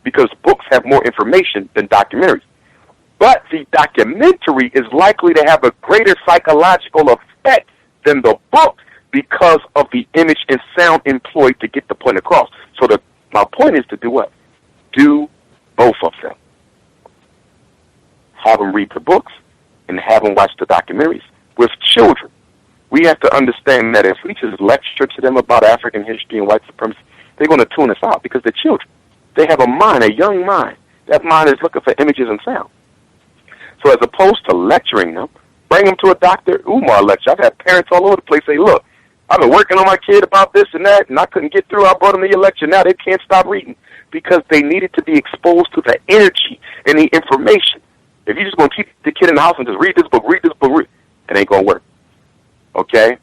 because books have more information than documentaries. But the documentary is likely to have a greater psychological effect than the book because of the image and sound employed to get the point across. So my point is to do what? Do both of them. Have them read the books and have them watch the documentaries. With children, we have to understand that if we just lecture to them about African history and white supremacy, they're going to tune us out because they're children. They have a mind, a young mind. That mind is looking for images and sound. So as opposed to lecturing them, bring them to a Dr. Umar lecture. I've had parents all over the place say, look, I've been working on my kid about this and that, and I couldn't get through. I brought them to your lecture. Now they can't stop reading because they needed to be exposed to the energy and the information. If you're just going to keep the kid in the house and just read this book, it ain't going to work. Okay?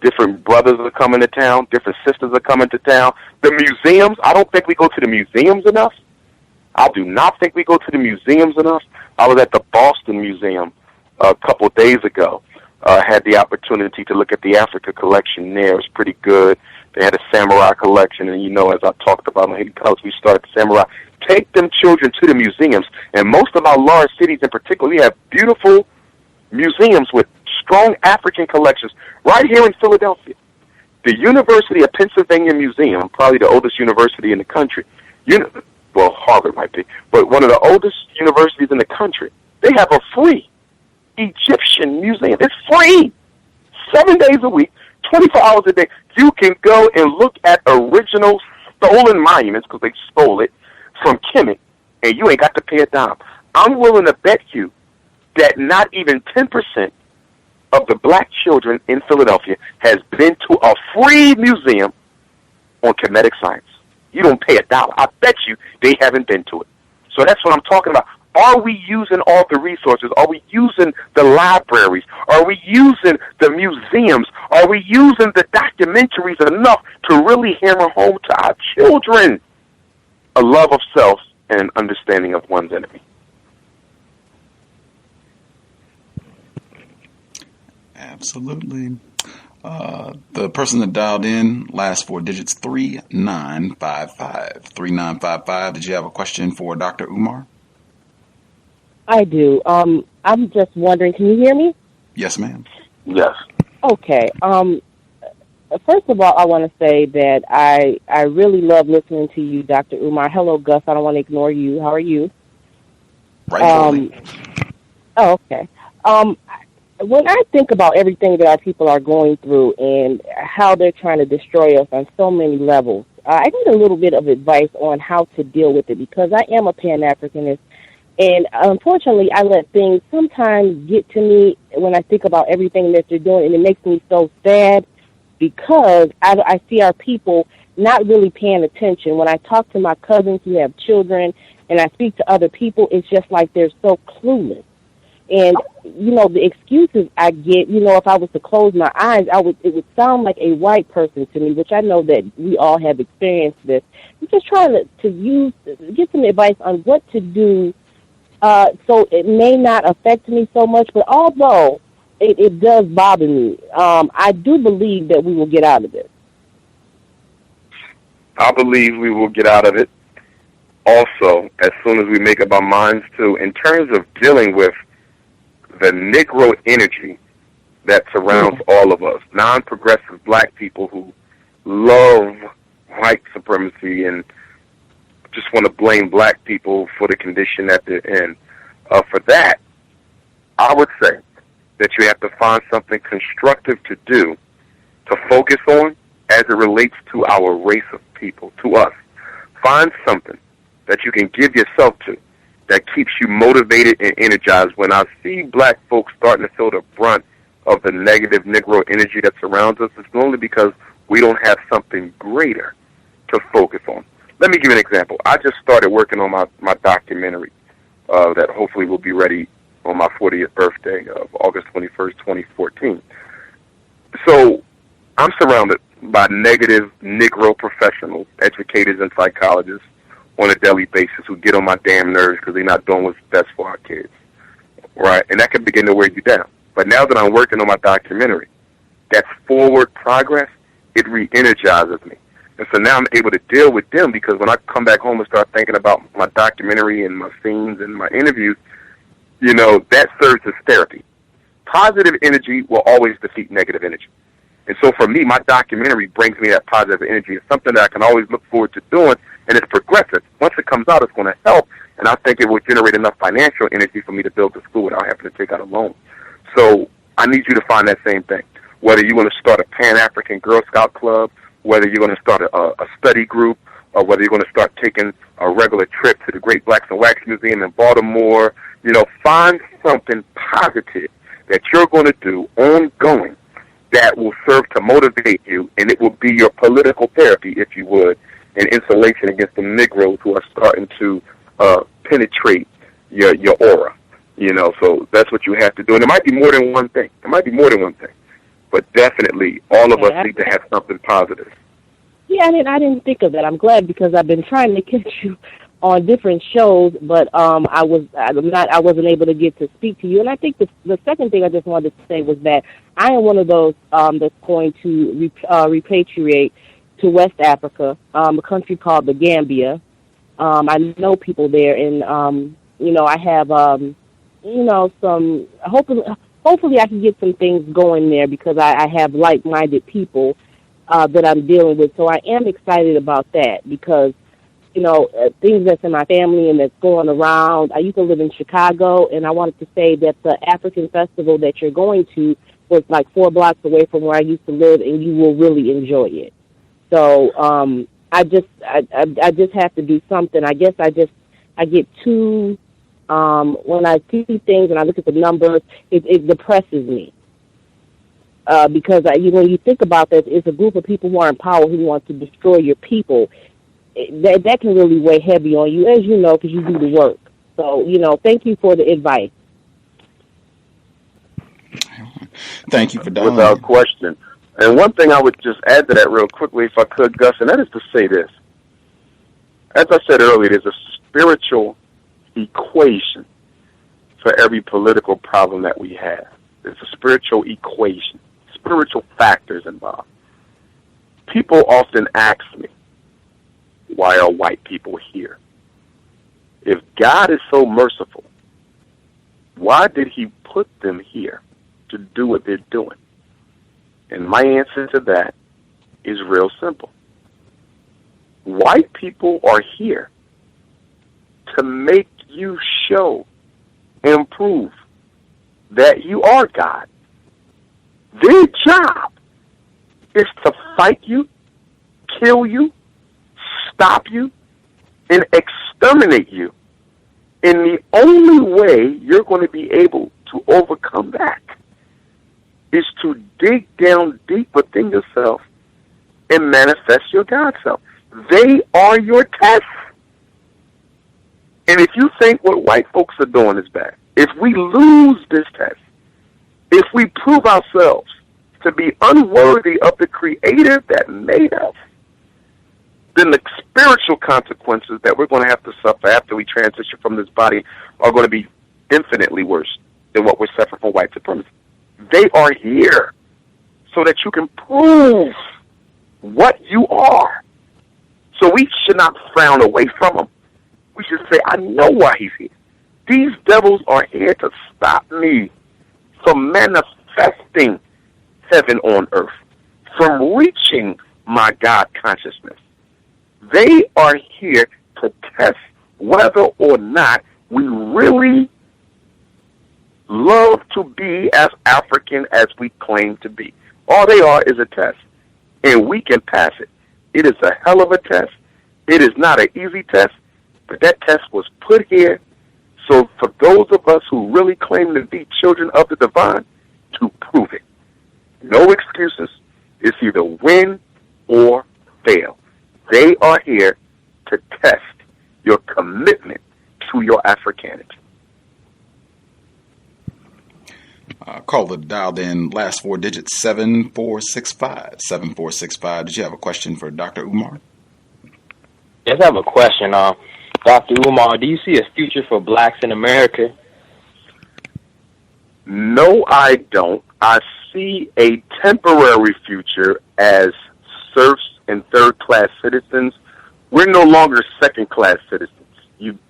Different brothers are coming to town. Different sisters are coming to town. The museums, I don't think we go to the museums enough. I do not think we go to the museums enough. I was at the Boston Museum a couple of days ago. Had the opportunity to look at the Africa collection there. It was pretty good. They had a samurai collection, and as I talked about in Haiti College, we started the samurai. Take them children to the museums, and most of our large cities in particular, we have beautiful museums with strong African collections right here in Philadelphia. The University of Pennsylvania Museum, probably the oldest university in the country, well, Harvard might be, but one of the oldest universities in the country, they have a free Egyptian museum. It's free. 7 days a week, 24 hours a day. You can go and look at original stolen monuments, because they stole it, from Kemet, and you ain't got to pay a dime. I'm willing to bet you that not even 10% of the black children in Philadelphia has been to a free museum on Kemetic science. You don't pay a dollar. I bet you they haven't been to it. So that's what I'm talking about. Are we using all the resources? Are we using the libraries? Are we using the museums? Are we using the documentaries enough to really hammer home to our children a love of self and an understanding of one's enemy?
Absolutely. The person that dialed in, last four digits, 3955. 3955. Did you have a question for Dr. Umar?
I do. I'm just wondering, can you hear me?
Yes, ma'am.
Yes.
Okay. First of all, I want to say that I really love listening to you, Dr. Umar. Hello, Gus. I don't want to ignore you. How are you?
Right.
Okay. When I think about everything that our people are going through and how they're trying to destroy us on so many levels, I need a little bit of advice on how to deal with it, because I am a Pan-Africanist, and unfortunately I let things sometimes get to me when I think about everything that they're doing, and it makes me so sad because I see our people not really paying attention. When I talk to my cousins who have children and I speak to other people, it's just like they're so clueless. And, the excuses I get, if I was to close my eyes, it would sound like a white person to me, which I know that we all have experienced this. I'm just trying to get some advice on what to do so it may not affect me so much. But although it does bother me. I do believe that we will get out of this.
I believe we will get out of it also as soon as we make up our minds to, in terms of dealing with the Negro energy that surrounds all of us, non-progressive black people who love white supremacy and just want to blame black people for the condition that they're in. For that, I would say that you have to find something constructive to do, to focus on as it relates to our race of people, to us. Find something that you can give yourself to that keeps you motivated and energized. When I see black folks starting to feel the brunt of the negative Negro energy that surrounds us, it's only because we don't have something greater to focus on. Let me give you an example. I just started working on my documentary that hopefully will be ready on my 40th birthday of August 21st, 2014. So I'm surrounded by negative Negro professionals, educators and psychologists on a daily basis who get on my damn nerves because they're not doing what's best for our kids, right? And that can begin to wear you down. But now that I'm working on my documentary, that forward progress, it re-energizes me. And so now I'm able to deal with them, because when I come back home and start thinking about my documentary and my scenes and my interviews, you know, that serves as therapy. Positive energy will always defeat negative energy. And so for me, my documentary brings me that positive energy. It's something that I can always look forward to doing, and it's progressive. Once it comes out, it's going to help, and I think it will generate enough financial energy for me to build the school without having to take out a loan. So I need you to find that same thing. Whether you want to start a Pan-African Girl Scout club, whether you're going to start a study group, or whether you're going to start taking a regular trip to the Great Blacks and Wax Museum in Baltimore, you know, find something positive that you're going to do ongoing that will serve to motivate you, and it will be your political therapy, if you would, and insulation against the Negroes who are starting to penetrate your aura. You know, so that's what you have to do. And it might be more than one thing. But definitely, all of us need to have something positive.
Yeah, I didn't think of that. I'm glad, because I've been trying to get you on different shows, but I wasn't able to get to speak to you. And I think the second thing I just wanted to say was that I am one of those that's going to repatriate to West Africa, a country called the Gambia. I know people there, and you know, I have you know, some hopefully I can get some things going there, because I have like-minded people that I'm dealing with. So I am excited about that, because, you know, things that's in my family and that's going around. I used to live in Chicago, and I wanted to say that the African festival that you're going to was like 4 blocks away from where I used to live, and you will really enjoy it. So I just have to do something. I guess I get too, when I see things and I look at the numbers, it depresses me. Because when you think about that, it's a group of people who are in power who want to destroy your people. That can really weigh heavy on you, as you know, because you do the work. So, you know, thank you for the advice.
Thank you for dialing.
Without question. And one thing I would just add to that real quickly, if I could, Gus, and that is to say this. As I said earlier, there's a spiritual equation for every political problem that we have. There's a spiritual equation, spiritual factors involved. People often ask me, why are white people here? If God is so merciful, why did he put them here to do what they're doing? And my answer to that is real simple. White people are here to make you show and prove that you are God. Their job is to fight you, kill you, stop you, and exterminate you. And the only way you're going to be able to overcome that is to dig down deep within yourself and manifest your God self. They are your test. And if you think what white folks are doing is bad, if we lose this test, if we prove ourselves to be unworthy of the Creator that made us, then the spiritual consequences that we're going to have to suffer after we transition from this body are going to be infinitely worse than what we're suffering from white supremacy.
They are here so that you can prove what you are. So we should not frown away from him. We should say, I know why he's here. These devils are here to stop me from manifesting heaven on earth, from reaching my God consciousness. They are here to test whether or not we really love to be as African as we claim to be. All they are is a test, and we can pass it. It is a hell of a test. It is not an easy test, but that test was put here so for those of us who really claim to be children of the divine to prove it. No excuses. It's either win or fail. They are here to test your commitment to your Africanity.
Caller dialed in, last four digits, 7465. 7465. Did you have a question for Dr. Umar?
Yes, I have a question. Dr. Umar, do you see a future for blacks in America?
No, I don't. I see a temporary future as serfs and third-class citizens. We're no longer second-class citizens.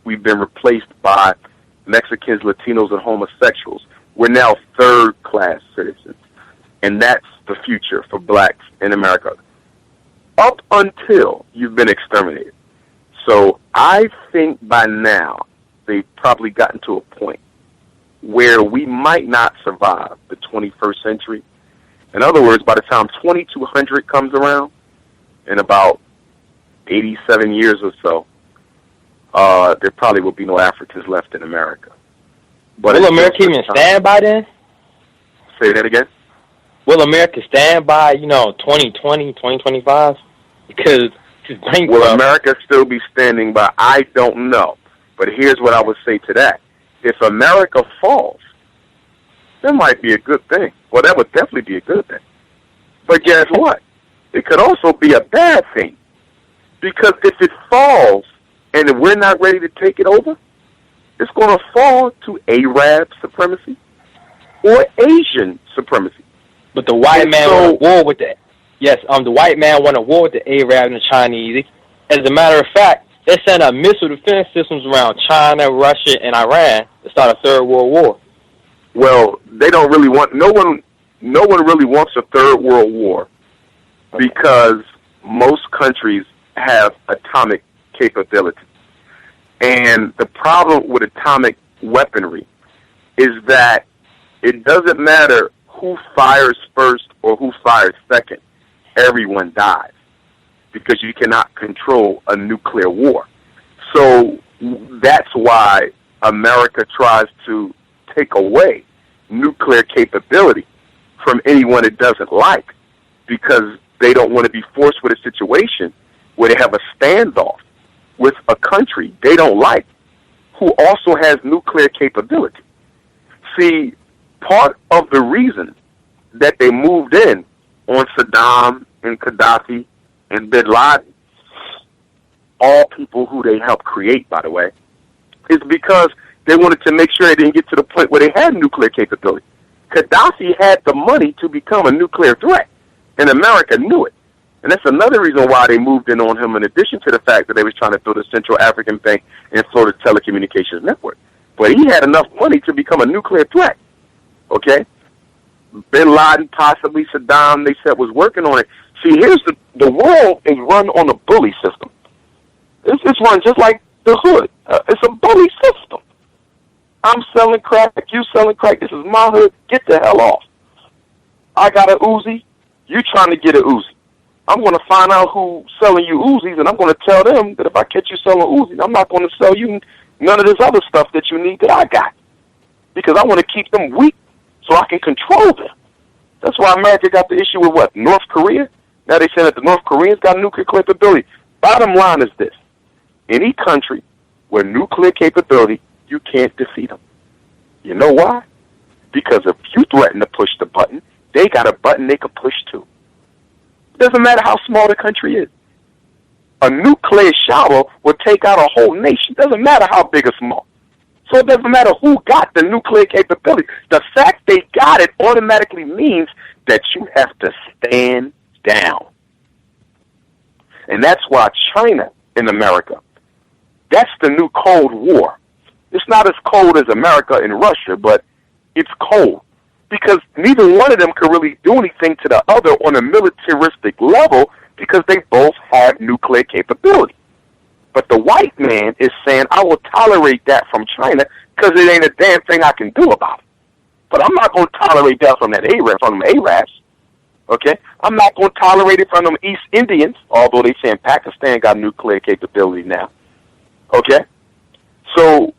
We've been replaced by Mexicans, Latinos, and homosexuals. We're now third-class citizens, and that's the future for blacks in America, up until you've been exterminated. So I think by now they've probably gotten to a point where we might not survive the 21st century. In other words, by the time 2200 comes around, in about 87 years or so, there probably will be no Africans left in America. But
will America even stand by then?
Say that again?
Will America stand by, 2020, 2025? Because it's bankrupt.
Will America still be standing by? I don't know. But here's what I would say to that. If America falls, that might be a good thing. Well, that would definitely be a good thing. But guess what? It could also be a bad thing. Because if it falls and we're not ready to take it over, it's going to fall to Arab supremacy or Asian supremacy.
But the white man won a war with the the white man won a war with the Arab and the Chinese. As a matter of fact, they sent up missile defense systems around China, Russia, and Iran to start a third world war.
Well, they don't really want no one really wants a third world war because most countries have atomic capability. And the problem with atomic weaponry is that it doesn't matter who fires first or who fires second. Everyone dies because you cannot control a nuclear war. So that's why America tries to take away nuclear capability from anyone it doesn't like, because they don't want to be forced with a situation where they have a standoff with a country they don't like who also has nuclear capability. See, part of the reason that they moved in on Saddam and Gaddafi and bin Laden, all people who they helped create, by the way, is because they wanted to make sure they didn't get to the point where they had nuclear capability. Gaddafi had the money to become a nuclear threat, and America knew it. And that's another reason why they moved in on him, in addition to the fact that they was trying to throw the Central African Bank and Florida Telecommunications Network. But he had enough money to become a nuclear threat, okay? Bin Laden, possibly Saddam, they said, was working on it. See, here's the world is run on a bully system. It's run just like the hood. It's a bully system. I'm selling crack, you selling crack, this is my hood, get the hell off. I got a Uzi, you trying to get a Uzi. I'm going to find out who's selling you Uzis, and I'm going to tell them that if I catch you selling Uzis, I'm not going to sell you none of this other stuff that you need that I got, because I want to keep them weak so I can control them. That's why America got the issue with what? North Korea? Now they say that the North Koreans got nuclear capability. Bottom line is this. Any country with nuclear capability, you can't defeat them. You know why? Because if you threaten to push the button, they got a button they can push too. It doesn't matter how small the country is. A nuclear shower will take out a whole nation. It doesn't matter how big or small. So it doesn't matter who got the nuclear capability. The fact they got it automatically means that you have to stand down. And that's why China in America, that's the new Cold War. It's not as cold as America and Russia, but it's cold. Because neither one of them could really do anything to the other on a militaristic level because they both have nuclear capability. But the white man is saying, I will tolerate that from China because it ain't a damn thing I can do about it. But I'm not going to tolerate that from from them Arabs. Okay? I'm not going to tolerate it from them East Indians, although they saying Pakistan got nuclear capability now. Okay? So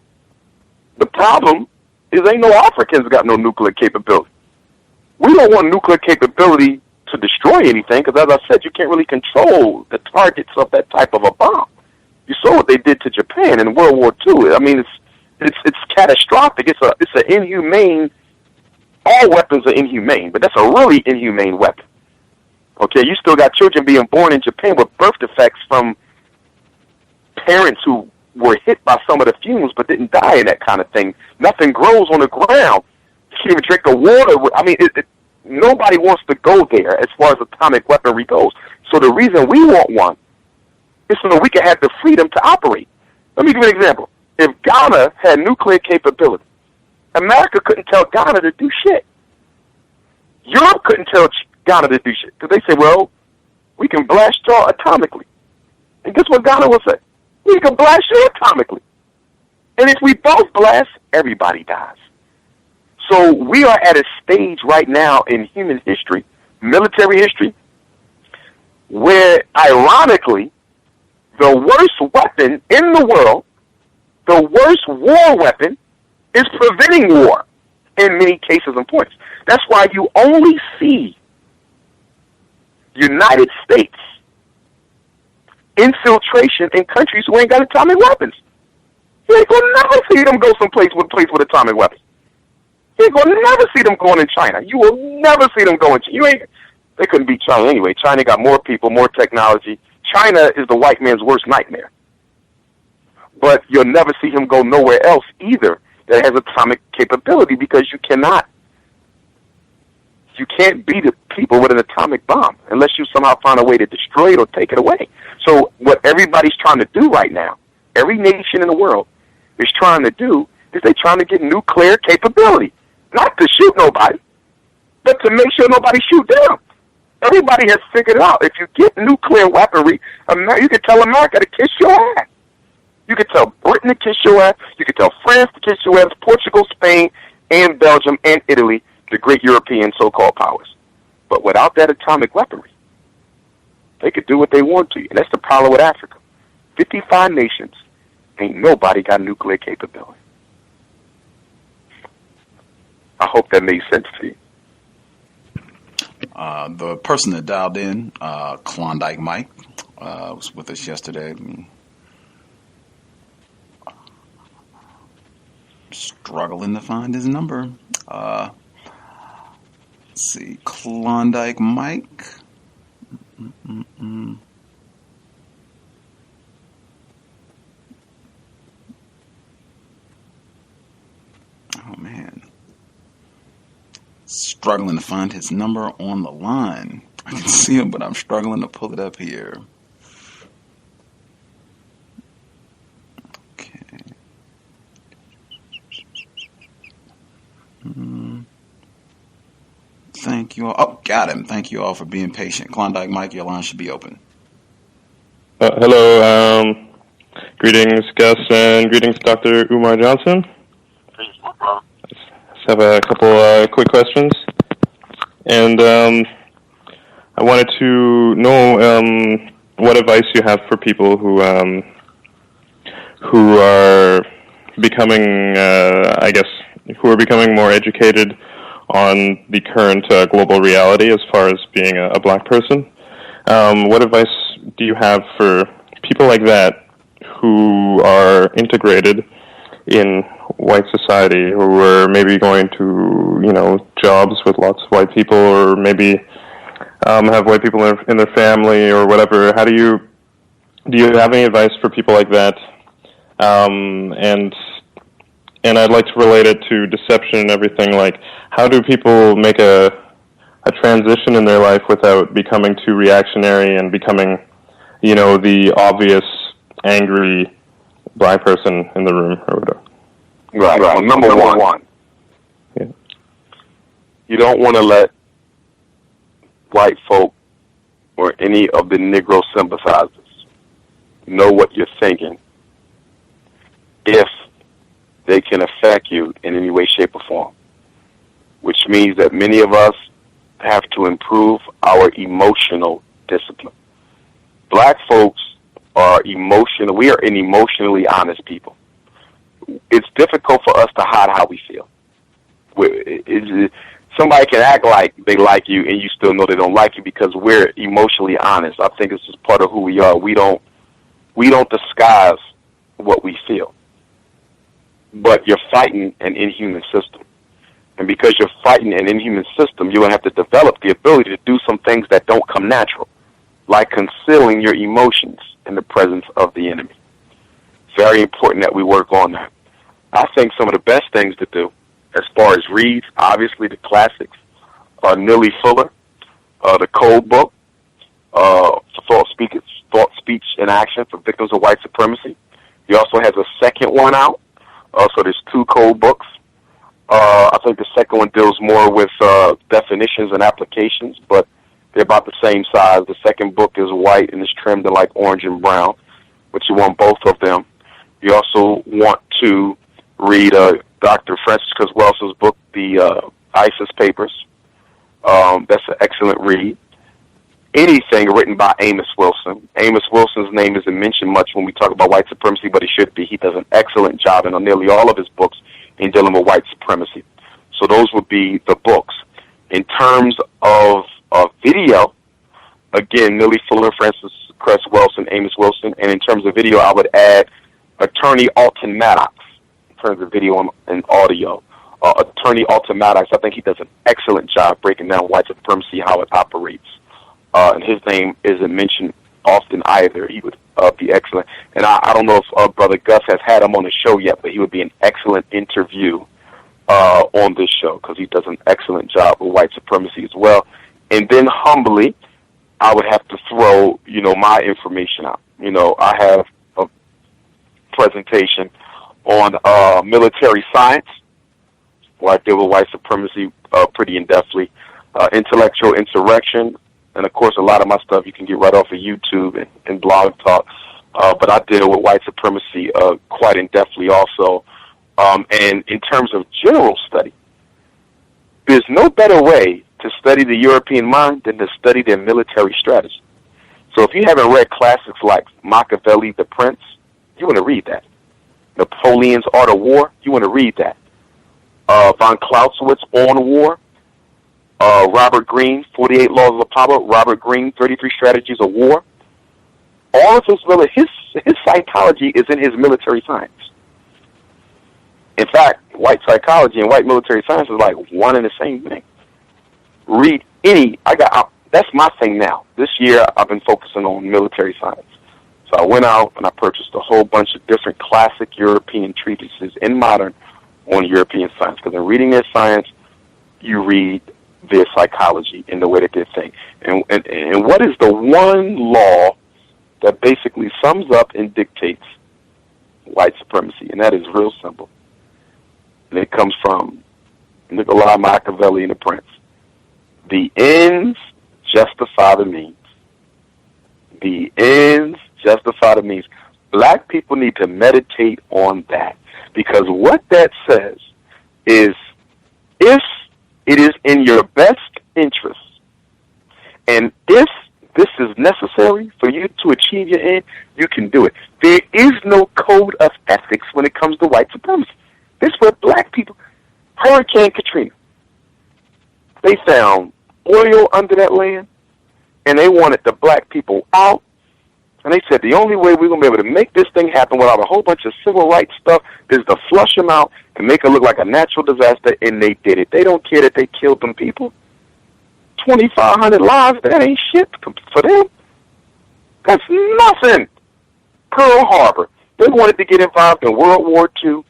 the problem is ain't no Africans got no nuclear capability. We don't want nuclear capability to destroy anything because, as I said, you can't really control the targets of that type of a bomb. You saw what they did to Japan in World War II. I mean, it's catastrophic. It's an inhumane. All weapons are inhumane, but that's a really inhumane weapon. Okay, you still got children being born in Japan with birth defects from parents who were hit by some of the fumes but didn't die in that kind of thing. Nothing grows on the ground. You can't even drink the water. I mean, nobody wants to go there as far as atomic weaponry goes. So the reason we want one is so that we can have the freedom to operate. Let me give you an example. If Ghana had nuclear capability, America couldn't tell Ghana to do shit. Europe couldn't tell Ghana to do shit. Because they say, well, we can blast y'all atomically. And guess what Ghana will say? We can blast you atomically. And if we both blast, everybody dies. So we are at a stage right now in human history, military history, where, ironically, the worst weapon in the world, the worst war weapon, is preventing war in many cases and points. That's why you only see United States infiltration in countries who ain't got atomic weapons. You ain't gonna never see them go someplace with atomic weapons. You ain't gonna never see them going in China. You will never see them going. They couldn't beat China anyway. China got more people, more technology. China is the white man's worst nightmare. But you'll never see him go nowhere else either that has atomic capability because you can't beat people with an atomic bomb unless you somehow find a way to destroy it or take it away. So what everybody's trying to do right now, every nation in the world is trying to do is they're trying to get nuclear capability. Not to shoot nobody, but to make sure nobody shoot them. Everybody has figured it out. If you get nuclear weaponry, you can tell America to kiss your ass. You can tell Britain to kiss your ass. You can tell France to kiss your ass, Portugal, Spain, and Belgium, and Italy, the great European so-called powers. But without that atomic weaponry, they could do what they want to you. And that's the problem with Africa. 55 nations, ain't nobody got nuclear capability. I hope that made sense to you.
The person that dialed in, Klondike Mike, was with us yesterday. Struggling to find his number. Let's see, Klondike Mike. Oh man, struggling to find his number on the line. I can see him, but I'm struggling to pull it up here. Okay. Thank you all. Oh, got him. Thank you all for being patient. Klondike Mike, your line should be open.
Hello. Greetings, Gus, and greetings, Dr. Umar Johnson. I just have a couple quick questions. And I wanted to know what advice you have for people who are becoming, who are becoming more educated on the current global reality as far as being a black person. What advice do you have for people like that who are integrated in white society, who are maybe going to, jobs with lots of white people, or maybe have white people in their family or whatever? Do you have any advice for people like that? And and I'd like to relate it to deception and everything. Like, how do people make a transition in their life without becoming too reactionary and becoming, the obvious angry black person in the room or whatever?
Right. Well, number one,
yeah.
You don't want to let white folk or any of the Negro sympathizers know what you're thinking if they can affect you in any way, shape, or form, which means that many of us have to improve our emotional discipline. Black folks are emotional. We are an emotionally honest people. It's difficult for us to hide how we feel. Somebody can act like they like you and you still know they don't like you because we're emotionally honest. I think it's just part of who we are. We don't disguise what we feel. But you're fighting an inhuman system. And because you're fighting an inhuman system, you're going to have to develop the ability to do some things that don't come natural, like concealing your emotions in the presence of the enemy. Very important that we work on that. I think some of the best things to do, as far as reads, obviously the classics, Neely Fuller, the Code Book, Thought, Speech, and Action for Victims of White Supremacy. He also has a second one out. So there's 2 code books. I think the second one deals more with definitions and applications, but they're about the same size. The second book is white and is trimmed in like orange and brown, but you want both of them. You also want to read Dr. Francis C.O.W.S.'s book, the ISIS Papers. That's an excellent read. Anything written by Amos Wilson. Amos Wilson's name isn't mentioned much when we talk about white supremacy, but he should be. He does an excellent job in nearly all of his books in dealing with white supremacy. So those would be the books. In terms of video, again, Neely Fuller, Francis C.O.W.S., and Amos Wilson. And in terms of video, I would add Attorney Alton Maddox in terms of video and audio. Attorney Alton Maddox, I think he does an excellent job breaking down white supremacy, how it operates. And his name isn't mentioned often either. He would be excellent. And I don't know if Brother Gus has had him on the show yet, but he would be an excellent interview on this show because he does an excellent job with white supremacy as well. And then humbly, I would have to throw, my information out. I have a presentation on military science where I deal with white supremacy pretty in-depthly, intellectual insurrection, and, of course, a lot of my stuff you can get right off of YouTube and Blog Talk. But I deal with white supremacy quite in-depthly also. And in terms of general study, there's no better way to study the European mind than to study their military strategy. So if you haven't read classics like Machiavelli, The Prince, you want to read that. Napoleon's Art of War, you want to read that. Von Clausewitz, On War. Robert Greene, 48 Laws of Power. Robert Greene, 33 Strategies of War. All of his psychology is in his military science. In fact, white psychology and white military science is like one and the same thing. Read any. That's my thing now. This year, I've been focusing on military science. So I went out and I purchased a whole bunch of different classic European treatises in modern on European science. Because in reading their science, you read their psychology in the way that they think. And what is the one law that basically sums up and dictates white supremacy? And that is real simple. And it comes from Niccolo Machiavelli and The Prince. The ends justify the means. The ends justify the means. Black people need to meditate on that, because what that says is if it is in your best interest and if this is necessary for you to achieve your end, you can do it. There is no code of ethics when it comes to white supremacy. This is what black people, Hurricane Katrina, they found oil under that land, and they wanted the black people out. And they said the only way we're going to be able to make this thing happen without a whole bunch of civil rights stuff is to flush them out and make it look like a natural disaster, and they did it. They don't care that they killed them people. 2,500 lives, that ain't shit for them. That's nothing. Pearl Harbor, they wanted to get involved in World War II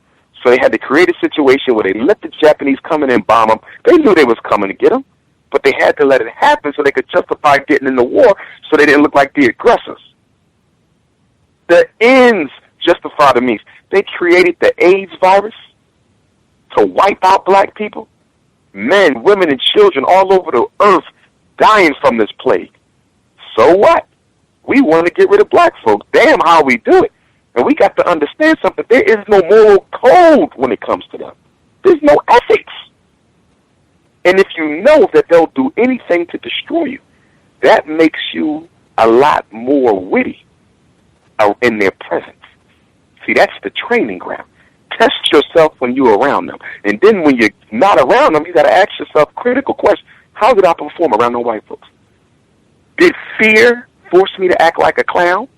So they had to create a situation where they let the Japanese come in and bomb them. They knew they was coming to get them, but they had to let it happen so they could justify getting in the war so they didn't look like the aggressors. The ends justify the means. They created the AIDS virus to wipe out black people. Men, women, and children all over the earth dying from this plague. So what? We want to get rid of black folks. Damn how we do it. And we got to understand something. There is no moral code when it comes to them. There's no ethics. And if you know that they'll do anything to destroy you, that makes you a lot more witty in their presence. See, that's the training ground. Test yourself when you're around them. And then when you're not around them, you got to ask yourself critical questions. How did I perform around the white folks? Did fear force me to act like a clown?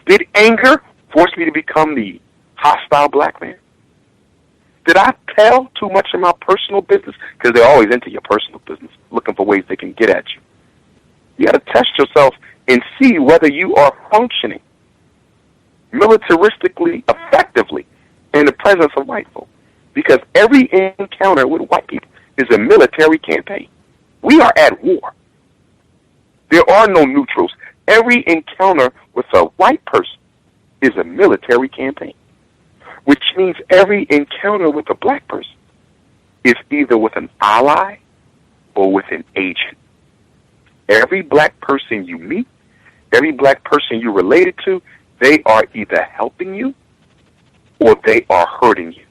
Did anger force me to become the hostile black man? Did I tell too much of my personal business? Because they're always into your personal business, looking for ways they can get at you. You got to test yourself and see whether you are functioning militaristically effectively in the presence of white folk. Because every encounter with white people is a military campaign. We are at war. There are no neutrals. Every encounter with a white person is a military campaign, which means every encounter with a black person is either with an ally or with an agent. Every black person you meet, every black person you're related to, they are either helping you or they are hurting you.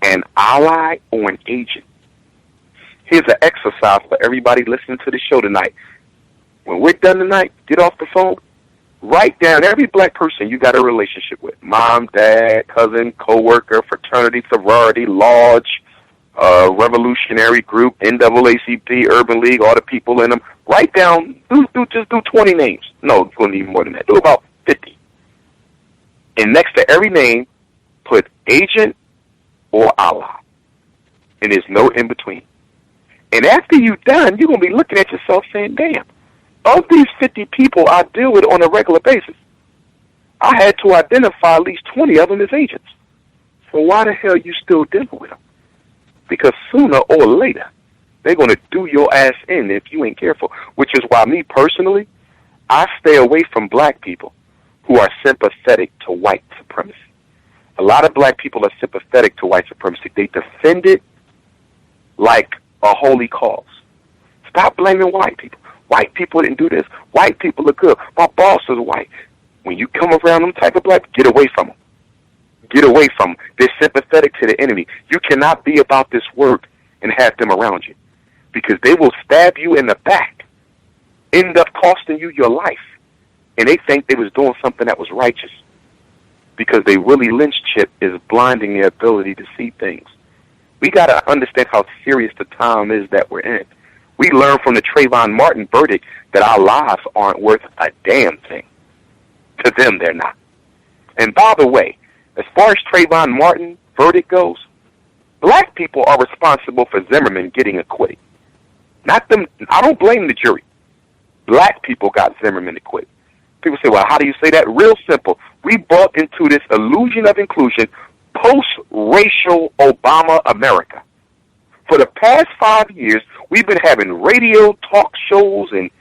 An ally or an agent. Here's an exercise for everybody listening to the show tonight. When we're done tonight, get off the phone, write down every black person you got a relationship with. Mom, dad, cousin, coworker, fraternity, sorority, lodge, revolutionary group, NAACP, Urban League, all the people in them. Write down, just do 20 names. No, it's going to need more than that. Do about 50. And next to every name, put agent or ally. And there's no in between. And after you're done, you're going to be looking at yourself saying, damn, of these 50 people I deal with on a regular basis, I had to identify at least 20 of them as agents. So why the hell you still dealing with them? Because sooner or later, they're going to do your ass in if you ain't careful, which is why me personally, I stay away from black people who are sympathetic to white supremacy. A lot of black people are sympathetic to white supremacy. They defend it like a holy cause. Stop blaming white people. White people didn't do this. White people are good. My boss is white. When you come around them type of black, get away from them. Get away from them. They're sympathetic to the enemy. You cannot be about this work and have them around you because they will stab you in the back, end up costing you your life, and they think they was doing something that was righteous because they Willie Lynch chip is blinding their ability to see things. We got to understand how serious the time is that we're in. We learned from the Trayvon Martin verdict that our lives aren't worth a damn thing. To them, they're not. And by the way, as far as Trayvon Martin verdict goes, black people are responsible for Zimmerman getting acquitted. Not them. I don't blame the jury. Black people got Zimmerman acquitted. People say, well, how do you say that? Real simple. We bought into this illusion of inclusion post-racial Obama America. For the past 5 years, we've been having radio talk shows and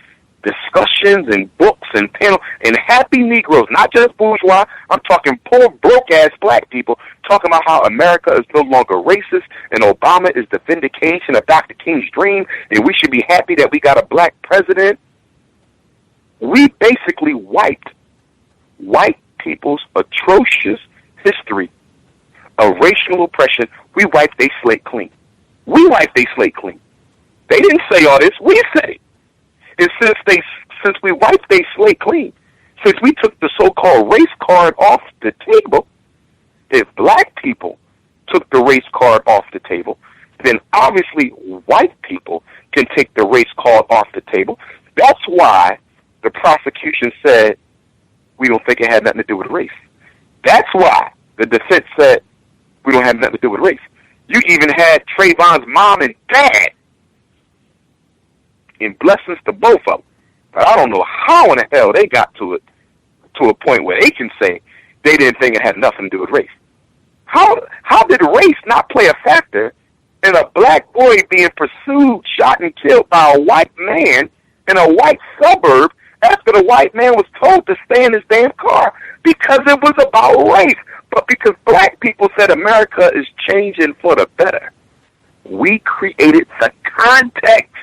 discussions and books and panels and happy Negroes, not just bourgeois. I'm talking poor, broke-ass black people talking about how America is no longer racist and Obama is the vindication of Dr. King's dream and we should be happy that we got a black president. We basically wiped white people's atrocious history of racial oppression. We wiped their slate clean. We wiped their slate clean. They didn't say all this. We said it. And since we wiped their slate clean, since we took the so-called race card off the table, if black people took the race card off the table, then obviously white people can take the race card off the table. That's why the prosecution said we don't think it had nothing to do with race. That's why the defense said we don't have nothing to do with race. You even had Trayvon's mom and dad, and blessings to both of them. But I don't know how in the hell they got to a point where they can say they didn't think it had nothing to do with race. How did race not play a factor in a black boy being pursued, shot, and killed by a white man in a white suburb after the white man was told to stay in his damn car? Because it was about race. But because black people said America is changing for the better, we created the context.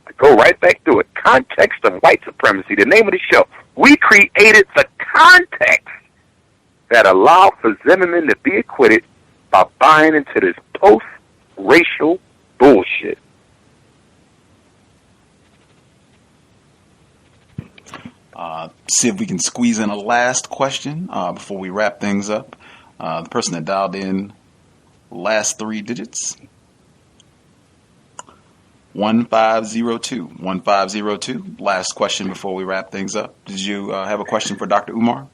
I go right back to it. Context of white supremacy, the name of the show. We created the context that allowed for Zimmerman to be acquitted by buying into this post-racial bullshit.
See if we can squeeze in a last question before we wrap things up. The person that dialed in, last three digits, 1502. 1502. Last question before we wrap things up. Did you have a question for Dr. Umar?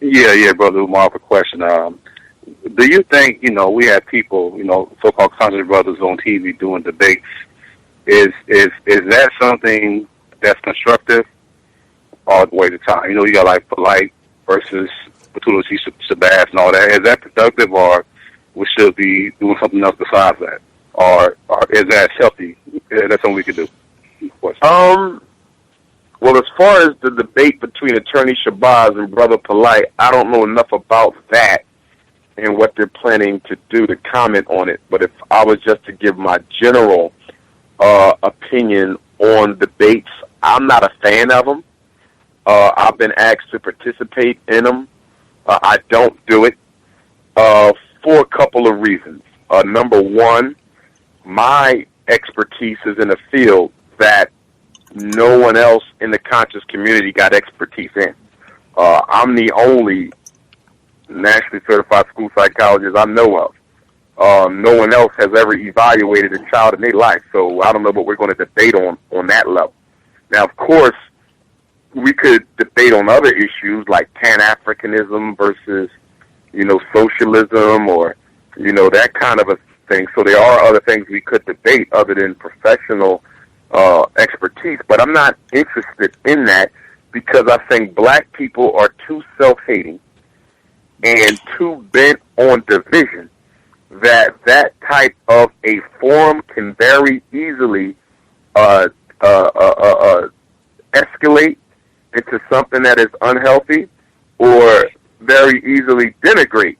Yeah, Brother Umar, I have a question. Do you think, we have people, so-called conservative brothers on TV doing debates? Is that something that's constructive all the way to time? You got like Polite versus C.O.W.S and all that. Is that productive, or we should be doing something else besides that? Or is that healthy? That's something we could do?
Well, as far as the debate between Attorney Shabazz and Brother Polite, I don't know enough about that and what they're planning to do to comment on it. But if I was just to give my general opinion on debates, I'm not a fan of them. I've been asked to participate in them. I don't do it for a couple of reasons. Number one, my expertise is in a field that no one else in the conscious community got expertise in. I'm the only nationally certified school psychologist I know of. No one else has ever evaluated a child in their life, so I don't know what we're going to debate on that level. Now, of course, we could debate on other issues like Pan-Africanism versus, socialism or, that kind of a thing. So there are other things we could debate other than professional expertise, but I'm not interested in that because I think black people are too self-hating and too bent on division that type of a forum can very easily escalate into something that is unhealthy or very easily denigrate,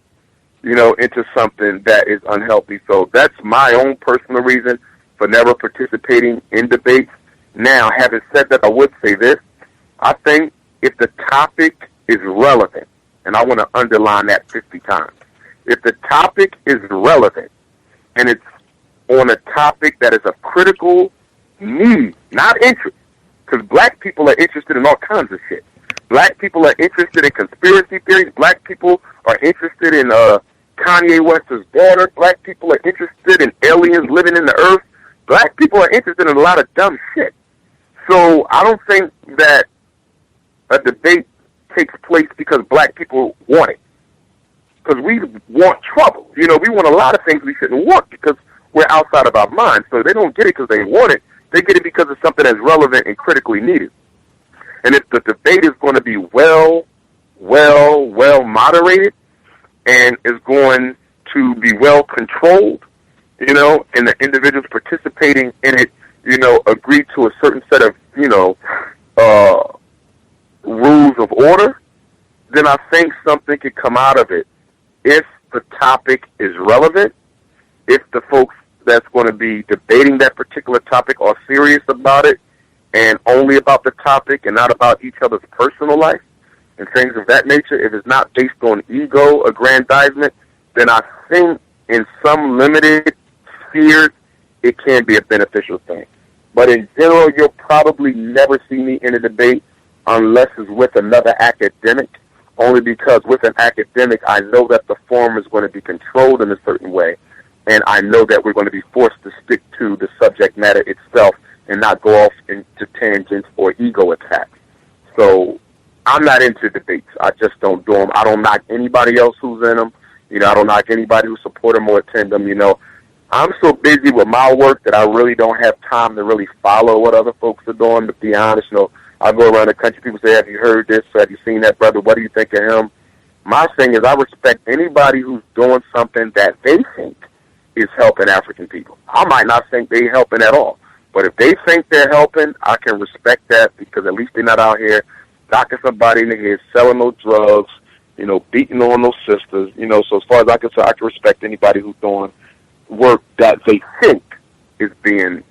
into something that is unhealthy. So that's my own personal reason for never participating in debates. Now, having said that, I would say this. I think if the topic is relevant, and I want to underline that 50 times, if the topic is relevant and it's on a topic that is of critical need, not interest, because black people are interested in all kinds of shit. Black people are interested in conspiracy theories. Black people are interested in Kanye West's daughter. Black people are interested in aliens living in the earth. Black people are interested in a lot of dumb shit. So I don't think that a debate takes place because black people want it. Because we want trouble. We want a lot of things we shouldn't want because we're outside of our minds. So they don't get it because they want it. They get it because it's something that's relevant and critically needed. And if the debate is going to be well moderated and is going to be well controlled, and the individuals participating in it, agree to a certain set of, rules of order, then I think something could come out of it. If the topic is relevant, if the folks that's going to be debating that particular topic are serious about it and only about the topic and not about each other's personal life and things of that nature, if it's not based on ego, aggrandizement, then I think in some limited spheres, it can be a beneficial thing. But in general, you'll probably never see me in a debate unless it's with another academic, only because with an academic, I know that the forum is going to be controlled in a certain way, and I know that we're going to be forced to stick to the subject matter itself and not go off into tangents or ego attacks. So I'm not into debates. I just don't do them. I don't knock anybody else who's in them. I don't knock anybody who support them or attend them. I'm so busy with my work that I really don't have time to really follow what other folks are doing, to be honest. I go around the country, people say, have you heard this? Have you seen that, brother? What do you think of him? My thing is I respect anybody who's doing something that they think is helping African people. I might not think they're helping at all. But if they think they're helping, I can respect that because at least they're not out here knocking somebody in the head, selling those drugs, beating on those sisters. So as far as I can say, I can respect anybody who's doing work that they think is being,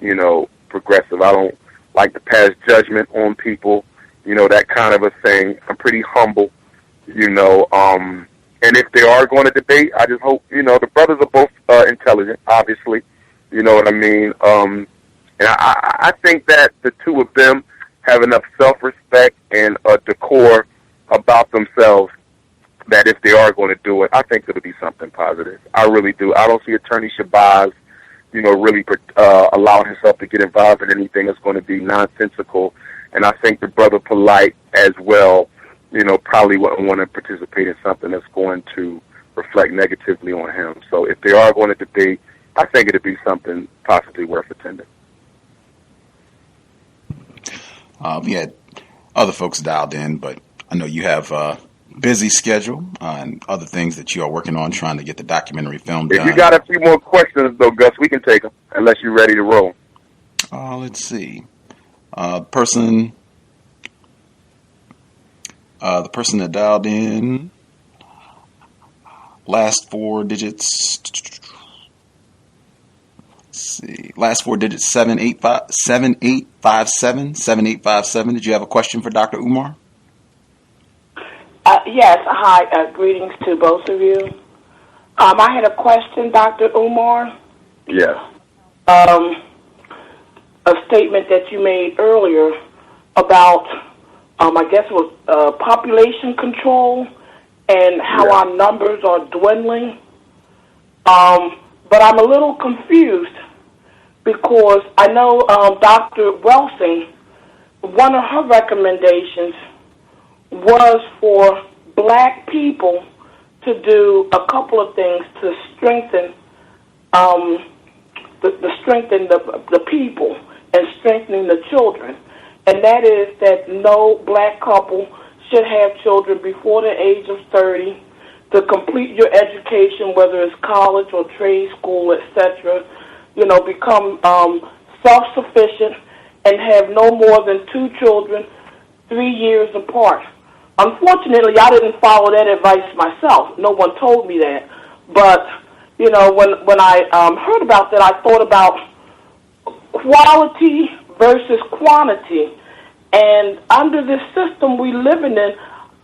progressive. I don't like to pass judgment on people, that kind of a thing. I'm pretty humble, and if they are going to debate, I just hope, the brothers are both intelligent, obviously, you know what I mean? And I think that the two of them have enough self-respect and decor about themselves that if they are going to do it, I think it'll be something positive. I really do. I don't see Attorney C.O.W.S, really allowing himself to get involved in anything that's going to be nonsensical. And I think the brother Polite as well, probably wouldn't want to participate in something that's going to reflect negatively on him. So if they are going to debate, I think it'll be something possibly worth attending.
We had other folks dialed in, but I know you have a busy schedule and other things that you are working on trying to get the documentary film done.
If you got a few more questions, though, Gus, we can take them unless you're ready to roll.
Let's see. The person that dialed in, last four digits. See, last four digits 7857. Did you have a question for Dr. Umar?
Yes. Hi. Greetings to both of you. I had a question, Dr. Umar.
Yes.
A statement that you made earlier about, I guess it was population control and how our numbers are dwindling. But I'm a little confused because I know Dr. Welsing, one of her recommendations was for black people to do a couple of things to strengthen the people and strengthening the children. And that is that no black couple should have children before the age of 30, to complete your education, whether it's college or trade school, etc., become self-sufficient and have no more than 2 children 3 years apart. Unfortunately, I didn't follow that advice myself. No one told me that. But, when I heard about that, I thought about quality versus quantity. And under this system we living in,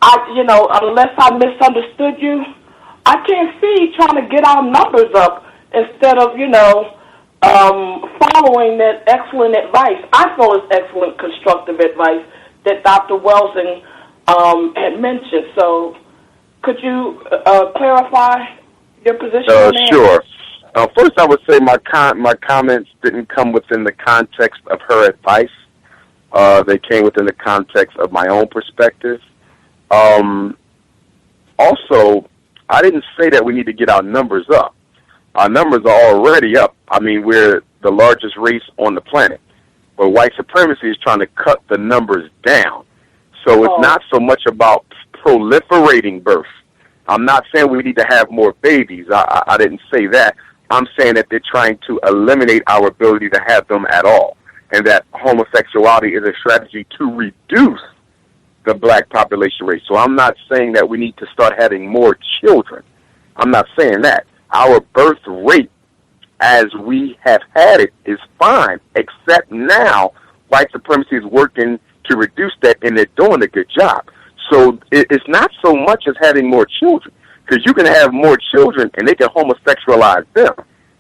unless I misunderstood you, I can't see trying to get our numbers up instead of, following that excellent advice. I feel it's excellent constructive advice that Dr. Welsing had mentioned. So could you clarify your position on that?
Sure. First, I would say my comments didn't come within the context of her advice. They came within the context of my own perspective. Also, I didn't say that we need to get our numbers up. Our numbers are already up. I mean, we're the largest race on the planet. But white supremacy is trying to cut the numbers down. So it's not so much about proliferating birth. I'm not saying we need to have more babies. I didn't say that. I'm saying that they're trying to eliminate our ability to have them at all, and that homosexuality is a strategy to reduce the black population rate. So I'm not saying that we need to start having more children. I'm not saying that. Our birth rate, as we have had it, is fine, except now white supremacy is working to reduce that, and they're doing a good job. So it's not so much as having more children, because you can have more children and they can homosexualize them.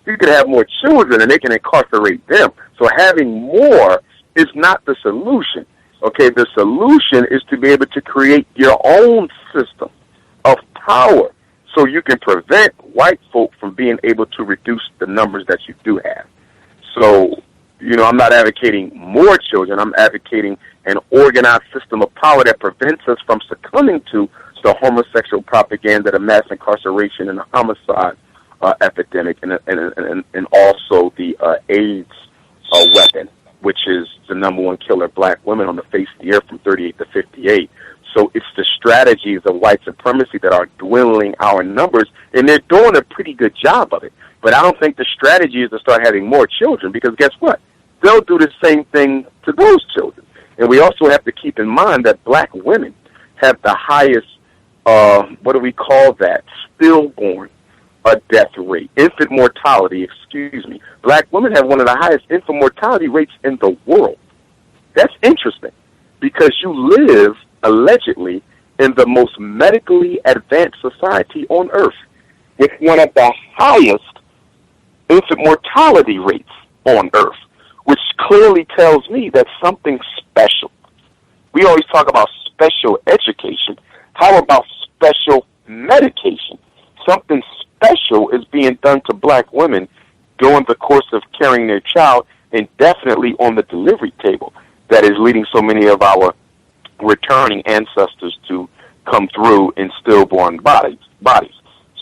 You can have more children and they can incarcerate them. So having more is not the solution. Okay, the solution is to be able to create your own system of power so you can prevent white folk from being able to reduce the numbers that you do have. So, I'm not advocating more children. I'm advocating an organized system of power that prevents us from succumbing to the homosexual propaganda, the mass incarceration, and the homicide epidemic, and also the AIDS weapon. which is the number one killer of black women on the face of the earth from 38 to 58. So it's the strategies of white supremacy that are dwindling our numbers, and they're doing a pretty good job of it. But I don't think the strategy is to start having more children, because guess what? They'll do the same thing to those children. And we also have to keep in mind that black women have the highest, what do we call that, stillborn death rate, infant mortality, excuse me. Black women have one of the highest infant mortality rates in the world. That's interesting, because you live, allegedly, in the most medically advanced society on earth, with one of the highest infant mortality rates on earth, which clearly tells me that something special. We always talk about special education. How about special medication? Something special is being done to black women during the course of carrying their child, and definitely on the delivery table, that is leading so many of our returning ancestors to come through in stillborn bodies.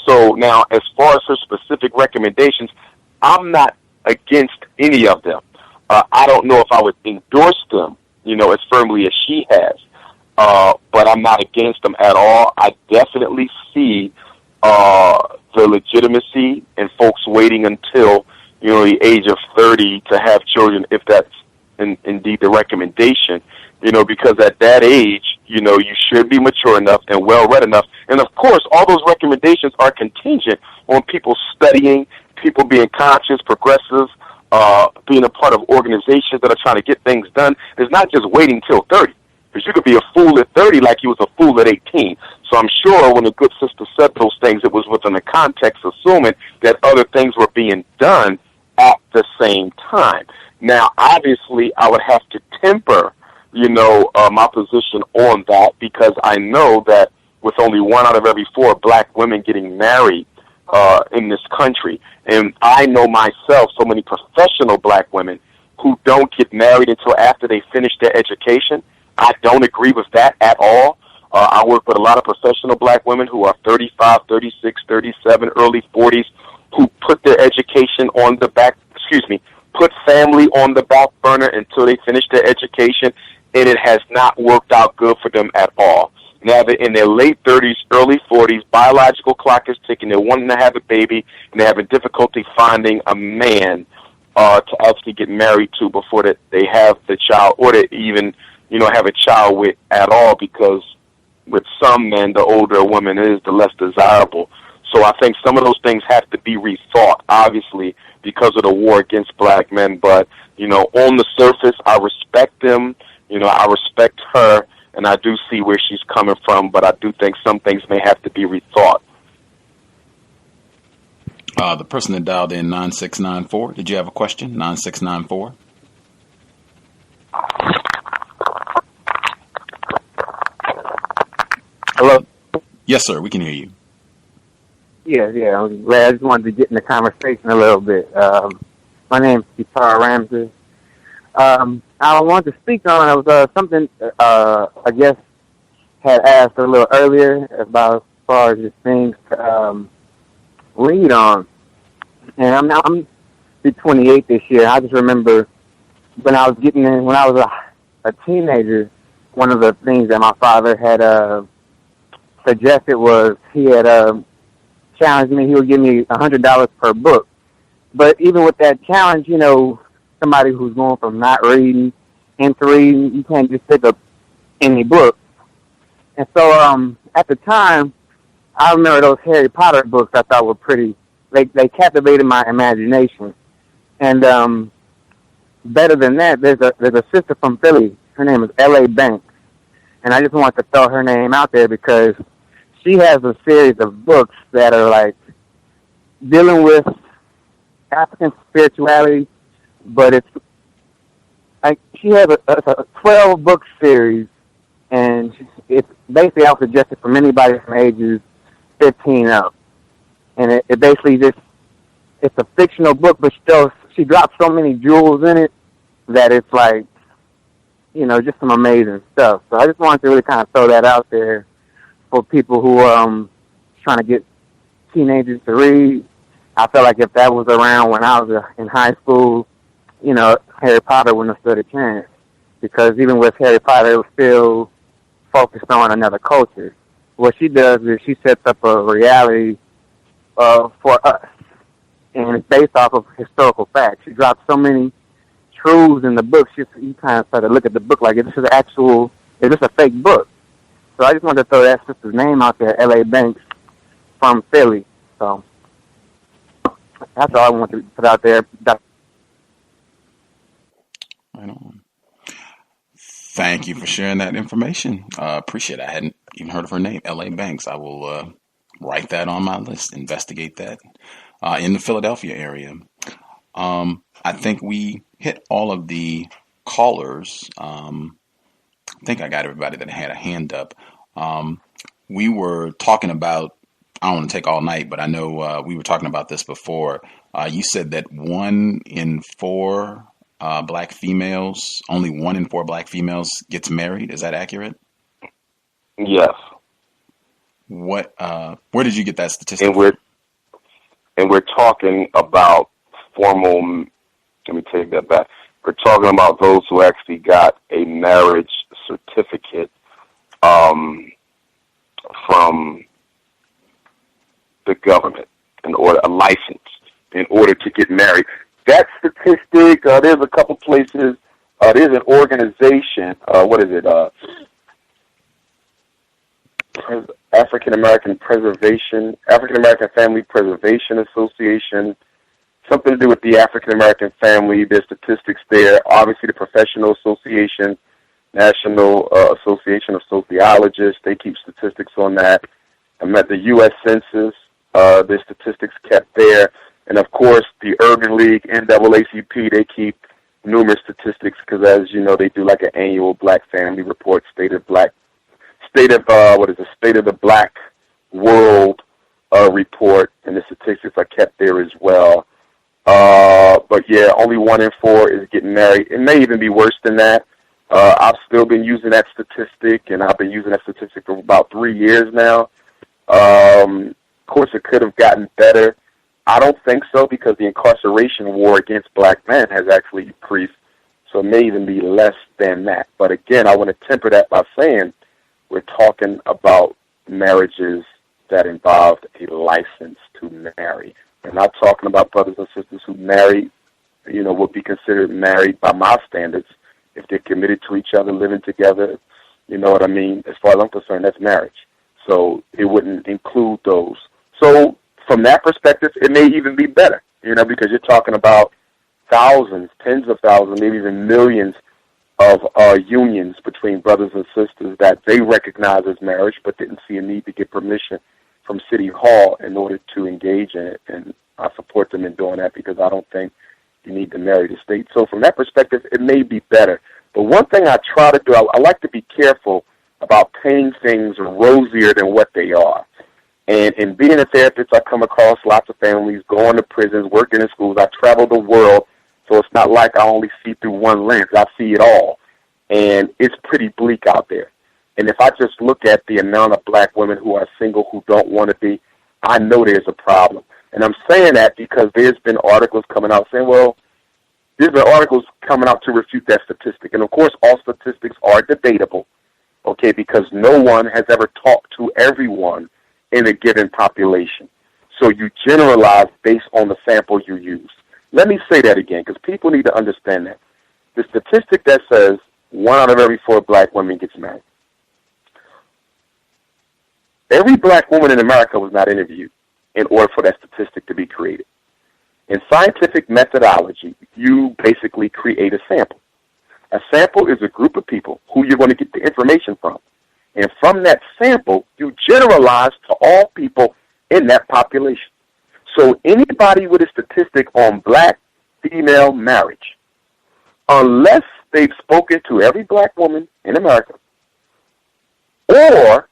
So now, as far as her specific recommendations, I'm not against any of them. I don't know if I would endorse them, as firmly as she has, but I'm not against them at all. I definitely see the legitimacy in folks waiting until, the age of 30 to have children, if that's indeed the recommendation, because at that age, you should be mature enough and well-read enough. And, of course, all those recommendations are contingent on people studying, people being conscious, progressive, being a part of organizations that are trying to get things done. It's not just waiting till 30, because you could be a fool at 30 like you was a fool at 18. So I'm sure when the good sister said those things, it was within the context, assuming that other things were being done at the same time. Now, obviously, I would have to temper, my position on that, because I know that with only 1 out of every 4 black women getting married in this country, and I know myself so many professional black women who don't get married until after they finish their education. I don't agree with that at all. I work with a lot of professional black women who are 35, 36, 37, early 40s, who put their education on the back, put family on the back burner until they finish their education, and it has not worked out good for them at all. Now they're in their late 30s, early 40s, biological clock is ticking, they're wanting to have a baby, and they're having difficulty finding a man to actually get married to before that they have the child, or to even, have a child with at all, because with some men, the older a woman is, the less desirable. So I think some of those things have to be rethought, obviously, because of the war against black men. But, on the surface, I respect them. I respect her, and I do see where she's coming from, but I do think some things may have to be rethought.
The person that dialed in 9694, did you have a question? 9694?
Hello?
Yes, sir. We can hear you.
Yeah. I'm glad. I just wanted to get in the conversation a little bit. My name's Guitar Ramsey. I wanted to speak on something I guess had asked a little earlier about as far as just things to read on. And I'm 28 this year. I just remember when I was a teenager, one of the things that my father had suggested was he had challenged me. He would give me $100 per book. But even with that challenge, somebody who's going from not reading into reading, you can't just pick up any book. And so at the time, I remember those Harry Potter books I thought were pretty, they captivated my imagination. And better than that, there's a sister from Philly. Her name is L.A. Banks. And I just want to throw her name out there because she has a series of books that are like dealing with African spirituality, but it's like she has a 12-book series, and it's basically I'll suggest it from anybody from ages 15 up. And it basically it's a fictional book, but she drops so many jewels in it that it's like, just some amazing stuff. So I just wanted to really kind of throw that out there for people who are trying to get teenagers to read. I felt like if that was around when I was in high school, Harry Potter wouldn't have stood a chance, because even with Harry Potter, it was still focused on another culture. What she does is she sets up a reality for us, and it's based off of historical facts. She drops so many truths in the book. You kind of start to look at the book like, is this a fake book? So I just wanted to throw that sister's name out there, L.A. Banks from Philly. So that's all I want to put out there.
Right on. Thank you for sharing that information. Appreciate it. I hadn't even heard of her name, L.A. Banks. I will write that on my list, investigate that in the Philadelphia area. I think we hit all of the callers. I think I got everybody that had a hand up. We were talking about, I don't want to take all night, but I know we were talking about this before. You said that 1 in 4 black females, only 1 in 4 black females gets married. Is that accurate?
Yes.
What? Where did you get that statistic?
And we're talking about formal. Let me take that back. We're talking about those who actually got a marriage certificate from the government, a license in order to get married. That statistic, there's a couple places. There's an organization. What is it? African American Family Preservation Association. Something to do with the African American family. There's statistics there. Obviously, the Professional Association, National Association of Sociologists, they keep statistics on that. I'm at the U.S. Census. There's statistics kept there. And, of course, the Urban League, NAACP, they keep numerous statistics because, as you know, they do like an annual Black Family Report, State of the Black World report, and the statistics are kept there as well. But yeah, only 1 in 4 is getting married. It may even be worse than that. I've still been using that statistic, and I've been using that statistic for about 3 years now. Of course, it could have gotten better. I don't think so, because the incarceration war against black men has actually increased, so it may even be less than that. But again, I want to temper that by saying we're talking about marriages that involved a license to marry. We're not talking about brothers and sisters who marry, would be considered married by my standards if they're committed to each other, living together. You know what I mean? As far as I'm concerned, that's marriage. So it wouldn't include those. So from that perspective, it may even be better, because you're talking about thousands, tens of thousands, maybe even millions of unions between brothers and sisters that they recognize as marriage but didn't see a need to get permission from City Hall in order to engage in it. And I support them in doing that, because I don't think you need to marry the state. So from that perspective, it may be better. But one thing I try to do, I like to be careful about painting things rosier than what they are. And in being a therapist, I come across lots of families, going to prisons, working in schools. I travel the world, so it's not like I only see through one lens. I see it all. And it's pretty bleak out there. And if I just look at the amount of black women who are single who don't want to be, I know there's a problem. And I'm saying that because there's been articles coming out saying, well, there's been articles coming out to refute that statistic. And, of course, all statistics are debatable, okay, because no one has ever talked to everyone in a given population. So you generalize based on the sample you use. Let me say that again, because people need to understand that. The statistic that says 1 out of every 4 black women gets married. Every black woman in America was not interviewed in order for that statistic to be created. In scientific methodology, you basically create a sample. A sample is a group of people who you're going to get the information from. And from that sample, you generalize to all people in that population. So anybody with a statistic on black female marriage, unless they've spoken to every black woman in America, or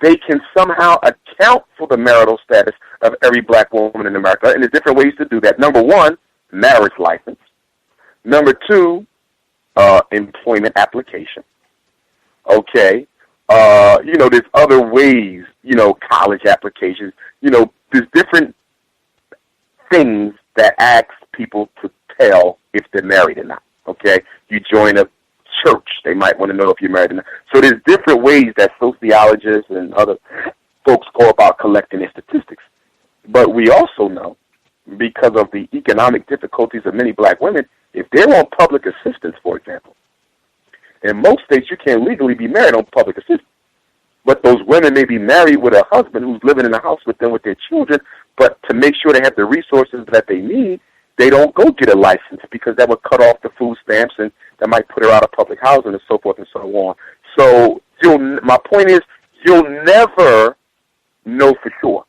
they can somehow account for the marital status of every black woman in America, and there's different ways to do that. Number 1, marriage license. Number 2, employment application. Okay. There's other ways, college applications. There's different things that ask people to tell if they're married or not.
Okay? You join a church. They might want to know if you're married or not. So there's different ways that sociologists and other folks go about collecting their statistics. But we also know, because of the economic difficulties of many black women, if they're on public assistance, for example, in most states you can't legally be married on public assistance. But those women may be married with a husband who's living in the house with them with their children, but to make sure they have the resources that they need, they don't go get a license because that would cut off the food stamps and that might put her out of public housing and so forth and so on. So my point is, you'll never know for sure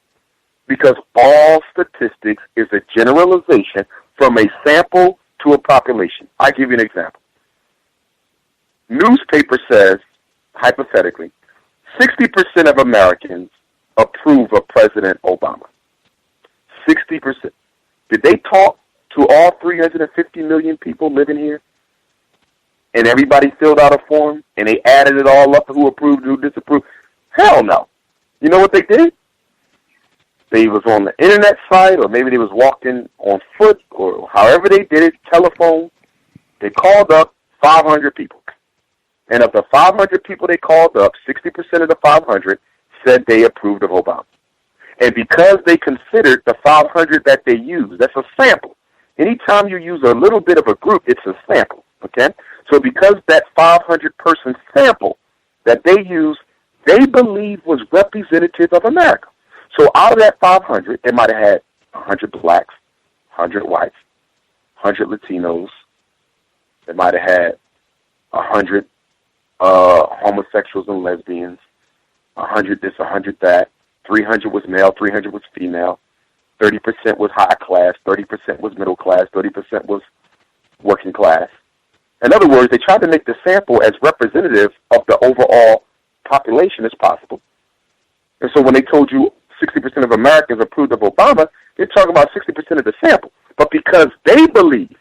because all statistics is a generalization from a sample to a population. I'll give you an example. Newspaper says, hypothetically, 60% of Americans approve of President Obama. 60%. Did they talk to all 350 million people living here? And everybody filled out a form and they added it all up, who approved, who disapproved? Hell no. You know what they did? They was on the internet site, or maybe they was walking on foot, or however they did it, telephone. They called up 500 people. And of the 500 people they called up, 60% of the 500 said they approved of Obama. And because they considered the 500 that they used, that's a sample. Anytime you use a little bit of a group, it's a sample, okay? So because that 500-person sample that they used, they believe was representative of America. So out of that 500, they might have had 100 blacks, 100 whites, 100 Latinos. They might have had 100 homosexuals and lesbians, 100 this, 100 that, 300 was male, 300 was female, 30% was high class, 30% was middle class, 30% was working class. In other words, they tried to make the sample as representative of the overall population as possible. And so when they told you 60% of Americans approved of Obama, they're talking about 60% of the sample. But because they believe,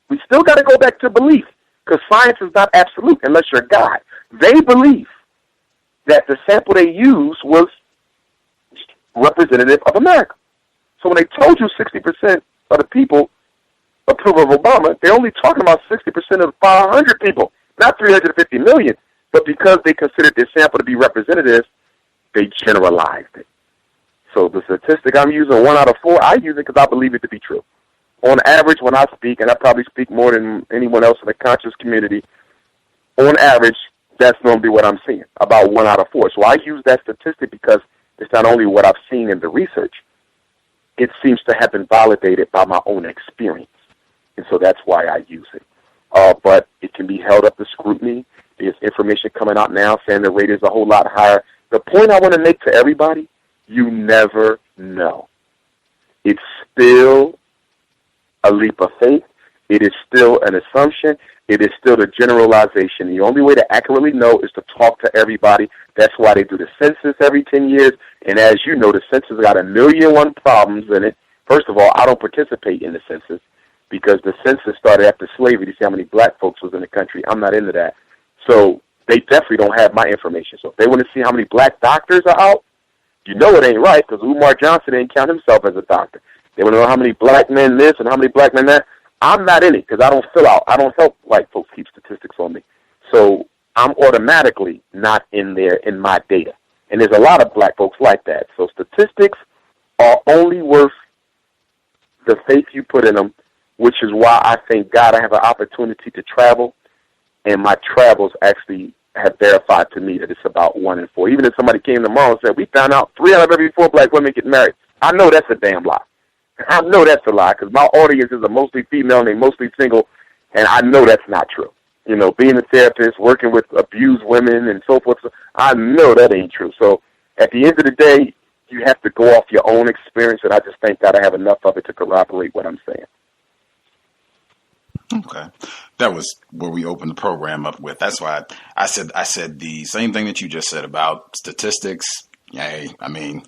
we still got to go back to belief, because science is not absolute unless you're God. They believe that the sample they used was representative of America. So when they told you 60% of the people approve of Obama, they're only talking about 60% of the 500 people, not 350 million. But because they considered their sample to be representative, they generalized it. So the statistic I'm using, 1 out of 4, I use it because I believe it to be true. On average, when I speak, and I probably speak more than anyone else in the conscious community, on average, that's normally what I'm seeing, about 1 out of 4. So I use that statistic because it's not only what I've seen in the research, it seems to have been validated by my own experience. And so that's why I use it. But it can be held up to scrutiny. There's information coming out now saying the rate is a whole lot higher. The point I want to make to everybody, you never know. It's still a leap of faith. It is still an assumption. It is still a generalization. The only way to accurately know is to talk to everybody. That's why they do the census every 10 years. And as you know, the census got 1,000,001 problems in it. First of all, I don't participate in the census because the census started after slavery to see how many black folks was in the country. I'm not into that. So they definitely don't have my information. So if they want to see how many black doctors are out, you know it ain't right because Umar Johnson didn't count himself as a doctor. They want to know how many black men this and how many black men that. I'm not in it because I don't fill out. I don't help white folks keep statistics on me. So I'm automatically not in there in my data. And there's a lot of black folks like that. So statistics are only worth the faith you put in them, which is why I thank God I have an opportunity to travel, and my travels actually have verified to me that it's about 1 in 4. Even if somebody came tomorrow and said, we found out 3 out of every 4 black women get married, I know that's a damn lie. I know that's a lie because my audiences are mostly female and they're mostly single, and I know that's not true. You know, being a therapist, working with abused women and so forth, I know that ain't true. So at the end of the day, you have to go off your own experience, and I just think that I have enough of it to corroborate what I'm saying.
Okay. That was where we opened the program up with. That's why I said the same thing that you just said about statistics. Yeah, I mean,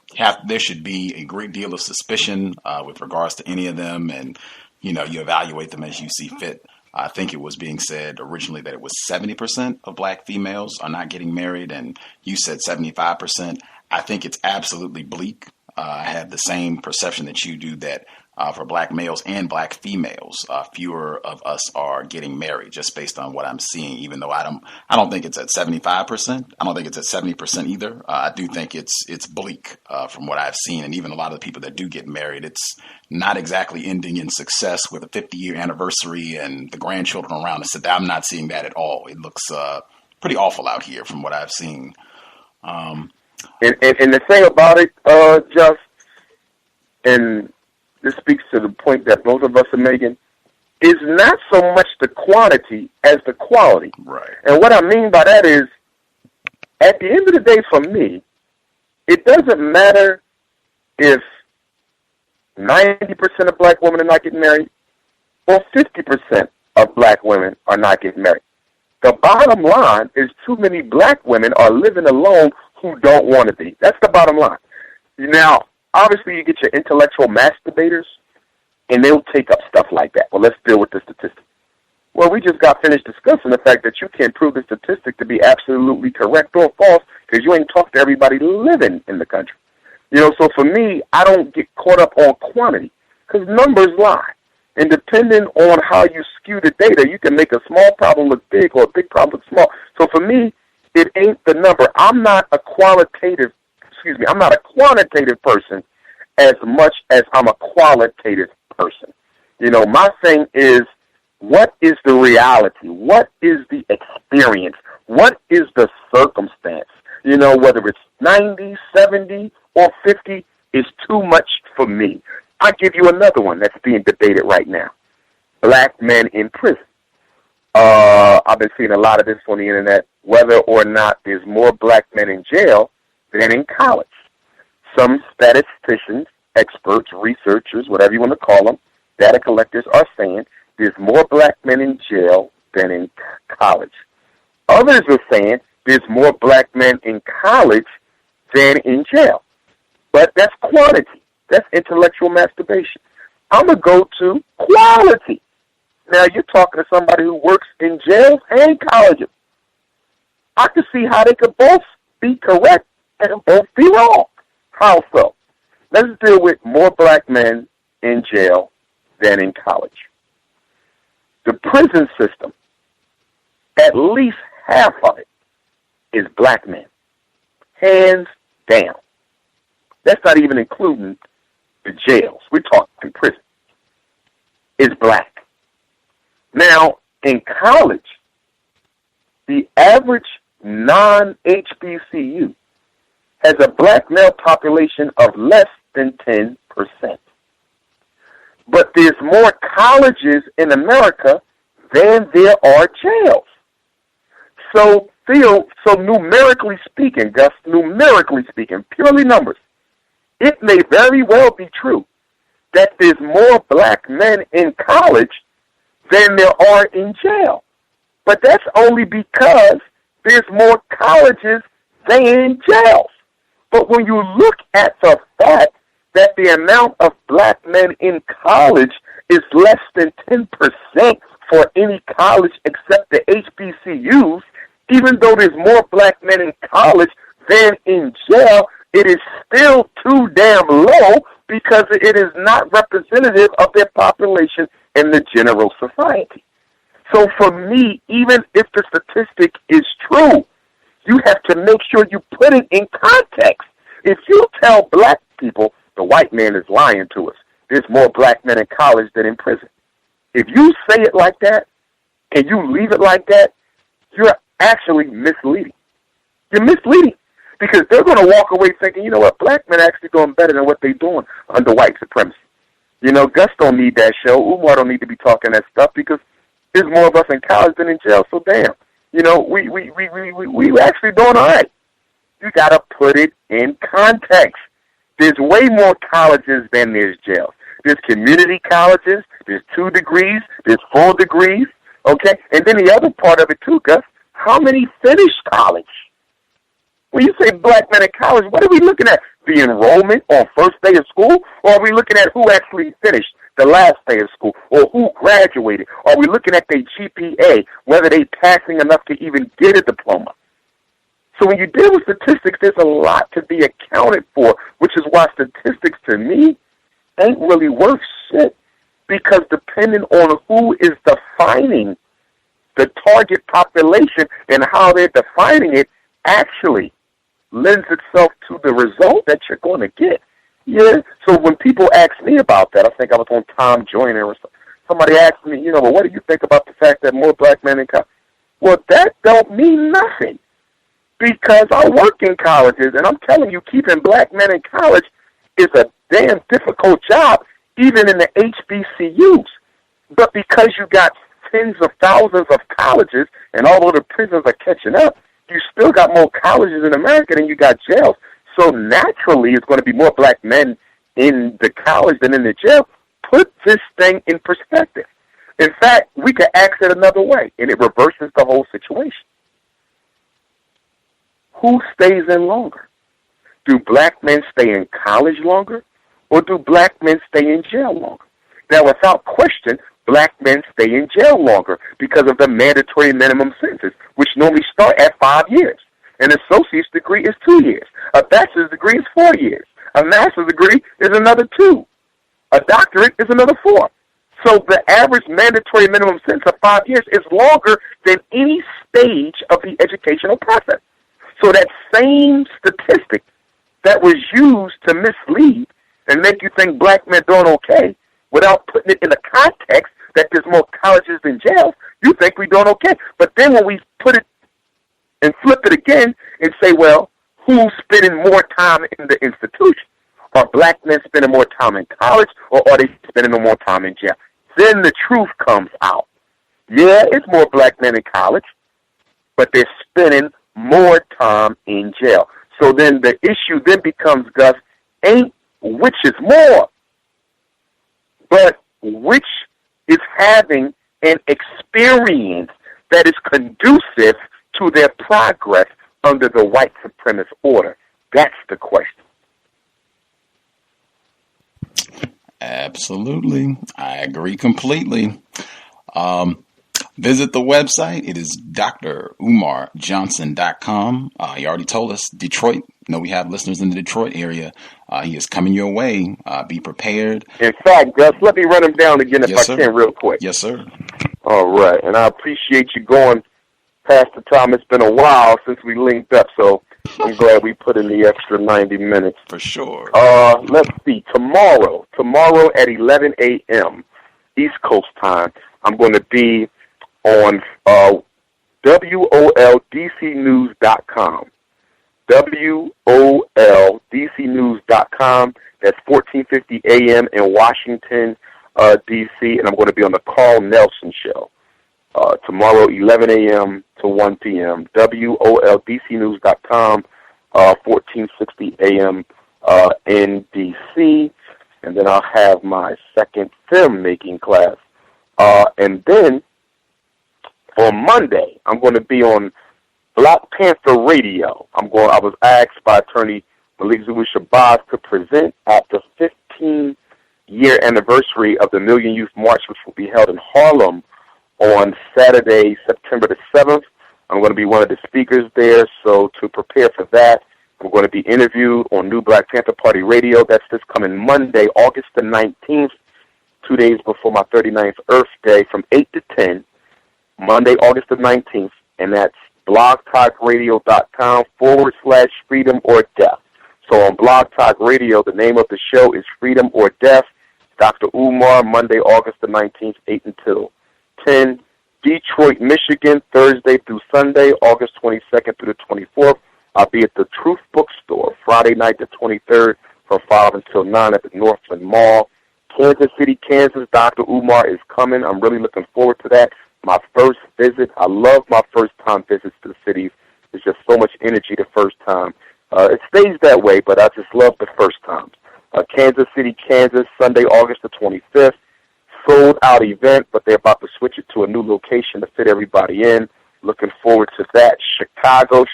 there should be a great deal of suspicion with regards to any of them, and you evaluate them as you see fit. I think it was being said originally that it was 70% of black females are not getting married, and you said 75%. I think it's absolutely bleak. I have the same perception that you do that for black males and black females. Fewer of us are getting married, just based on what I'm seeing. Even though I don't think it's at 75%. I don't think it's at 70% either. I do think it's bleak from what I've seen, and even a lot of the people that do get married, it's not exactly ending in success with a 50-year anniversary and the grandchildren around us. I'm not seeing that at all. It looks pretty awful out here from what I've seen.
And the thing about it, Just, and this speaks to the point that both of us are making, is not so much the quantity as the quality.
Right.
And what I mean by that is, at the end of the day, for me, it doesn't matter if 90% of black women are not getting married or 50% of black women are not getting married. The bottom line is too many black women are living alone who don't want to be. That's the bottom line. Now, obviously, you get your intellectual masturbators, and they'll take up stuff like that. Well, let's deal with the statistic. Well, we just got finished discussing the fact that you can't prove the statistic to be absolutely correct or false because you ain't talked to everybody living in the country. So for me, I don't get caught up on quantity because numbers lie. And depending on how you skew the data, you can make a small problem look big or a big problem look small. So for me, it ain't the number. I'm not a quantitative person as much as I'm a qualitative person. My thing is, what is the reality? What is the experience? What is the circumstance? Whether it's 90, 70, or 50 is too much for me. I'll give you another one that's being debated right now. Black men in prison. I've been seeing a lot of this on the internet, whether or not there's more black men in jail than in college. Some statisticians, experts, researchers, whatever you want to call them, data collectors are saying there's more black men in jail than in college. Others are saying there's more black men in college than in jail. But that's quantity. That's intellectual masturbation. I'm going to go to quality. Now, you're talking to somebody who works in jails and colleges. I can see how they could both be correct and both be wrong. How so? Let's deal with more black men in jail than in college. The prison system, at least half of it is black men. Hands down. That's not even including the jails. We're talking prison. It's black. Now, in college, the average non-HBCU has a black male population of less than 10%. But there's more colleges in America than there are jails. So numerically speaking, Gus, purely numbers, it may very well be true that there's more black men in college than there are in jail. But that's only because there's more colleges than jails. But when you look at the fact that the amount of black men in college is less than 10% for any college except the HBCUs, even though there's more black men in college than in jail, it is still too damn low because it is not representative of their population in the general society. So for me, even if the statistic is true, you have to make sure you put it in context. If you tell black people the white man is lying to us, there's more black men in college than in prison. If you say it like that and you leave it like that, you're actually misleading. You're misleading because they're going to walk away thinking, you know what, black men are actually doing better than what they're doing under white supremacy. Gus don't need that show. Umar don't need to be talking that stuff because there's more of us in college than in jail. So damn, we actually doing all right. You got to put it in context. There's way more colleges than there's jails. There's community colleges. There's 2 degrees. There's 4 degrees. Okay? And then the other part of it too, Gus, how many finished college? When you say black men in college, what are we looking at? The enrollment on first day of school? Or are we looking at who actually finished the last day of school? Or who graduated? Are we looking at their GPA, whether they passing enough to even get a diploma? So when you deal with statistics, there's a lot to be accounted for, which is why statistics to me ain't really worth shit, because depending on who is defining the target population and how they're defining it actually lends itself to the result that you're going to get. Yeah. So when people ask me about that, I think I was on Tom Joyner or somebody asked me, well, what do you think about the fact that more black men in college? Well, that don't mean nothing, because I work in colleges, and I'm telling you, keeping black men in college is a damn difficult job, even in the HBCUs. But because you got tens of thousands of colleges, and although the prisons are catching up, you still got more colleges in America than you got jails. So naturally, it's going to be more black men in the college than in the jail. Put this thing in perspective. In fact, we could ask it another way, and it reverses the whole situation. Who stays in longer? Do black men stay in college longer, or do black men stay in jail longer? Now, without question, black men stay in jail longer because of the mandatory minimum sentence, which normally start at 5 years. An associate's degree is 2 years. A bachelor's degree is 4 years. A master's degree is another 2. A doctorate is another 4. So the average mandatory minimum sentence of 5 years is longer than any stage of the educational process. So that same statistic that was used to mislead and make you think black men doing okay, without putting it in the context that there's more colleges than jails, you think we're doing okay. But then when we put it and flip it again and say, well, who's spending more time in the institution? Are black men spending more time in college, or are they spending more time in jail? Then the truth comes out. Yeah, it's more black men in college, but they're spending more time in jail. So then the issue then becomes, Gus, ain't which is more, but which is having an experience that is conducive to their progress under the white supremacist order. That's the question.
Absolutely. I agree completely. Visit the website. It is drumarjohnson.com. He already told us Detroit. We have listeners in the Detroit area. He is coming your way. Be prepared.
In fact, Gus, let me run him down again if I can real quick.
Yes, sir.
All right. And I appreciate you going past the time. It's been a while since we linked up, so I'm glad we put in the extra 90 minutes.
For sure.
Let's see. Tomorrow at 11 a.m. East Coast time, I'm going to be on WOLDCnews.com. WOLDCnews.com. That's 1450 a.m. in Washington, D.C., and I'm going to be on the Carl Nelson Show. Tomorrow, 11 a.m. to 1 p.m. WOLDCnews.com, 1460 a.m. in D.C., and then I'll have my second filmmaking class. And then on Monday, I'm going to be on Black Panther Radio. I was asked by attorney Malik Shabazz to present at the 15-year anniversary of the Million Youth March, which will be held in Harlem on Saturday, September the 7th. I'm going to be one of the speakers there, so to prepare for that, I'm going to be interviewed on New Black Panther Party Radio. That's this coming Monday, August the 19th, 2 days before my 39th Earth Day, from 8 to 10, Monday, August the 19th, and that's blogtalkradio.com/freedom or death. So on Blog Talk Radio, the name of the show is Freedom or Death. Dr. Umar, Monday, August the 19th, 8 until 10. Detroit, Michigan, Thursday through Sunday, August 22nd through the 24th. I'll be at the Truth Bookstore Friday night, the 23rd, from 5 until 9 at the Northland Mall. Kansas City, Kansas, Dr. Umar is coming. I'm really looking forward to that. My first visit. I love my first-time visits to the cities. There's just so much energy the first time. It stays that way, but I just love the first times. Kansas City, Kansas, Sunday, August the 25th. Sold-out event, but they're about to switch it to a new location to fit everybody in. Looking forward to that. Chicago.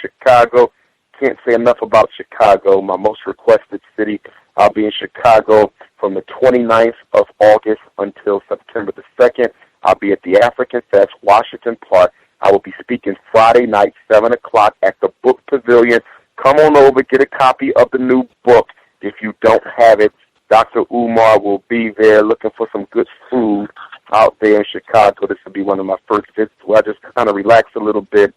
Can't say enough about Chicago, my most requested city. I'll be in Chicago from the 29th of August until September the 2nd. I'll be at the African Fest, Washington Park. I will be speaking Friday night, 7 o'clock at the Book Pavilion. Come on over, get a copy of the new book. If you don't have it, Dr. Umar will be there looking for some good food out there in Chicago. This will be one of my first visits where I just kind of relax a little bit.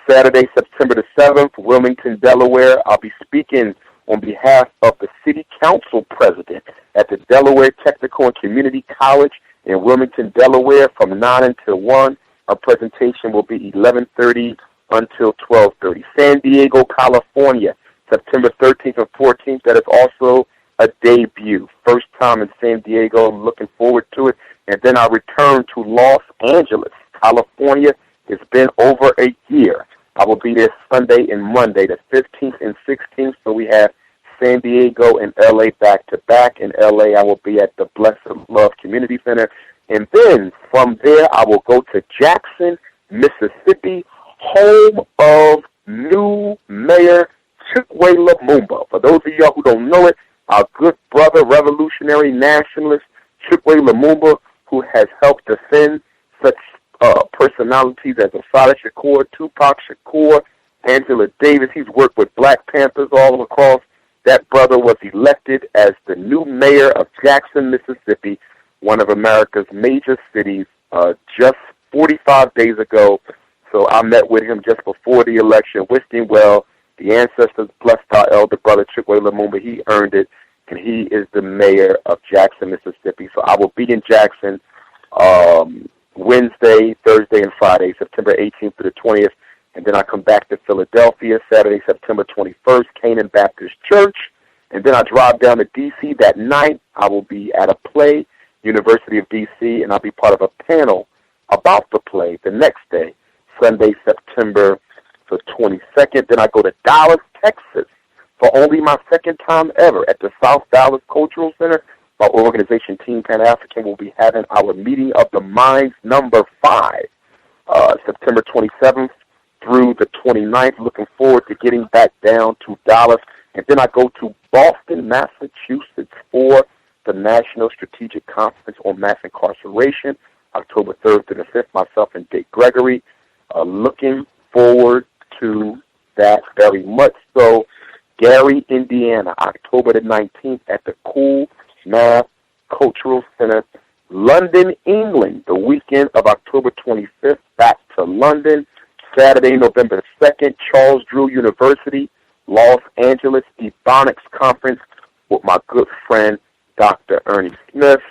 Saturday, September the 7th, Wilmington, Delaware. I'll be speaking on behalf of the City Council President at the Delaware Technical and Community College in Wilmington, Delaware from 9 until 1. Our presentation will be 11:30 until 12:30. San Diego, California, September 13th and 14th. That is also a debut. First time in San Diego. I'm looking forward to it. And then I return to Los Angeles, California. It's been over a year. I will be there Sunday and Monday, the 15th and 16th. So we have San Diego and L.A. back-to-back. In L.A., I will be at the Blessed Love Community Center. And then from there, I will go to Jackson, Mississippi, home of new Mayor Chokwe Lumumba. For those of y'all who don't know it, our good brother, revolutionary nationalist Chokwe Lumumba, who has helped defend such personalities as Assata Shakur, Tupac Shakur, Angela Davis. He's worked with Black Panthers all across. That brother was elected as the new mayor of Jackson, Mississippi, one of America's major cities, just 45 days ago. So I met with him just before the election, wished him well. The ancestors blessed our elder brother, Chokwe Lumumba. He earned it, and he is the mayor of Jackson, Mississippi. So I will be in Jackson Wednesday, Thursday, and Friday, September 18th to the 20th. And then I come back to Philadelphia, Saturday, September 21st, Canaan Baptist Church. And then I drive down to D.C. that night. I will be at a play, University of D.C., and I'll be part of a panel about the play the next day, Sunday, September the 22nd. Then I go to Dallas, Texas, for only my second time ever at the South Dallas Cultural Center. My organization, Team Pan-African, will be having our Meeting of the Minds number 5, September 27th through the 29th. Looking forward to getting back down to Dallas. And then I go to Boston, Massachusetts for the National Strategic Conference on Mass Incarceration, October 3rd to the 5th, myself and Dick Gregory. Looking forward to that very much so. Gary, Indiana, October the 19th at the Cool Math Cultural Center. London, England, the weekend of October 25th, back to London. Saturday, November 2nd, Charles Drew University, Los Angeles, Ebonics Conference with my good friend, Dr. Ernie Smith.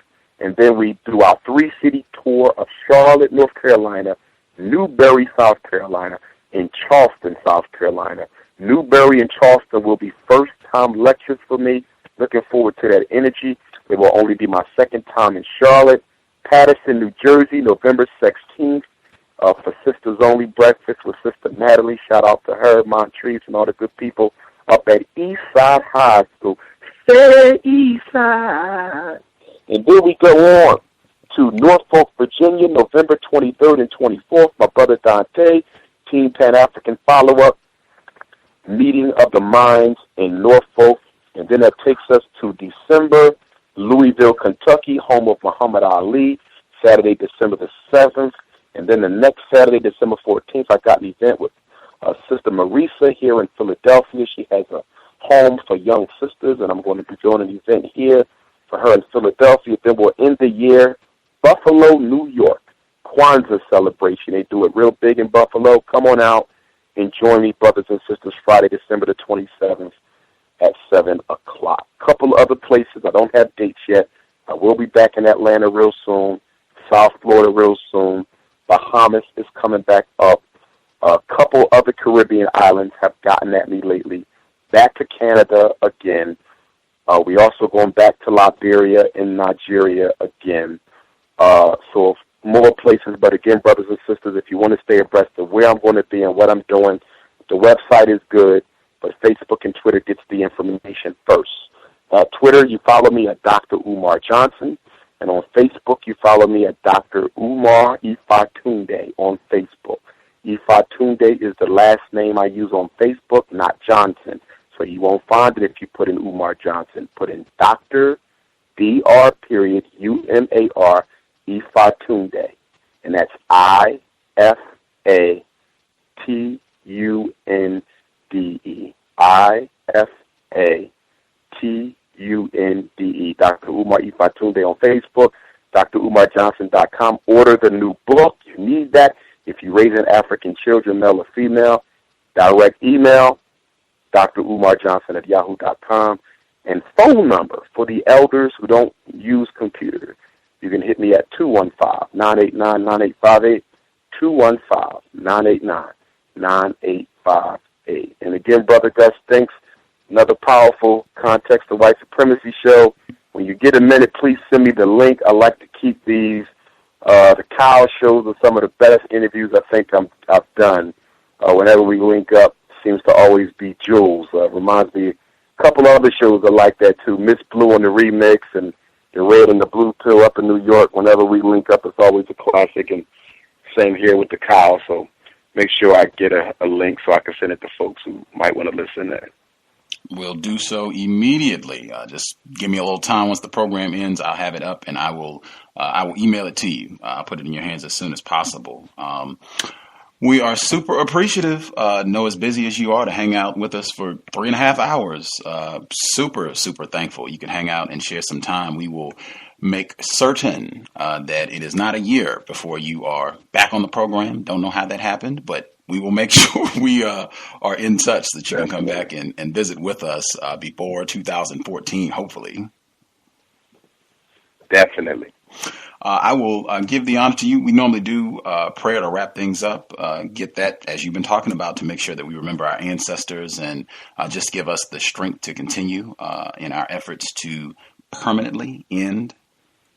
And then we do our 3-city tour of Charlotte, North Carolina, Newberry, South Carolina, and Charleston, South Carolina. Newberry and Charleston will be first-time lectures for me. Looking forward to that energy. It will only be my second time in Charlotte. Patterson, New Jersey, November 16th, for Sisters Only Breakfast with Sister Natalie. Shout out to her, Montrese, and all the good people up at Eastside High School. Say Eastside. And then we go on to Norfolk, Virginia, November 23rd and 24th. My brother Dante, Team Pan-African follow-up, Meeting of the Minds in Norfolk. And then that takes us to December, Louisville, Kentucky, home of Muhammad Ali, Saturday, December the 7th. And then the next Saturday, December 14th, I got an event with Sister Marisa here in Philadelphia. She has a home for young sisters, and I'm going to be doing an event here for her in Philadelphia. Then we'll end the year, Buffalo, New York, Kwanzaa celebration. They do it real big in Buffalo. Come on out and join me, brothers and sisters, Friday, December the 27th at 7 o'clock. Couple other places. I don't have dates yet. I will be back in Atlanta real soon, South Florida real soon. Bahamas is coming back up. A couple other Caribbean islands have gotten at me lately. Back to Canada again. We also going back to Liberia and Nigeria again. So more places. But again, brothers and sisters, if you want to stay abreast of where I'm going to be and what I'm doing, the website is good, but Facebook and Twitter gets the information first. Twitter, you follow me at Dr. Umar Johnson. And on Facebook, you follow me at Dr. Umar Ifatunde on Facebook. Ifatunde is the last name I use on Facebook, not Johnson. So you won't find it if you put in Umar Johnson. Put in Dr. Dr. Umar Ifatunde. And that's Ifatunde. Ifatunde. Dr. Umar Ifatunde on Facebook, drumarjohnson.com. Order the new book. You need that. If you're raising African children, male or female, direct email, drumarjohnson@yahoo.com. And phone number for the elders who don't use computers. You can hit me at 215-989-9858, 215-989-9858. And again, Brother Gus, thanks. Another powerful Context of White Supremacy show. When you get a minute, please send me the link. I like to keep these. The Kyle shows are some of the best interviews I think I've done. Whenever we link up, seems to always be jewels. Reminds me, a couple other shows are like that too. Miss Blue on the remix and the Red and the Blue Pill up in New York. Whenever we link up, it's always a classic. And same here with the Kyle. So make sure I get a link so I can send it to folks who might want to listen there.
We'll do so immediately. Just give me a little time. Once the program ends, I'll have it up, and I will email it to you. I'll put it in your hands as soon as possible. We are super appreciative. Know as busy as you are to hang out with us for 3.5 hours. Super, super thankful. You can hang out and share some time. We will make certain that it is not a year before you are back on the program. Don't know how that happened, but we will make sure we are in touch so that you can come back and visit with us before 2014, hopefully.
Definitely.
I will give the honor to you. We normally do prayer to wrap things up. Get that, as you've been talking about, to make sure that we remember our ancestors and just give us the strength to continue in our efforts to permanently end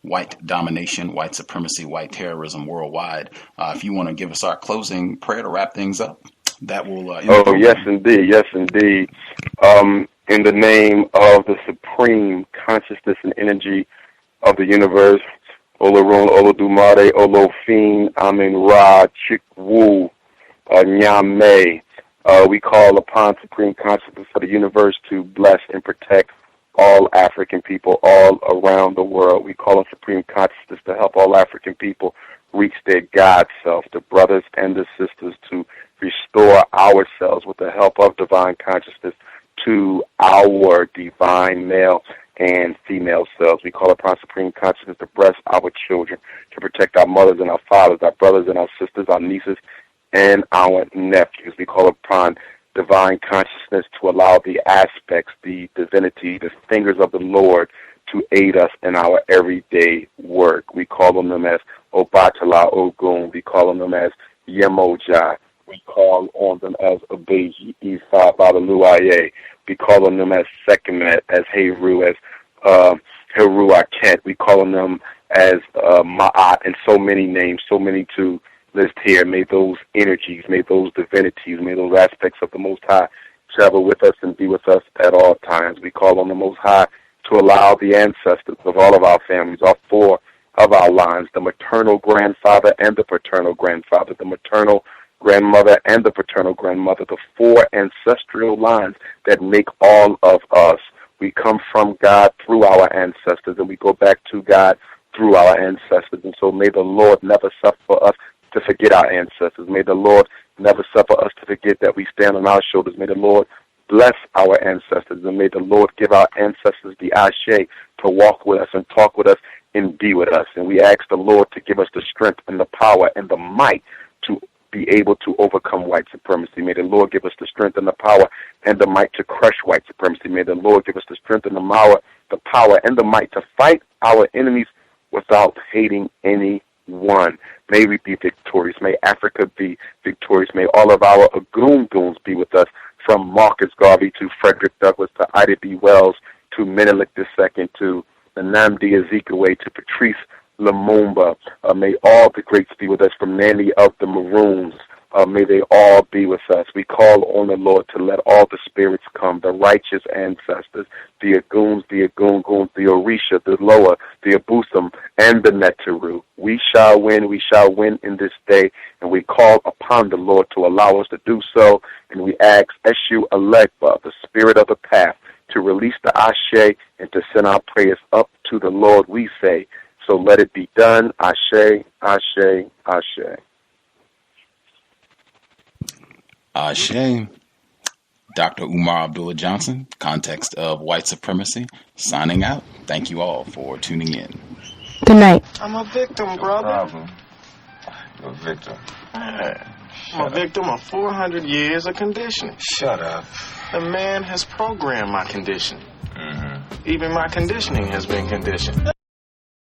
white domination, white supremacy, white terrorism worldwide. If you want to give us our closing prayer to wrap things up, that will end the program.
Yes, indeed. Yes, indeed. In the name of the supreme consciousness and energy of the universe, Olorun, Olodumare, Olofin, Amen Ra, Chikwu, Nyame. We call upon supreme consciousness of the universe to bless and protect all African people all around the world. We call on supreme consciousness to help all African people reach their God self, the brothers and the sisters, to restore ourselves with the help of divine consciousness to our divine male and female selves. We call upon supreme consciousness to bless our children, to protect our mothers and our fathers, our brothers and our sisters, our nieces and our nephews. We call upon divine consciousness to allow the aspects, the divinity, the fingers of the Lord to aid us in our everyday work. We call on them as Obatala Ogun. We call on them as Yemoja. We call on them as Abeji Ifa Babaluaye. We call on them as Sekemet, as Heru, as Heru Aket. We call on them as Ma'at, and so many names, so many to list here. May those energies, may those divinities, may those aspects of the Most High travel with us and be with us at all times. We call on the Most High to allow the ancestors of all of our families, all four of our lines, the maternal grandfather and the paternal grandfather, the maternal grandmother and the paternal grandmother, the four ancestral lines that make all of us. We come from God through our ancestors, and we go back to God through our ancestors. And so may the Lord never suffer us to forget our ancestors. May the Lord never suffer us to forget that we stand on our shoulders. May the Lord bless our ancestors, and may the Lord give our ancestors the ashe to walk with us and talk with us and be with us. And we ask the Lord to give us the strength and the power and the might to be able to overcome white supremacy. May the Lord give us the strength and the power and the might to crush white supremacy. May the Lord give us the strength and the power and the might to fight our enemies without hating anyone. May we be victorious. May Africa be victorious. May all of our Agoon goons be with us, from Marcus Garvey to Frederick Douglass to Ida B. Wells to Menelik II to Nnamdi Azikiwe to Patrice Lumumba. May all the greats be with us, from Nanny of the Maroons. May they all be with us. We call on the Lord to let all the spirits come, the righteous ancestors, the Agoons, the Agoon-goons, the Orisha, the Loa, the Abusam, and the Neteru. We shall win in this day, and we call upon the Lord to allow us to do so, and we ask Eshu Alekba, the spirit of the path, to release the Ashe and to send our prayers up to the Lord. We say, so let it be done. Ashe, Ashe, Ashe.
Ashe. Dr. Umar Abdullah Johnson, context of white supremacy, signing out. Thank you all for tuning in.
Good night.
I'm a victim, brother.
You're a victim.
Yeah. I'm a victim of 400 years of conditioning.
Shut up.
The man has programmed my conditioning. Even my conditioning has been conditioned.